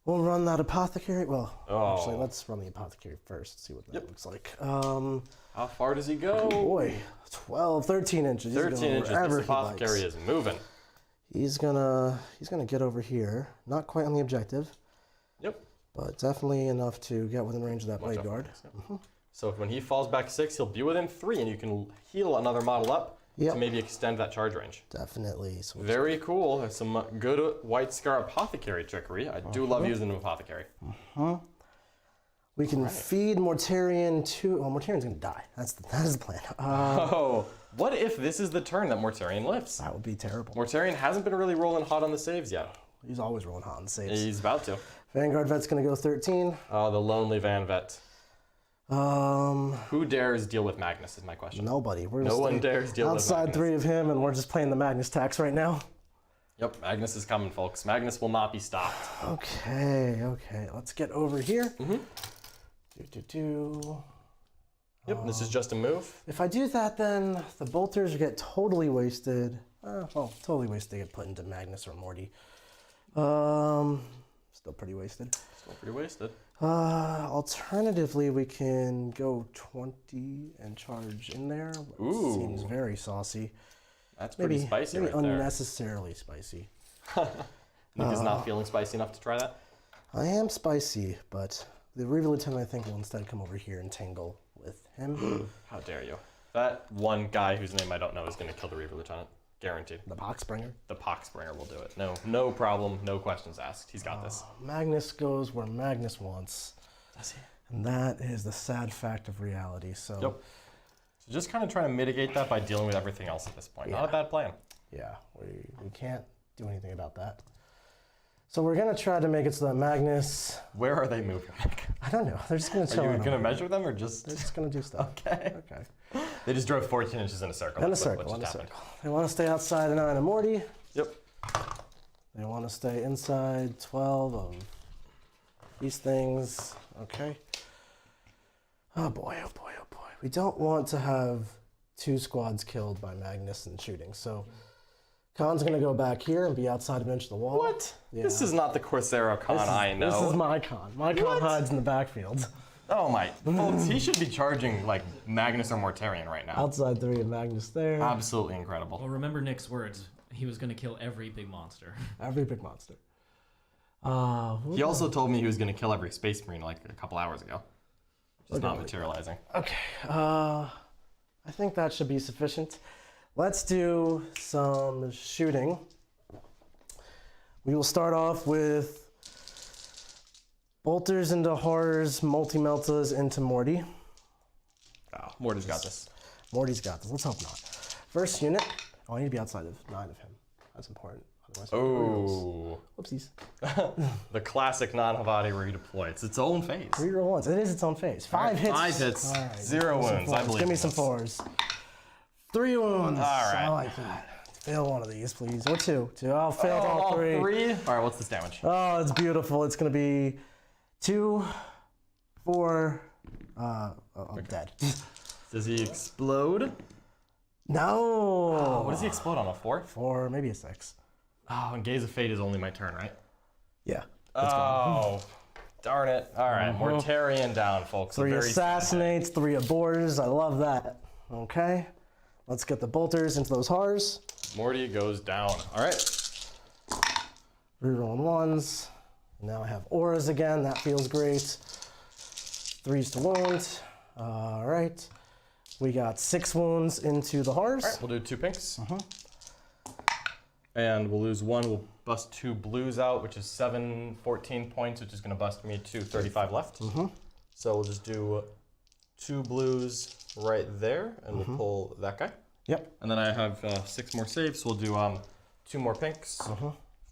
We'll run that apothecary. Well, Oh. actually, let's run the apothecary first. See what that looks like. How far does he go? Boy, 12, 13 inches. He's 13 going inches. wherever This he likes. apothecary is moving. He's gonna get over here. Not quite on the objective, Yep. but definitely enough to get within range of that Watch out for bladeguard. this, yep. So when he falls back 6, he'll be within 3, and you can heal another model up to maybe extend that charge range. Definitely. So Very cool. There's some good White Scar Apothecary trickery. I do love using an Apothecary. we can feed Mortarion to. Well, Mortarion's gonna die. That is the plan. What if this is the turn that Mortarion lifts? That would be terrible. Mortarion hasn't been really rolling hot on the saves yet. He's always rolling hot on saves. He's about to. Vanguard vet's gonna go 13. Oh, the lonely VanVet. Who dares deal with Magnus is my question. Nobody. We're No one dares deal with outside Magnus. 3 of him, and we're just playing the Magnus tax right now. Yep, Magnus is coming, folks. Magnus will not be stopped. Okay. Let's get over here. Yep, this is just a move. If I do that, then the bolters get totally wasted. Totally wasted. They get put into Magnus or Morty. Still pretty wasted. Still pretty wasted. Alternatively, we can go 20 and charge in there. Ooh. Seems very saucy. That's pretty spicy maybe right there. unnecessarily spicy. Nick is not feeling spicy enough to try that? I am spicy, but the Reiver Lieutenant, I think, will instead come over here and tangle with him. How dare you? That one guy whose name I don't know is going to kill the Reiver Lieutenant. Guaranteed. The Poxbringer. The Poxbringer will do it. No problem. No questions asked. He's got this. Magnus goes where Magnus wants. Does he? And that is the sad fact of reality. So, Yep. So just kind of trying to mitigate that by dealing with everything else at this point. Not a bad plan. yeah, we can't do anything about that. So we're going to try to make it so that Magnus... Where are they moving? I don't know. They're just going to chill Are you out. going to measure them or just... They're just going to do stuff. Okay. They just drove 14 inches in a circle. In a That's circle, what in a just happened. circle. They want to stay outside of 9 of Morty. Yep. They want to stay inside 12 of these things. Okay. Oh boy, oh boy, oh boy. We don't want to have 2 squads killed by Magnus and shooting. So Khan's going to go back here and be outside of inch of the wall. What? Yeah. This is not the Kor'sarro Khan I know. This is my Khan. My Khan hides in the backfield. Oh my. Folks, he should be charging like Magnus or Mortarion right now. Outside 3 of Magnus there. Absolutely incredible. Well, remember Nick's words. He was going to kill every big monster. Every big monster. He also told me he was going to kill every Space Marine like a couple hours ago. Just not materializing. Okay. I think that should be sufficient. Let's do some shooting. We will start off with bolters into horrors, multi-meltas into Morty. Oh, Morty's got this. Morty's got this. Let's hope not. First unit. Oh, I need to be outside of 9 of him. That's important. Otherwise, Oh. Whoopsies. The classic non-Havati redeploy. It's its own phase. Reroll once. It is its own phase. 5 hits. 5 hits, All right, 0 wounds. I believe. Give me in some this. 4s. 3 wounds. All right. I like that. Fail one of these, please. Or 2. 2. I'll fail all 3. 3. All right, what's this damage? Oh, it's beautiful. It's going to be 2, 4. I'm dead. Does he explode? No. What does he explode on? A 4? 4, maybe a 6. Oh, and Gaze of Fate is only my turn, right? Yeah. Oh, darn it. All right, Mortarion down, folks. 3 A very assassinates, 3 abors. I love that. Okay. Let's get the bolters into those Hars. Morty goes down. All right. Rerolling 1s. Now I have auras again. That feels great. 3s to wound. All right. We got 6 wounds into the Hars. All right, we'll do 2 pinks. And we'll lose 1. We'll bust 2 blues out, which is 7, 14 points, which is going to bust me to 35 left. So we'll just do 2 blues right there, and we'll pull that guy. Yep. And then I have 6 more saves, so we'll do 2 more pinks.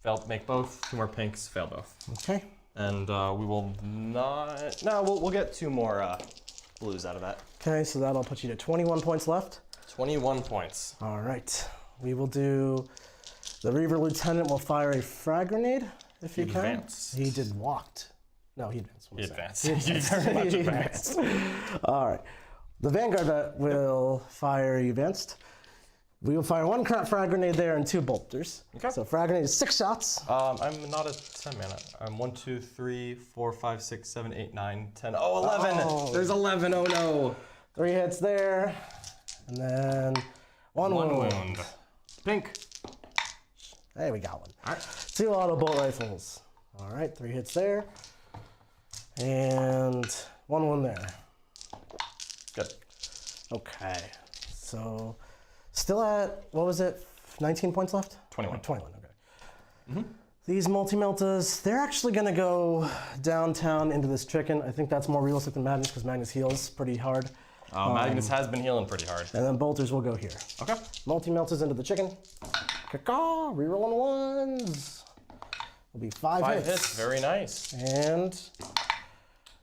Failed, make both. 2 more pinks, fail both. Okay. And we will not... No, we'll get 2 more blues out of that. Okay, so that'll put you to 21 points left. 21 points. All right. We will do... The Reiver Lieutenant will fire a frag grenade, if he can. Advance. He did walked. No, he advanced. He advanced. He advanced. All right. The Vanguard vet will fire advanced. We will fire 1 frag grenade there and 2 bolters. Okay. So frag grenade is 6 shots. I'm not a 10 mana. I'm 1, 2, 3, 4, 5, 6, 7, 8, 9, 10. Oh, 11! Oh. There's 11. Oh no. 3 hits there. And then 1 wound. Pink. Hey, we got one. All right. 2 auto bolt rifles. All right, 3 hits there. And 1 wound there. Good. Okay. So still at, what was it, 19 points left? 21. 21, okay. These multi-meltas, they're actually going to go downtown into this chicken. I think that's more realistic than Magnus because Magnus heals pretty hard. Magnus has been healing pretty hard. And then bolters will go here. Okay. Multi-meltas into the chicken. Caw-caw, rerolling 1s. Will be 5 hits. 5 hits, very nice. And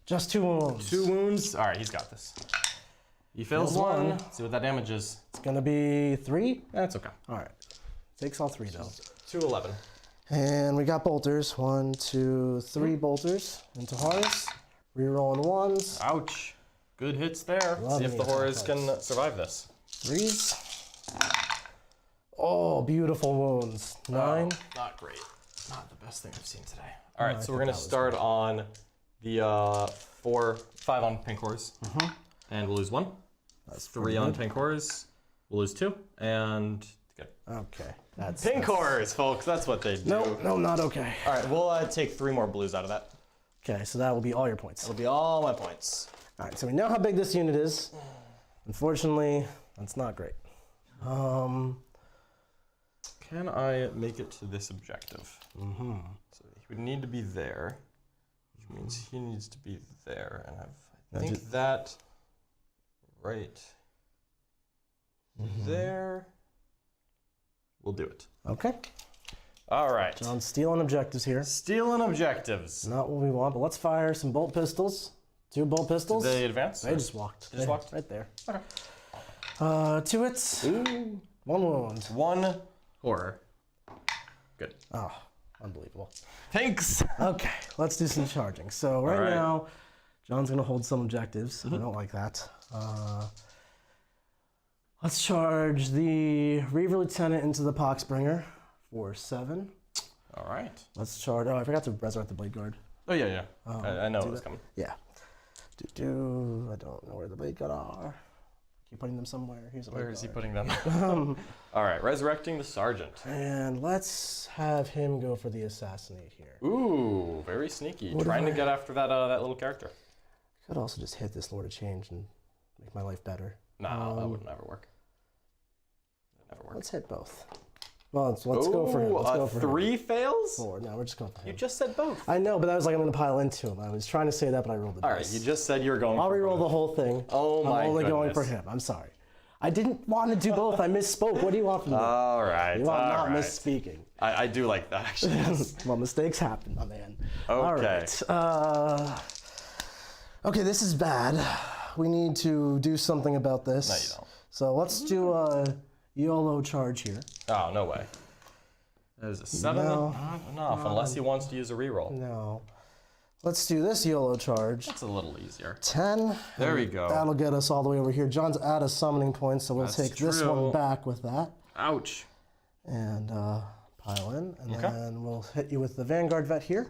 just 2 wounds. 2 wounds. All right, he's got this. He fails Fails 1. one. See what that damage is. It's going to be 3. That's okay. All right. Takes all 3 though. 211. And we got bolters. 1, 2, 3 bolters into Horus. Rerolling 1s. Ouch. Good hits there. Love See if me the some horrors fights. can survive this. 3s. Oh, beautiful wounds. 9. Not great. Not the best thing I've seen today. All right, I so we're think going that to was start on the 5 on pink horrors. And we'll lose 1. That's 3 on pink horrors. We'll lose 2. And good. Okay. That's Pink horrors, folks. That's what they do. No, not okay. All right, we'll take 3 more blues out of that. Okay, so that will be all your points. That'll be all my points. All right, so we know how big this unit is. Unfortunately, that's not great. Can I make it to this objective? So he would need to be there, which means he needs to be there, and I think that right there will do it. Okay. All right. John's stealing objectives here. Stealing objectives. Not what we want, but let's fire some bolt pistols. 2 bolt pistols. Did they advance? They just walked. Just walked? Right there. Okay. 2 hits. Ooh. 1 wound. 1 horror. Good. Oh, unbelievable. Thanks. Okay, let's do some charging. So right, right. now, John's gonna hold some objectives. I don't like that. Let's charge the Reiver Lieutenant into the Poxbringer for 7. All right. Let's charge. Oh, I forgot to resurrect the bladeguard. Oh yeah. I know it was coming. Yeah. I don't know where the bladeguard are. Keep putting them somewhere. Here's a Where is he bladeguard. putting them? All right, resurrecting the sergeant. And let's have him go for the assassinate here. Ooh, very sneaky. Trying to get after that that little character. Could also just hit this Lord of Change and make my life better. No, that would never work. That never work. Let's hit both. Well, let's go for him. Let's go for 3 him. fails? 4. No, we're just going for him. You just said both. I know, but I was like, I'm going to pile into him. I was trying to say that, but I rolled the All right, dice. you just said you were going I'll for re-roll both. the whole thing. Oh my I'm only going for goodness. him. I'm sorry. I didn't want to do both. I misspoke. What do you want from me? All right. You want not all right. misspeaking. I do like that, actually. Yes. Well, mistakes happen, my man. Okay. All right. Okay, this is bad. We need to do something about this. No, you don't. So let's do a YOLO charge here. Oh, no way. That is a 7. No. Not enough, unless he wants to use a reroll. No. Let's do this YOLO charge. That's a little easier. 10. There we go. That'll get us all the way over here. John's out of summoning points, so we'll That's take this one true. back with that. Ouch. And pile in. And Okay. then we'll hit you with the Vanguard Vet here.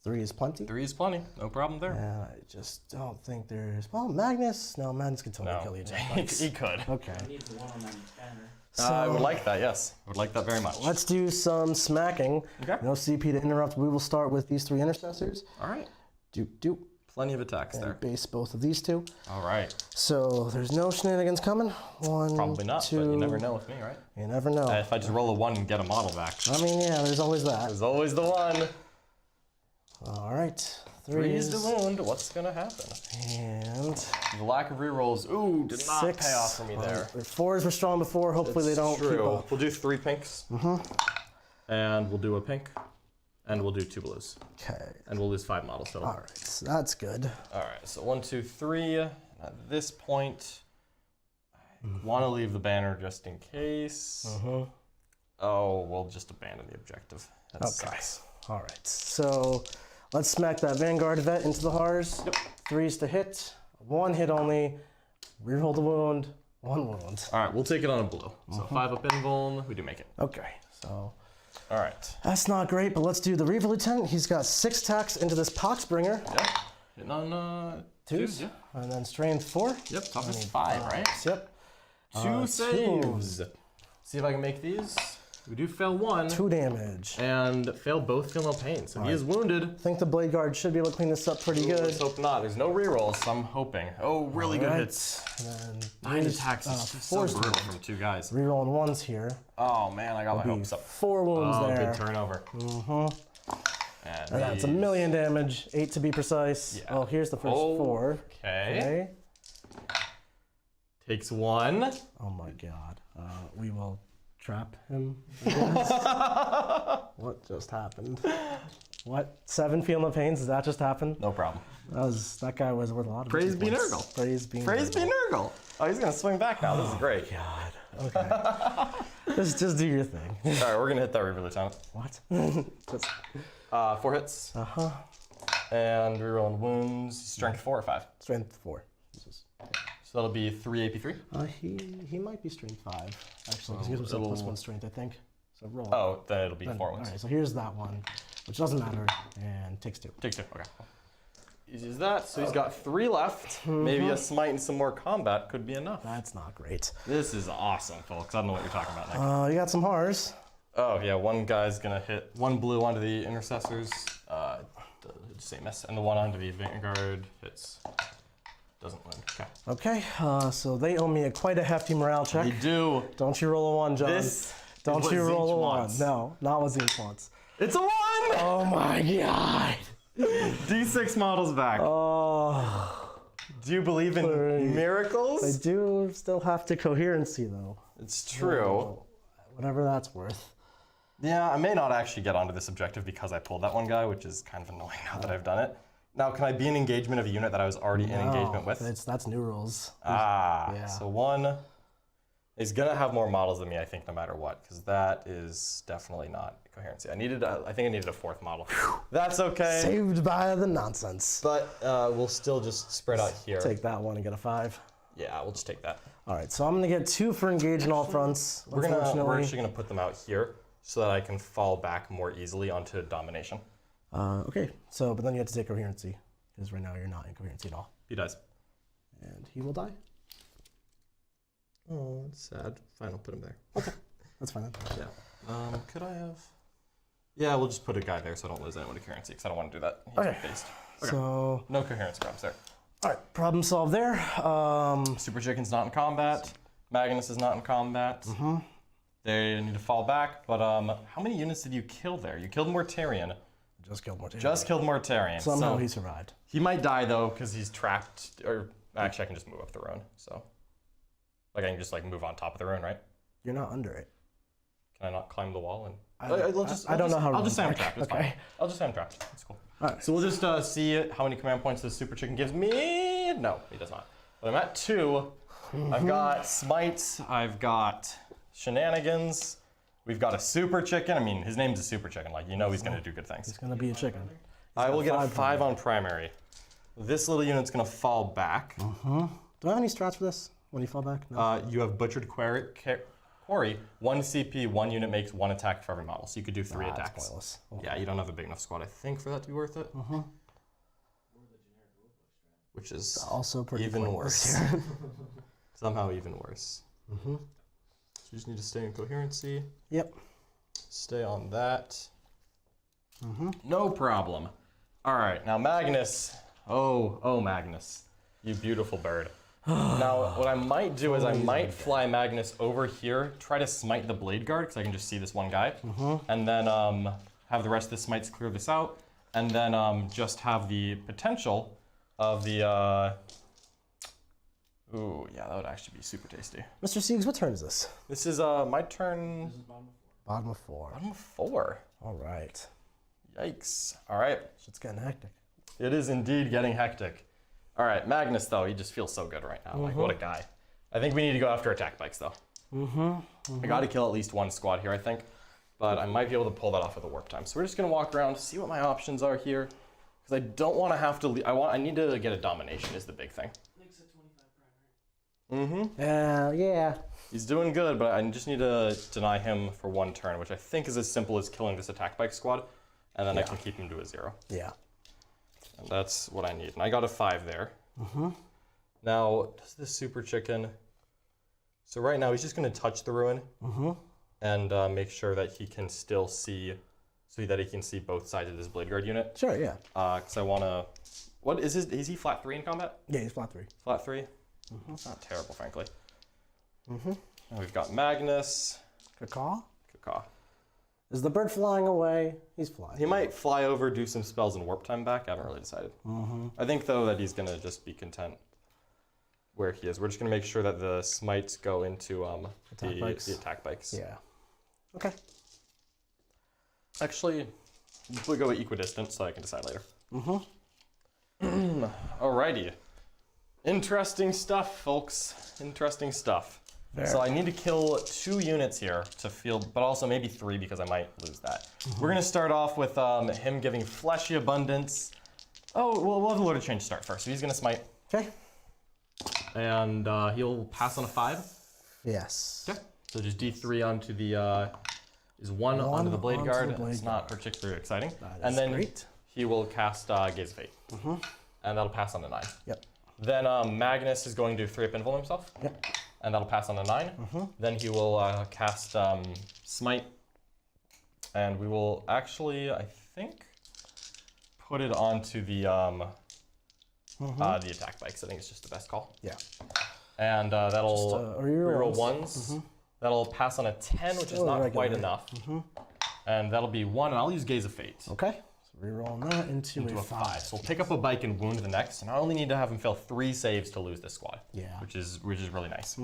3 is plenty. 3 is plenty. No problem there. And I just don't think there's... Well, Magnus? No, Magnus can totally kill you. he could. Okay. I need the one on that banner. So I would like that, yes. I would like that very much. let's do some smacking. Okay. No CP to interrupt. We will start with these 3 Intercessors. All right. Doop, doop. Plenty of attacks And there. base both of these 2. All right. So there's no shenanigans coming. 1, Probably not, 2. but you never know with me, right? You never know. If I just roll a 1 and get a model back. I mean, yeah, there's always that. There's always the 1. All right. 3 is the wound. What's going to happen? And The lack of rerolls. Ooh, did not 6. pay off for me there. The 4s were strong before. Hopefully they don't keep True. up. We'll do 3 pinks. And we'll do a pink. And we'll do 2 blues. Okay. And we'll lose 5 models total. All right. So that's good. All right, so 1, 2, 3. And at this point, I want to leave the banner just in case. Oh, we'll just abandon the objective. That sucks. All right. So let's smack that Vanguard Vet into the Hars. Yep. 3s to hit. 1 hit only. Reroll the wound. 1 wound. All right, we'll take it on a blue. So 5 up invuln, we do make it. Okay. So All right. that's not great, but let's do the Reiver Lieutenant. He's got 6 attacks into this Poxbringer. Yeah. Hitting on 2s. yeah. And then Strength 4. Yep, top is 5, right? Yep. 2 saves. See if I can make these. We do fail 1. 2 damage. And fail both, feel no pain. So he is wounded. I think the bladeguard should be able to clean this up pretty good. Let's hope not. There's no rerolls, so I'm hoping. Oh, really good Right. hits. And then 9 attacks is just so 4 brutal from 2 guys. rerolling 1s here. Oh man, I got my hopes up. 4 wounds Oh, there. good turnover. And And that's a million damage, 8 to be precise. Yeah. Oh, here's the first 4. Okay. Takes 1. Oh my god. We will trap him. I guess. What just happened? What? 7 feel no pains? Does that just happen? No problem. That guy was worth a lot of Praise be points. Nurgle. Praise be Praise be Nurgle. Oh, he's gonna swing back now. This is great. God. Okay. just do your thing. All right, we're gonna hit that Reiver Lieutenant. What? Just, 4 hits. And rerolling wounds. Strength 4 or 5. strength 4. So that'll be 3 AP3. He might be strength 5, actually, because he gives himself +1 strength, I think. So roll. Oh, then it'll be Then- 4 wounds. All right, so here's that one, which doesn't matter, and takes 2. Takes 2. Okay. Uses that. So he's got 3 left. Maybe a smite and some more combat could be enough. That's not great. This is awesome, folks. I don't know what you're talking about now. You got some Hars. Oh yeah, one guy's gonna hit 1 blue onto the Intercessors. Say miss, and the 1 onto the Vanguard hits. Doesn't win. Okay. Okay, so they owe me quite a hefty morale check. They do. Don't you roll a 1, John. This Don't is you what roll Zinch a 1. wants. No, not what Zinch wants. It's a 1! Oh my god. D6 models back. Oh, Do you believe in I miracles? do still have to coherency though. It's true. Whatever that's worth. Yeah, I may not actually get onto this objective because I pulled that one guy, which is kind of annoying now that I've done it. Now, can I be in engagement of a unit that I was already in engagement with? That's new rules. Ah, Yeah. so 1 is gonna have more models than me, I think, no matter what, because that is definitely not coherency. I think I needed a 4th model. That's okay. Saved by the nonsense. But we'll still just spread out here. Take that one and get a 5. Yeah, we'll just take that. All right, so I'm gonna get 2 for engage in all fronts. We're unfortunately. actually gonna put them out here so that I can fall back more easily onto domination. Okay, so but then you have to take coherency because right now you're not in coherency at all, He dies. and he will die. Oh, that's sad. Fine, I'll put him there. That's fine. Then. Yeah. Could I have? Yeah, we'll just put a guy there so I don't lose anyone to coherency because I don't want to do that. He's Okay. based. So No coherence problems there. all right, problem solved there. Super Chicken's not in combat. Magnus is not in combat. They need to fall back, but how many units did you kill there? You killed Mortarion. Just killed Mortarion. Just killed Mortarion. Somehow so he survived. he might die though because he's trapped. Or actually, I can just move up the road. So Like I can just like move on top of the ruin, right? You're not under it. Can I not climb the wall? And I don't know how. I'll just say I'm runes work. trapped. It's Okay. fine. I'll just say I'm trapped. That's cool. All right. So we'll just see how many command points the super chicken gives me. No, he does not. But I'm at 2. I've got smites. I've got shenanigans. We've got a super chicken. I mean, his name's a super chicken. Like, you know he's going to do good things. It's gonna be a chicken. I will get a 5 5 on primary. This little unit's going to fall back. Do I have any strats for this when you fall back? No. You have butchered quarry. 1 CP, 1 unit makes 1 attack for every model. So you could do 3 That's attacks. pointless. Yeah, you don't have a big enough squad, I think, for that to be worth it. Which is Also pretty even pointless worse. here. Somehow even worse. So you just need to stay in coherency. Yep. Stay on that. No problem. All right, now Magnus. Oh, Magnus. You beautiful bird. Now, what I might do is I might fly Magnus over here, try to smite the bladeguard, because I can just see this one guy, and then have the rest of the smites clear this out, and then just have the potential of the, ooh, yeah, that would actually be super tasty. Mr. Siegs, what turn is this? This is my turn. This is bottom of 4. Bottom of 4. Bottom of 4. All right. Yikes. All right. Shit's getting hectic. It is indeed getting hectic. All right, Magnus, though, he just feels so good right now. Like, what a guy. I think we need to go after attack bikes, though. I got to kill at least 1 squad here, I think. But I might be able to pull that off with a warp time. So we're just going to walk around, see what my options are here. Because I don't want to have to... I need to get a domination is the big thing. Nick's at 25 primary. Yeah. He's doing good, but I just need to deny him for 1 turn, which I think is as simple as killing this attack bike squad. And then I can keep him to a 0. Yeah. And that's what I need. And I got a 5 there. Now, does this super chicken... So right now, he's just going to touch the ruin and make sure that he can still see... So that he can see both sides of this bladeguard unit. Sure, yeah. Because I want to... What is his... Is he flat 3 in combat? Yeah, he's flat 3. Flat 3? It's not terrible, frankly. Now we've got Magnus. Cacaw? Cacaw. Is the bird flying away? He's flying. He might fly over, do some spells, and warp time back. I haven't really decided. I think, though, that he's going to just be content where he is. We're just going to make sure that the smites go into the attack bikes. Yeah. Okay. Actually, we'll go equidistant so I can decide later. Alrighty. Interesting stuff, folks. Interesting stuff. So I need to kill 2 units here to feel, but also maybe 3 because I might lose that. We're gonna start off with him giving fleshy abundance. Oh, well, we'll have the loader change start first. So he's gonna smite. Okay. And he'll pass on a 5. Yes. Okay. So just D3 onto the, is 1 onto the bladeguard. onto the It's not particularly exciting. That And is then great. he will cast Gaze of Fate. And that'll pass on the 9. Yep. Then Magnus is going to 3-up invul himself. Yep. And that'll pass on the 9. Then he will cast Smite. And we will actually, I think, put it onto the attack bikes. I think it's just the best call. Yeah. And that'll Just, reroll ones. That'll pass on a 10, which is Still not regular. quite enough. And that'll be 1, and I'll use Gaze of Fate. Okay. So reroll that into Into a a 5. 5. So we'll pick up a bike and wound the next, and I only need to have him fail 3 saves to lose this squad. Yeah. Which is really nice.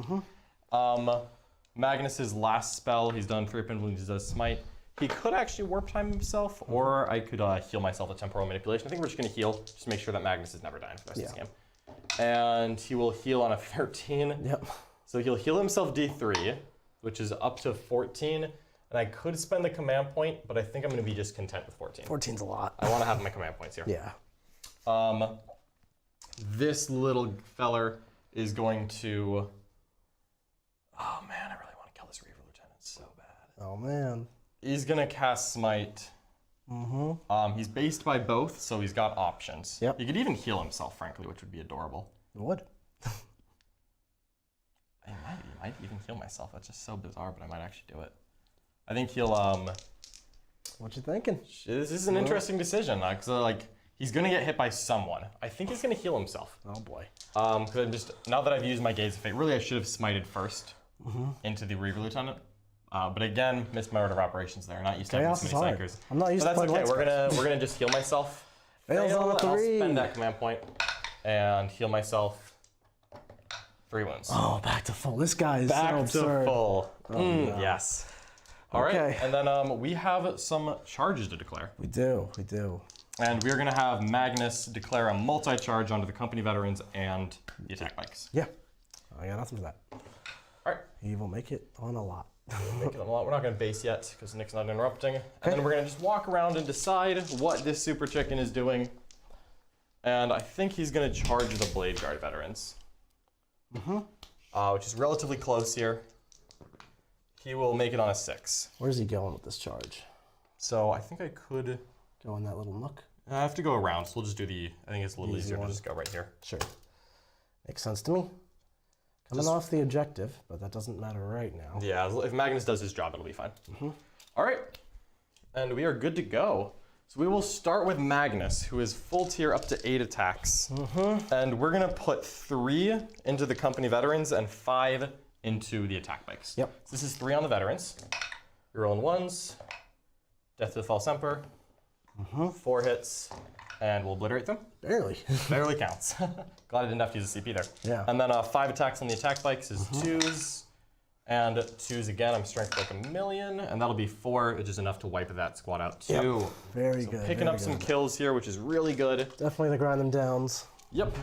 Magnus's last spell, he's done 3-up invul, he does Smite. He could actually warp time himself, or I could heal myself with temporal manipulation. I think we're just going to heal, just to make sure that Magnus is never dying for the rest of this game. And he will heal on a 13. Yep. So he'll heal himself D3, which is up to 14. And I could spend the command point, but I think I'm going to be just content with 14. 14's a lot. I want to have my command points here. Yeah. This little feller is going to... Oh man, I really want to kill this Reiver Lieutenant so bad. Oh man. He's going to cast Smite. He's based by both, so he's got options. Yep. He could even heal himself, frankly, which would be adorable. It would. I might even heal myself. That's just so bizarre, but I might actually do it. I think he'll... What you thinking? This is an interesting decision, because he's going to get hit by someone. I think he's going to heal himself. Oh boy. Because I'm just... Now that I've used my Gaze of Fate, really I should have smited first into the Reiver Lieutenant. But again, missed my order of operations there. Not used to having Chaos this is many hard. psychers. I'm not used But to that's playing okay. We're gonna just heal myself. Fails on a and I'll 3. spend that command point and heal myself 3 wounds. Oh, back to full. This guy is Back so to absurd. full. no. Yes. All right, Okay. and then we have some charges to declare. We do. We do. And we're gonna have Magnus declare a multi-charge onto the company veterans and the attack bikes. Yeah. I got nothing for that. All right. He will make it on a lot. Making them a lot. We're not gonna base yet because Nick's not interrupting. And then we're gonna just walk around and decide what this super chicken is doing. And I think he's gonna charge the bladeguard veterans. Which is relatively close here. He will make it on a 6. Where's he going with this charge? So I think I could. Go in that little nook? I have to go around, so we'll just do I think it's a little Easy easier one. to just go right here. Sure. Makes sense to me. Coming off the objective, but that doesn't matter right now. Yeah, if Magnus does his job, it'll be fine. All right, and we are good to go. So we will start with Magnus, who is full tier up to 8 attacks. And we're gonna put 3 into the company veterans and 5 into the attack bikes. Yep. So this is 3 on the veterans. You're rolling 1s, death to the false emperor, 4 hits, and we'll obliterate them. Barely. Barely counts. Glad I didn't have to use a CP there. Yeah. And then 5 attacks on the attack bikes is 2s. And 2s again, I'm strength like a million. And that'll be 4, which is enough to wipe that squad out too. Yep. Very good. Picking up some kills here, which is really good. Definitely the grind them downs. Yep.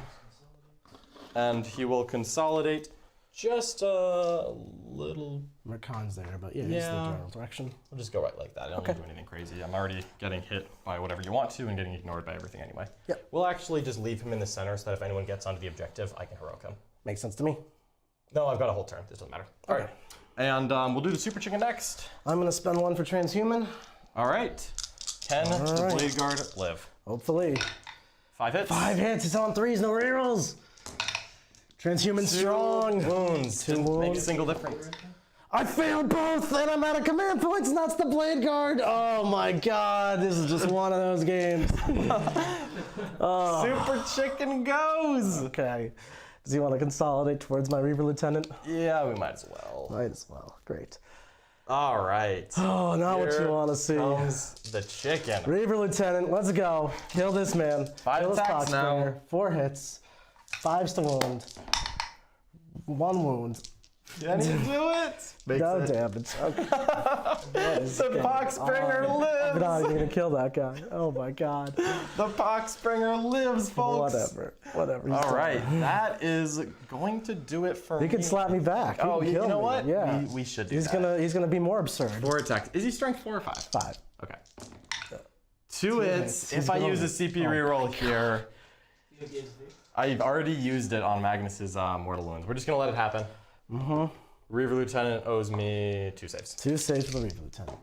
And he will consolidate just a little. Mercan's there, but yeah, it's the general direction. We'll just go right like that. I don't need to do anything crazy. I'm already getting hit by whatever you want to and getting ignored by everything anyway. Yep. We'll actually just leave him in the center so that if anyone gets onto the objective, I can heroic him. Makes sense to me. No, I've got a whole turn. This doesn't matter. All right. And we'll do the super chicken next. I'm going to spend 1 for transhuman. All right. Can the bladeguard live? Hopefully. 5 hits. 5 hits. It's on 3s. No rerolls. Transhuman 2 strong. wounds. 2 Didn't make a wounds. single difference. I failed both, and I'm out of command points, and that's the bladeguard. Oh my god, this is just one of those games. Super chicken goes. Okay. Does he want to consolidate towards my Reiver Lieutenant? Yeah, we might as well. Might as well. Great. All right. Oh, not what you want to see. Comes the chicken. Reiver Lieutenant, let's go. Kill this man. 5 Kill this attacks now. Poxbringer. 4 hits. 5s to wound. 1 wound. Can you do it? No damage. Okay. The Poxbringer I'm not lives. even gonna kill that guy. Oh my god. The Poxbringer lives, folks. Whatever. He's All done. right, that is going to do it for me. He can slap me back. He Oh, can you kill know me. what? Yeah. We should do He's that. gonna be more absurd. 4 attacks. Is he strength 4 or 5? 5. Okay. 2 hits. He's If I going- use a CP reroll here, I've already used it on Magnus's mortal wounds. We're just gonna let it happen. Reiver Lieutenant owes me 2 saves. 2 saves for the Reiver Lieutenant.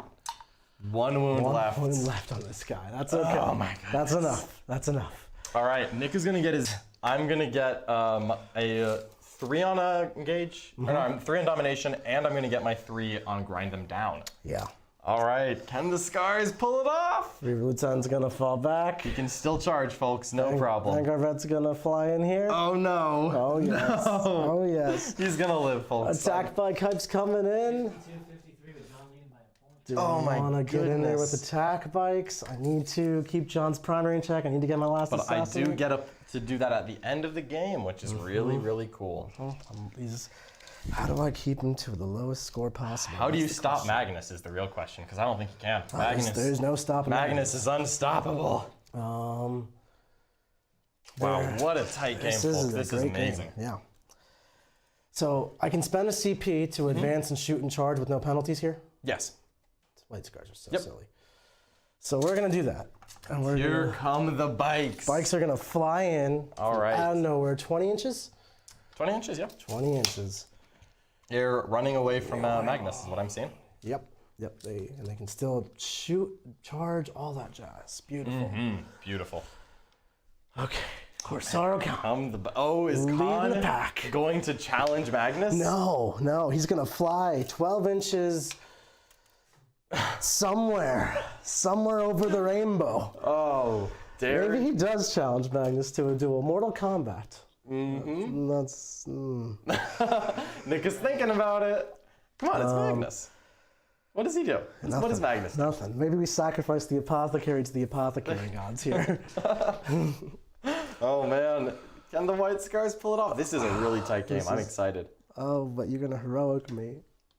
1 wound 1 left. wound left on this guy. That's okay. Oh my goodness. That's enough. That's enough. All right, Nick is gonna get his. I'm gonna get a 3 on a engage. Or no, 3 on domination, and I'm gonna get my 3 on grind them down. Yeah. All right, can the scars pull it off? Reiver Lieutenant's gonna fall back. You can still charge, folks. No problem. VanVets gonna fly in here. Oh no. Oh yes. No. Oh yes. He's gonna live, folks. Attack bike hype's coming in. Do Oh I my want to get in there with goodness. attack bikes? I need to keep John's primary in check. I need to get my last But I assassin. do get to do that at the end of the game, which is really, really cool. How do I keep him to the lowest score possible? How do That's you the stop question. Magnus is the real question, because I don't think you can. There's no stopping Magnus is unstoppable. Wow, Wow, what a tight game, this folks. is This a is great amazing. game. Yeah. So I can spend a CP to advance and shoot and charge with no penalties here. Yes. Blade scars are so Yep. silly. So we're gonna do that, and we're Here gonna, come the bikes. bikes are gonna fly in. All right. Out of nowhere, 20 inches. 20 inches, yeah. 20 inches. You're running away from Magnus, is what I'm seeing. Yep. Yep. They can still shoot, charge, all that jazz. Beautiful. Beautiful. Okay. Kor'sarro Khan. Is Leading Khan the pack. going to challenge Magnus? No, he's gonna fly 12 inches somewhere over the rainbow. Oh, dare. Maybe he does challenge Magnus to a duel. Mortal Kombat. That's. Nick is thinking about it. Come on, it's Magnus. What does he do? What does Magnus do? Nothing. Maybe we sacrifice the Apothecary to the Apothecary gods here. Oh man, Can the White Scars pull it off? This is a really tight game. I'm excited. Oh, but you're gonna heroic me.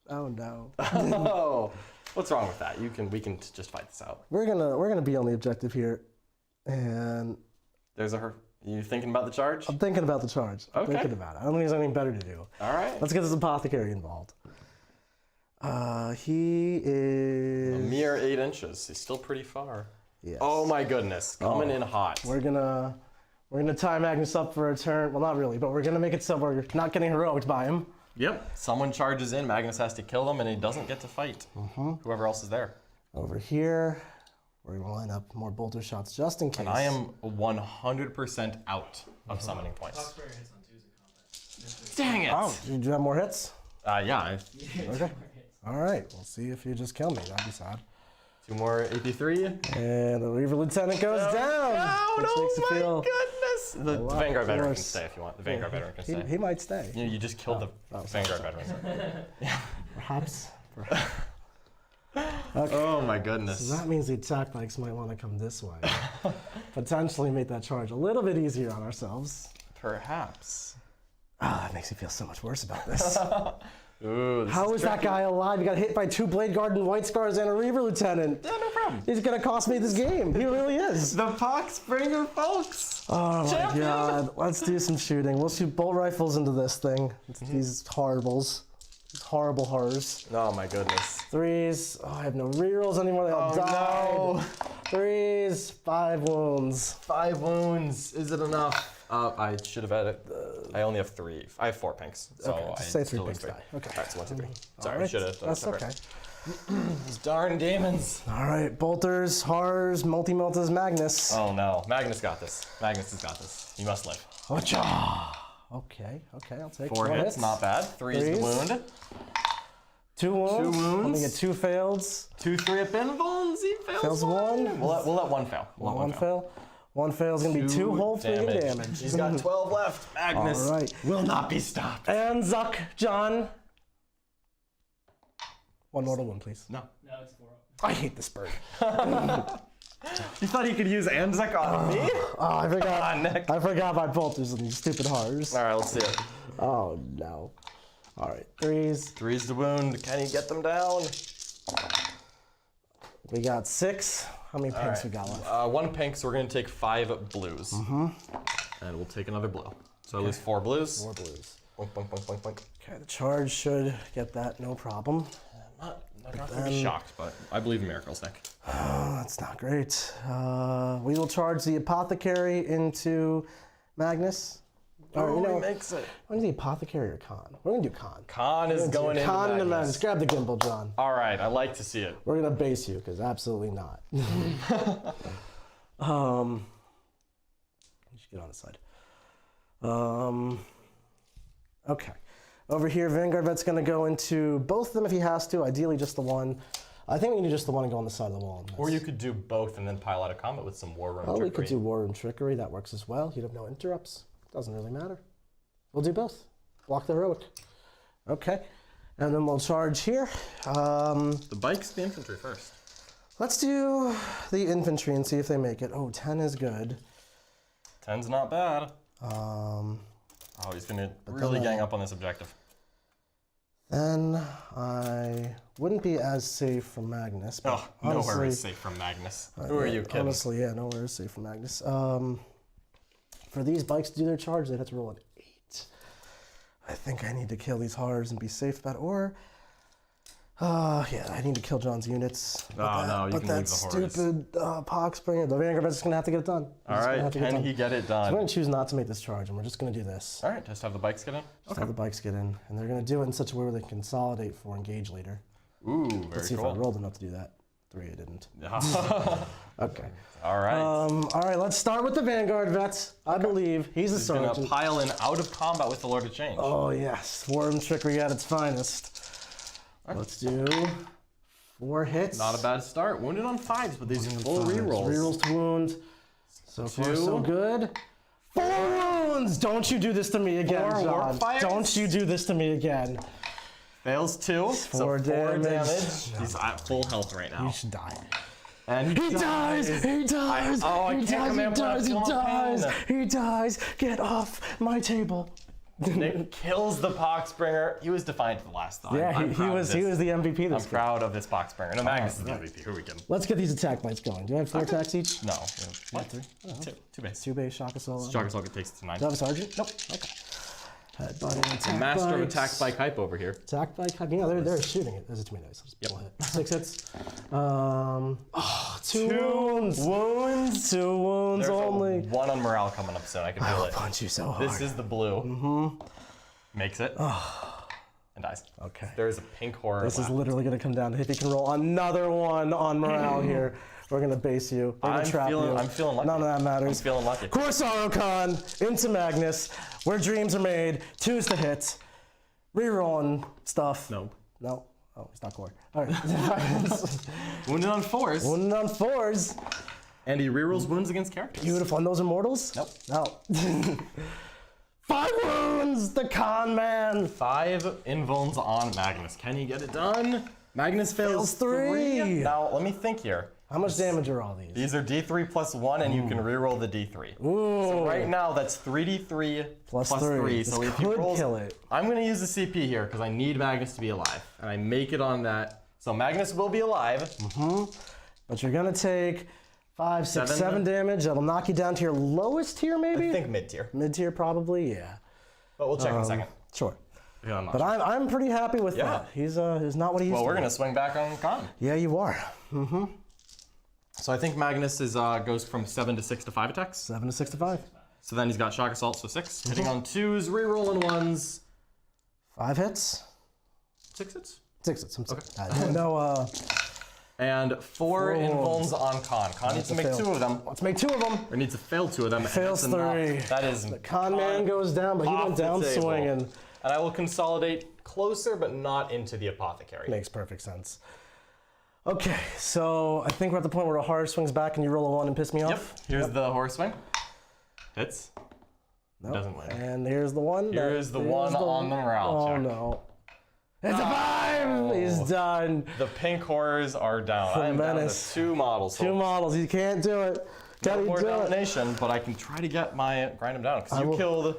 Oh no. Oh, what's wrong with that? We can just fight this out. We're gonna be on the objective here, and You thinking about the charge? I'm thinking about the charge. I'm Okay. thinking about it. I don't think there's anything better to do. All right. Let's get this Apothecary involved. He is A mere 8 inches. He's still pretty far. Yes. Oh my goodness, coming in hot. We're gonna tie Magnus up for a turn. Well, not really, but we're gonna make it so we're not getting heroic by him. Yep. Someone charges in, Magnus has to kill them, and he doesn't get to fight. Whoever else is there. Over here, we're gonna line up more bolter shots just in case. And I am 100% out of summoning points. Poxbringer hits on 2s in combat. Dang it! Oh, do you have more hits? Yeah. Okay. All right. We'll see if you just kill me. That'd be sad. 2 more AP3. And the Reiver Lieutenant goes down. Down! Which makes Oh you my feel goodness! The lot Vanguard veteran can worse. stay if you want. The Vanguard veteran can stay. He might stay. You just killed the Vanguard veteran. Perhaps. Oh my goodness. So that means the attack bikes might want to come this way. Potentially make that charge a little bit easier on ourselves. Perhaps. Ah, that makes me feel so much worse about this. Ooh, How is that guy alive? He got hit by 2 bladeguard and white scars and a Reiver Lieutenant. Yeah, no problem. He's gonna cost me this game. He really is. The Poxbringer, folks! Oh my Champion! god. Let's do some shooting. We'll shoot bolt rifles into this thing. These horribles. These horrible horrors. Oh my goodness. 3s. Oh, I have no rerolls anymore. They all died. No. 3s. 5 wounds. 5 wounds. Is it enough? I should have added. I only have 3. I have 4 pinks. So Okay, I just say 3 still pinks lose die. Okay. Alright, so 1, 2, 3. Sorry, All right. should have. That's okay. These darn demons. All right, bolters, horrors, multi-meltas, Magnus. Oh no. Magnus got this. Magnus has got this. He must live. Ocha. Okay, I'll take 4 hits, not bad. 3 is the Threes. wound. 2 wounds. 2 wounds. Let me get 2 fails. 2, 3 up in wounds. He fails, Fails one. We'll let 1 fail. We'll let One fail. One fail is gonna be 2 whole freaking damage. He's got 12 left. Magnus All right. will not be stopped. And Zuck, John. 1 mortal wound, please. No. No, it's 4 up. I hate this bird. You thought he could use Anzac on me? Oh, I forgot. Nick. I forgot my bolters and these stupid horrors. All right, let's see it. Oh no. All right, 3s. 3's the wound. Can he get them down? We got 6. How many pinks we got left? 1 pink, so we're going to take 5 blues. And we'll take another blue. So at least 4 blues. 4 blues. Boink, boink, boink, boink, boink. Okay, the charge should get that, no problem. Not gonna be shocked, but I believe in miracles, Nick. Oh, that's not great. We will charge the Apothecary into Magnus. Or, you know, he makes it. I'm gonna do Apothecary or Khan. We're gonna do Khan. Khan is going in. Khan into Magnus. Grab the gimbal, John. All right, I like to see it. We're gonna base you, because absolutely not. You should get on the side. Okay. Over here, Vanguard Vet's gonna go into both of them if he has to, ideally just the one. I think we can do just the one and go on the side of the wall. Or you could do both and then pile out a combat with some War Room Oh, trickery. we could do War Room Trickery, that works as well. You'd have no interrupts. Doesn't really matter. We'll do both. Block the heroic. Okay. And then we'll charge here. The bike's the infantry first. Let's do the infantry and see if they make it. Oh, 10 is good. 10's not bad. Um, Oh, he's gonna really gang up on this objective. Then I wouldn't be as safe from Magnus. But Oh, nowhere is safe from Magnus. Who are you kidding? Honestly, yeah, nowhere is safe from Magnus. For these bikes to do their charge, they'd have to roll an 8. I think I need to kill these horrors and be safe about it. Or, yeah, I need to kill John's units. Oh, no, you but can that leave the horrors. stupid Poxbringer, the Vanguard is going to have to get it done. All right, can he get it So we're done? going to choose not to make this charge, and we're just going to do this. All right, just have the bikes get in. Just have the bikes get in, and they're going to do it in such a way where they can consolidate for engage later. Ooh, very Let's see if I cool. rolled enough to do that. 3, I didn't. Okay. All right. All right, let's start with the Vanguard Vets. I believe he's a He's gonna sergeant. pile in out of combat with the Lord of Change. Oh yes, Worm Trickery at its finest. Let's do 4 hits. Not a bad start. Wounded on 5s, but these full rerolls. Rerolls to wound. So far, so good. 4 wounds! Don't you do this to me again, 4 warp John. fires? Don't you do this to me again. Fails 2. 4 so 4 damage. He's at full health right You now. should die. And He dies! He dies! I he can't dies! He command point, dies! He I'm feeling dies! pain. He dies! Get off my table! Nick kills the Poxbringer. He was defiant to the last thought. Yeah, he was the MVP I'm this game. proud of this Poxbringer. No, Magnus is the MVP. Who are we kidding? Let's get these attack bites going. Do I have 4 attacks each? No. Yeah, 3. Two base. 2 base, Shaka Solo. Shocker Socket takes it to 9. Do I have a sergeant? Nope. Okay. Headbutting, attack Master of bites. attack by hype over here. Attack bike. Yeah, they're shooting it. There's a 2 dice. Just pull hit. 6 hits. 2 wounds. 2 wounds There's only. 1 on morale coming up soon. I can feel I'll it. punch you so hard. This is the blue. Makes it. And dies. Okay. There's a pink horror. This is left. literally going to come down to if you can roll another 1 on morale here. We're going to base you. We're going to trap you. I'm feeling lucky. None of that matters. I'm feeling lucky. Kor'sarro Khan into Magnus, where dreams are made. 2's to hit. Rerolling stuff. Nope. No. Oh, it's not core. All right. Wounded on 4s. Wounded on 4s. And he rerolls wounds against characters. Beautiful. And those immortals? Nope. No. 5 wounds, the con man. 5 invulns on Magnus. Can he get it done? Magnus fails 3. Now, let me think here. How much damage are all these? These are D3 plus 1, and you can reroll the D3. Ooh. So right now, that's 3D3 Plus 3. three. So This if he could rolls, kill it. I'm going to use the CP here because I need Magnus to be alive. And I make it on that. So Magnus will be alive. But you're going to take 5, 6, 7 7 damage. That'll knock you down to your lowest tier, maybe? I think mid-tier. Mid-tier, probably, yeah. But we'll check in a second. Sure. Yeah, I'm not But sure. I'm pretty happy with Yeah. that. He's not what he used Well, to we're be. going to swing back on Khan. Yeah, you are. So I think Magnus is goes from 7 to 6 to 5 attacks. 7 to 6 to 5. So then he's got shock assault, so 6. Hitting on 2s, rerolling 1s. 5 hits. 6 hits. 6 hits. I'm sorry. No, And 4 invulns on Khan. Khan needs to make fail. 2 of them. let's make 2 of them. Or needs to fail 2 of them. and Fails that's enough. 3. That is Con man goes down, but he off went the down table. swinging. And I will consolidate closer, but not into the Apothecary. Makes perfect sense. Okay, so I think we're at the point where a horror swings back and you roll a 1 and piss me Yep. off. Here's the horse swing. Hits. Nope. Doesn't win. And here's the 1. Here is the 1 on the morale Oh check. no. It's a 5! He's done. The pink horrors are down. I am down to Menace. 2 models. 2 models. You can't do it. No Can you more do it? domination, but I can try to get my grind him down. Because you killed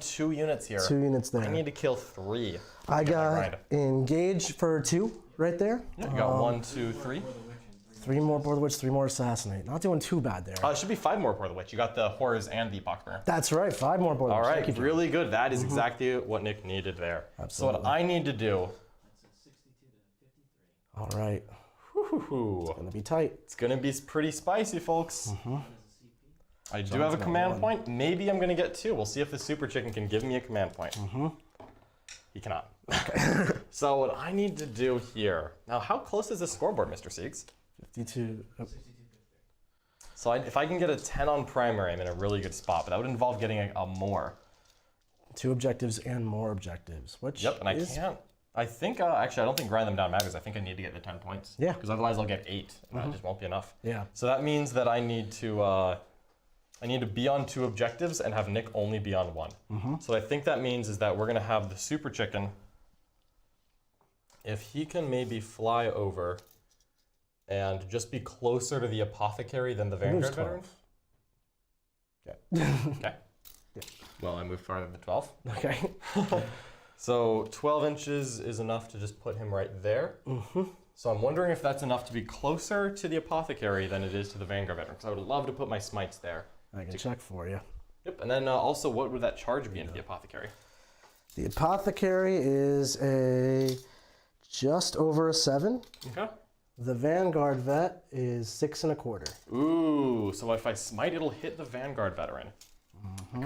2 units here. 2 units there. I need to kill 3. I get my got grind. engage for 2 right there. Yeah, you got 1, 2, 3. 3 more Board of the Witch, 3 more Assassinate. Not doing too bad there. It should be 5 more for the witch. You got the horrors and the Poxbringer. That's right, 5 more Board of the All Witch. right, Thank you, really good. That is exactly what Nick needed there. Absolutely. So what I need to do, All right, gonna be tight. it's gonna be pretty spicy, folks. I do have a command point. Maybe I'm gonna get 2. We'll see if the super chicken can give me a command point. He cannot. So what I need to do here, now how close is the scoreboard, Mr. Siegs? 52. Oh, So if I can get a 10 on primary, I'm in a really good spot, but that would involve getting a more. 2 objectives and more objectives. Which Yep, and I is, can't. I think, actually, I don't think grind them down matters. I think I need to get the 10 points. Yeah. Because otherwise I'll get 8, and that just won't be enough. Yeah. So that means that I need to be on 2 objectives and have Nick only be on 1. So what I think that means is that we're gonna have the super chicken. If he can maybe fly over and just be closer to the Apothecary than the Vanguard veteran. Okay. Well, I moved farther than 12. Okay. So 12 inches is enough to just put him right there. So I'm wondering if that's enough to be closer to the Apothecary than it is to the Vanguard veteran, because I would love to put my smites there. I can check for you. Yep, and then also, what would that charge be into the Apothecary? The Apothecary is a just over a 7. Okay. The Vanguard vet is 6 1/4. Ooh, so if I smite, it'll hit the Vanguard veteran.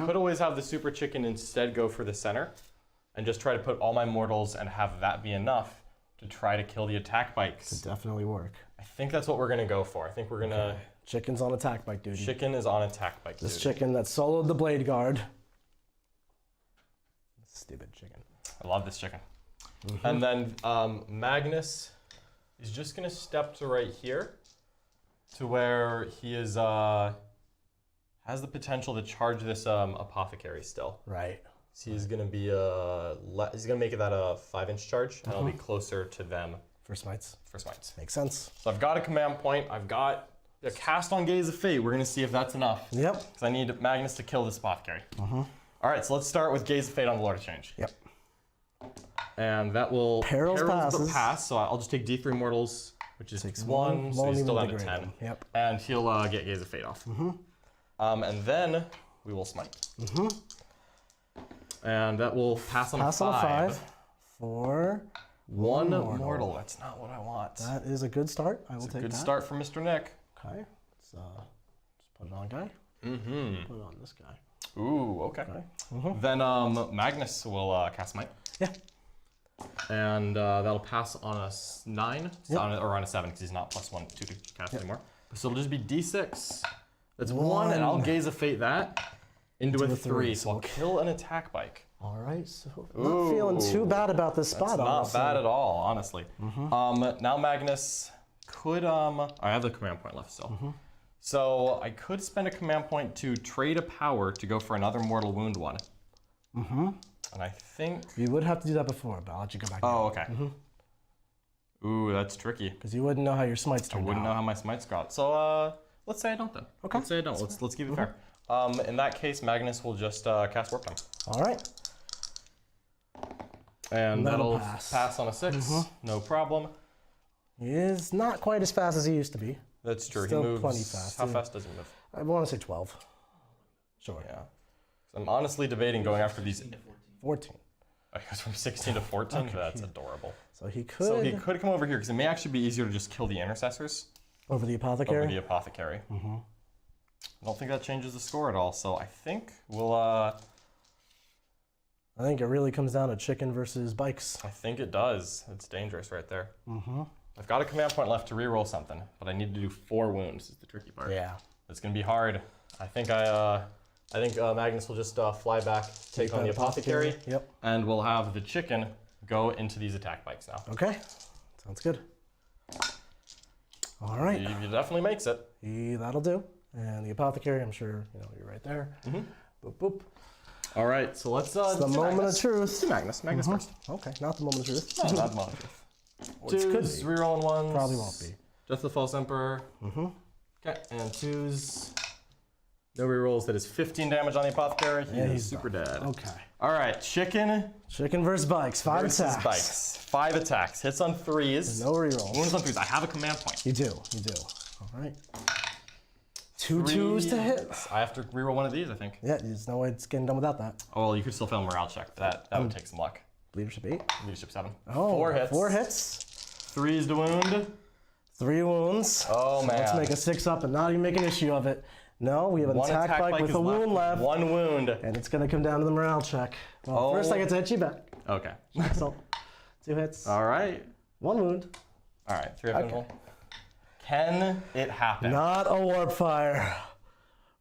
Could always have the super chicken instead go for the center and just try to put all my mortals and have that be enough to try to kill the attack bikes. Could definitely work. I think that's what we're gonna go for. I think we're gonna... Chicken's on attack bike duty. Chicken is on attack bike This duty. chicken that soloed the bladeguard. Stupid chicken. I love this chicken. And then Magnus is just gonna step to right here to where he is has the potential to charge this Apothecary still. Right. So he's gonna be he's gonna make it that a 5-inch charge, and I'll be closer to them For smites. For smites. Makes sense. So I've got a command point. I've got a cast on Gaze of Fate. We're going to see if that's enough. Yep. Because I need Magnus to kill this Apothecary. All right, so let's start with Gaze of Fate on the Lord of Change. Yep. And that will Perils passes. pass. So I'll just take D3 mortals, which is 1, so he's still down to 10. Yep. And he'll get Gaze of Fate off. And then we will smite. And that will pass on a 5. For one mortal. That's not what I want. That is a good start. I will take that. Good start for Mr. Nick. Okay. Let's just put it on guy. Put it on this guy. Ooh, okay. Then Magnus will cast Smite. Yeah. And that'll pass on a 9, or on a 7, because he's not +1, 2 to cast anymore. So it'll just be D6. That's 1, and I'll Gaze of Fate that into a 3. So I'll kill an attack bike. All right, so not feeling too bad about this spot. Not bad at all, honestly. Now Magnus could, I have the command point left still. So I could spend a command point to trade a power to go for another mortal wound 1. And I think... You would have to do that before, but I'll let you go back. Oh, okay. Ooh, that's tricky. Because you wouldn't know how your smites turned out. I wouldn't know how my smites got. So let's say I don't then. Okay. Let's say I don't. Let's keep it fair. In that case, Magnus will just cast Warp Time. All right. And that'll pass on a 6. No problem. He is not quite as fast as he used to be. That's true. Still he moves. plenty fast. How fast does he move? I want to say 12. Sure. Yeah. I'm honestly debating going after these. 14. Oh, he goes from 16 to 14? Okay. That's adorable. So he could come over here, because it may actually be easier to just kill the Intercessors. Over the Apothecary? Over the Apothecary. I don't think that changes the score at all, so I think we'll... I think it really comes down to chicken versus bikes. I think it does. It's dangerous right there. I've got a command point left to reroll something, but I need to do 4 wounds is the tricky part. Yeah. It's going to be hard. I think Magnus will just fly back, take on the Apothecary, and we'll have the chicken go into these attack bikes now. Okay. Sounds good. All right. He definitely makes it. That'll do. And the Apothecary, I'm sure you're right there. Boop, boop. All right, so let's it's the moment Magnus. of truth. Do Magnus. Magnus first. Okay, not the moment of truth. No, not the moment of truth. Which could be. Rerolling 1s. Probably won't be. Just the False Emperor. Okay, and 2s. No rerolls. That is 15 damage on the Apothecary. He's super dead. Okay. All right, chicken. Chicken versus bikes. 5 attacks. Bikes. 5 attacks. Hits on 3s. No rerolls. Wounds on 3s. I have a command point. You do. All right. 2 2s to hit. I have to reroll one of these, I think. Yeah, there's no way it's getting done without that. Oh, well, you could still fail a morale check. That would take some luck. Leadership 8. Leadership 7. Oh, 4 hits. 4 hits. 3s to wound. 3 wounds. Oh, man. Let's make a 6 up and not even make an issue of it. No, we have an attack bike with a wound left. 1 wound. And it's going to come down to the morale check. Well, first I get to hit you back. Okay. So, 2 hits. All right. 1 wound. All right, 3 of them. Can it happen? Not a warp fire.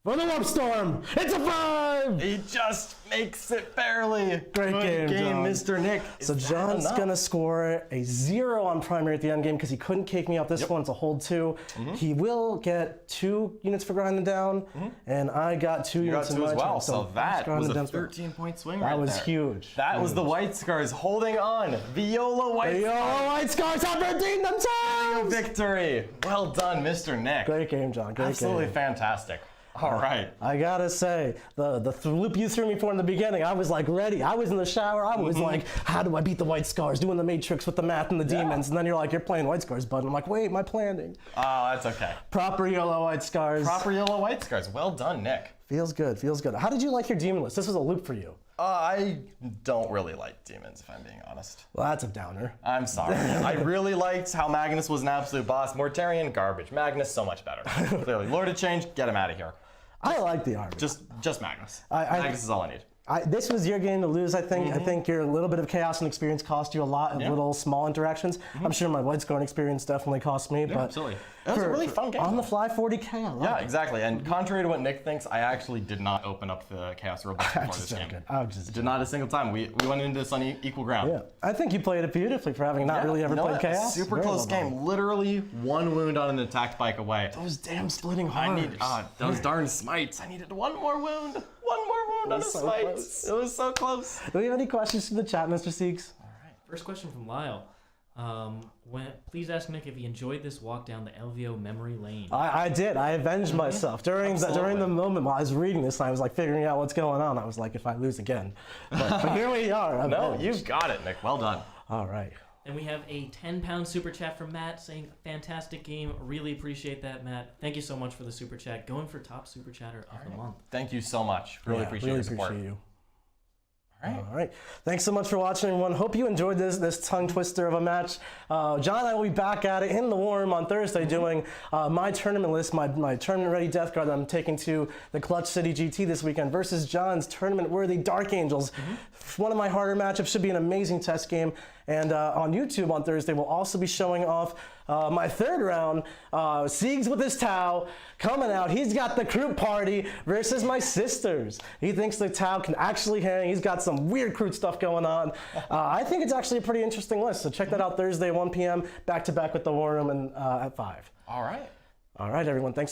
For the warp storm, it's a 5! He just makes it barely. Great game, John. Mr. Nick. So John's going to score a 0 on primary at the end game because he couldn't kick me out this one. It's a hold 2. He will get 2 units for grinding down, and I got 2 units in my as well. turn. So that was a 13-point swing right there. That was huge. That was the White Scars holding on. Viola White Scars have redeemed themselves! Victory. Well done, Mr. Nick. Great game, John. Great game. Absolutely fantastic. All right. I gotta say, the loop you threw me for in the beginning, I was like ready. I was in the shower. I was like, how do I beat the White Scars? Doing the Matrix with the math and the demons. And then you're like, you're playing White Scars, bud. And I'm like, wait, my planning. Oh, that's okay. Proper yellow White Scars. Proper yellow White Scars. Well done, Nick. Feels good. Feels good. How did you like your demon list? This was a loop for you. I don't really like demons, if I'm being honest. Well, that's a downer. I'm sorry. I really liked how Magnus was an absolute boss. Mortarion, garbage. Magnus, so much better. Clearly. Lord of Change, get him out of here. I like the army. Just Magnus. Magnus is all I need. This was your game to lose, I think. I think your little bit of chaos and experience cost you a lot of little small interactions. I'm sure my White Scorn experience definitely cost me. But absolutely. It was a really fun game. On the fly 40K, I love it. Exactly. And contrary to what Nick thinks, I actually did not open up the Chaos Robots before this game. Did not a single time. We went into this on equal ground. Yeah. I think you played it beautifully for having not really ever played Chaos. Super close game. Literally 1 wound on an attack bike away. Those damn splitting horrors. Those darn smites. I needed 1 more wound. 1 more wound on a smite. It was so close. Do we have any questions from the chat, Mr. Seeks? All right. First question from Lyle. Please ask Nick if he enjoyed this walk down the LVO memory lane. I did. I avenged myself during the moment while I was reading this. I was like figuring out what's going on. I was like, if I lose again, but here we are. No, you've got it, Nick. Well done. All right. And we have a 10-pound super chat from Matt saying, fantastic game. Really appreciate that, Matt. Thank you so much for the super chat. Going for top super chatter of the month. Thank you so much. Really appreciate your support. Appreciate you. All right. Thanks so much for watching, everyone. Hope you enjoyed this tongue twister of a match. John and I will be back at it in the Warm on Thursday doing my tournament list, my tournament-ready Death Guard that I'm taking to the Clutch City GT this weekend versus John's tournament-worthy Dark Angels. One of my harder matchups. Should be an amazing test game. And on YouTube on Thursday, we'll also be showing off my third round, Siegs with his Tau, coming out. He's got the Croup Party versus my sisters. He thinks the Tau can actually hang. He's got some weird Croup stuff going on. I think it's actually a pretty interesting list. So check that out Thursday, 1 p.m., back-to-back with the War Room and, at 5. right. All right, everyone. Thanks.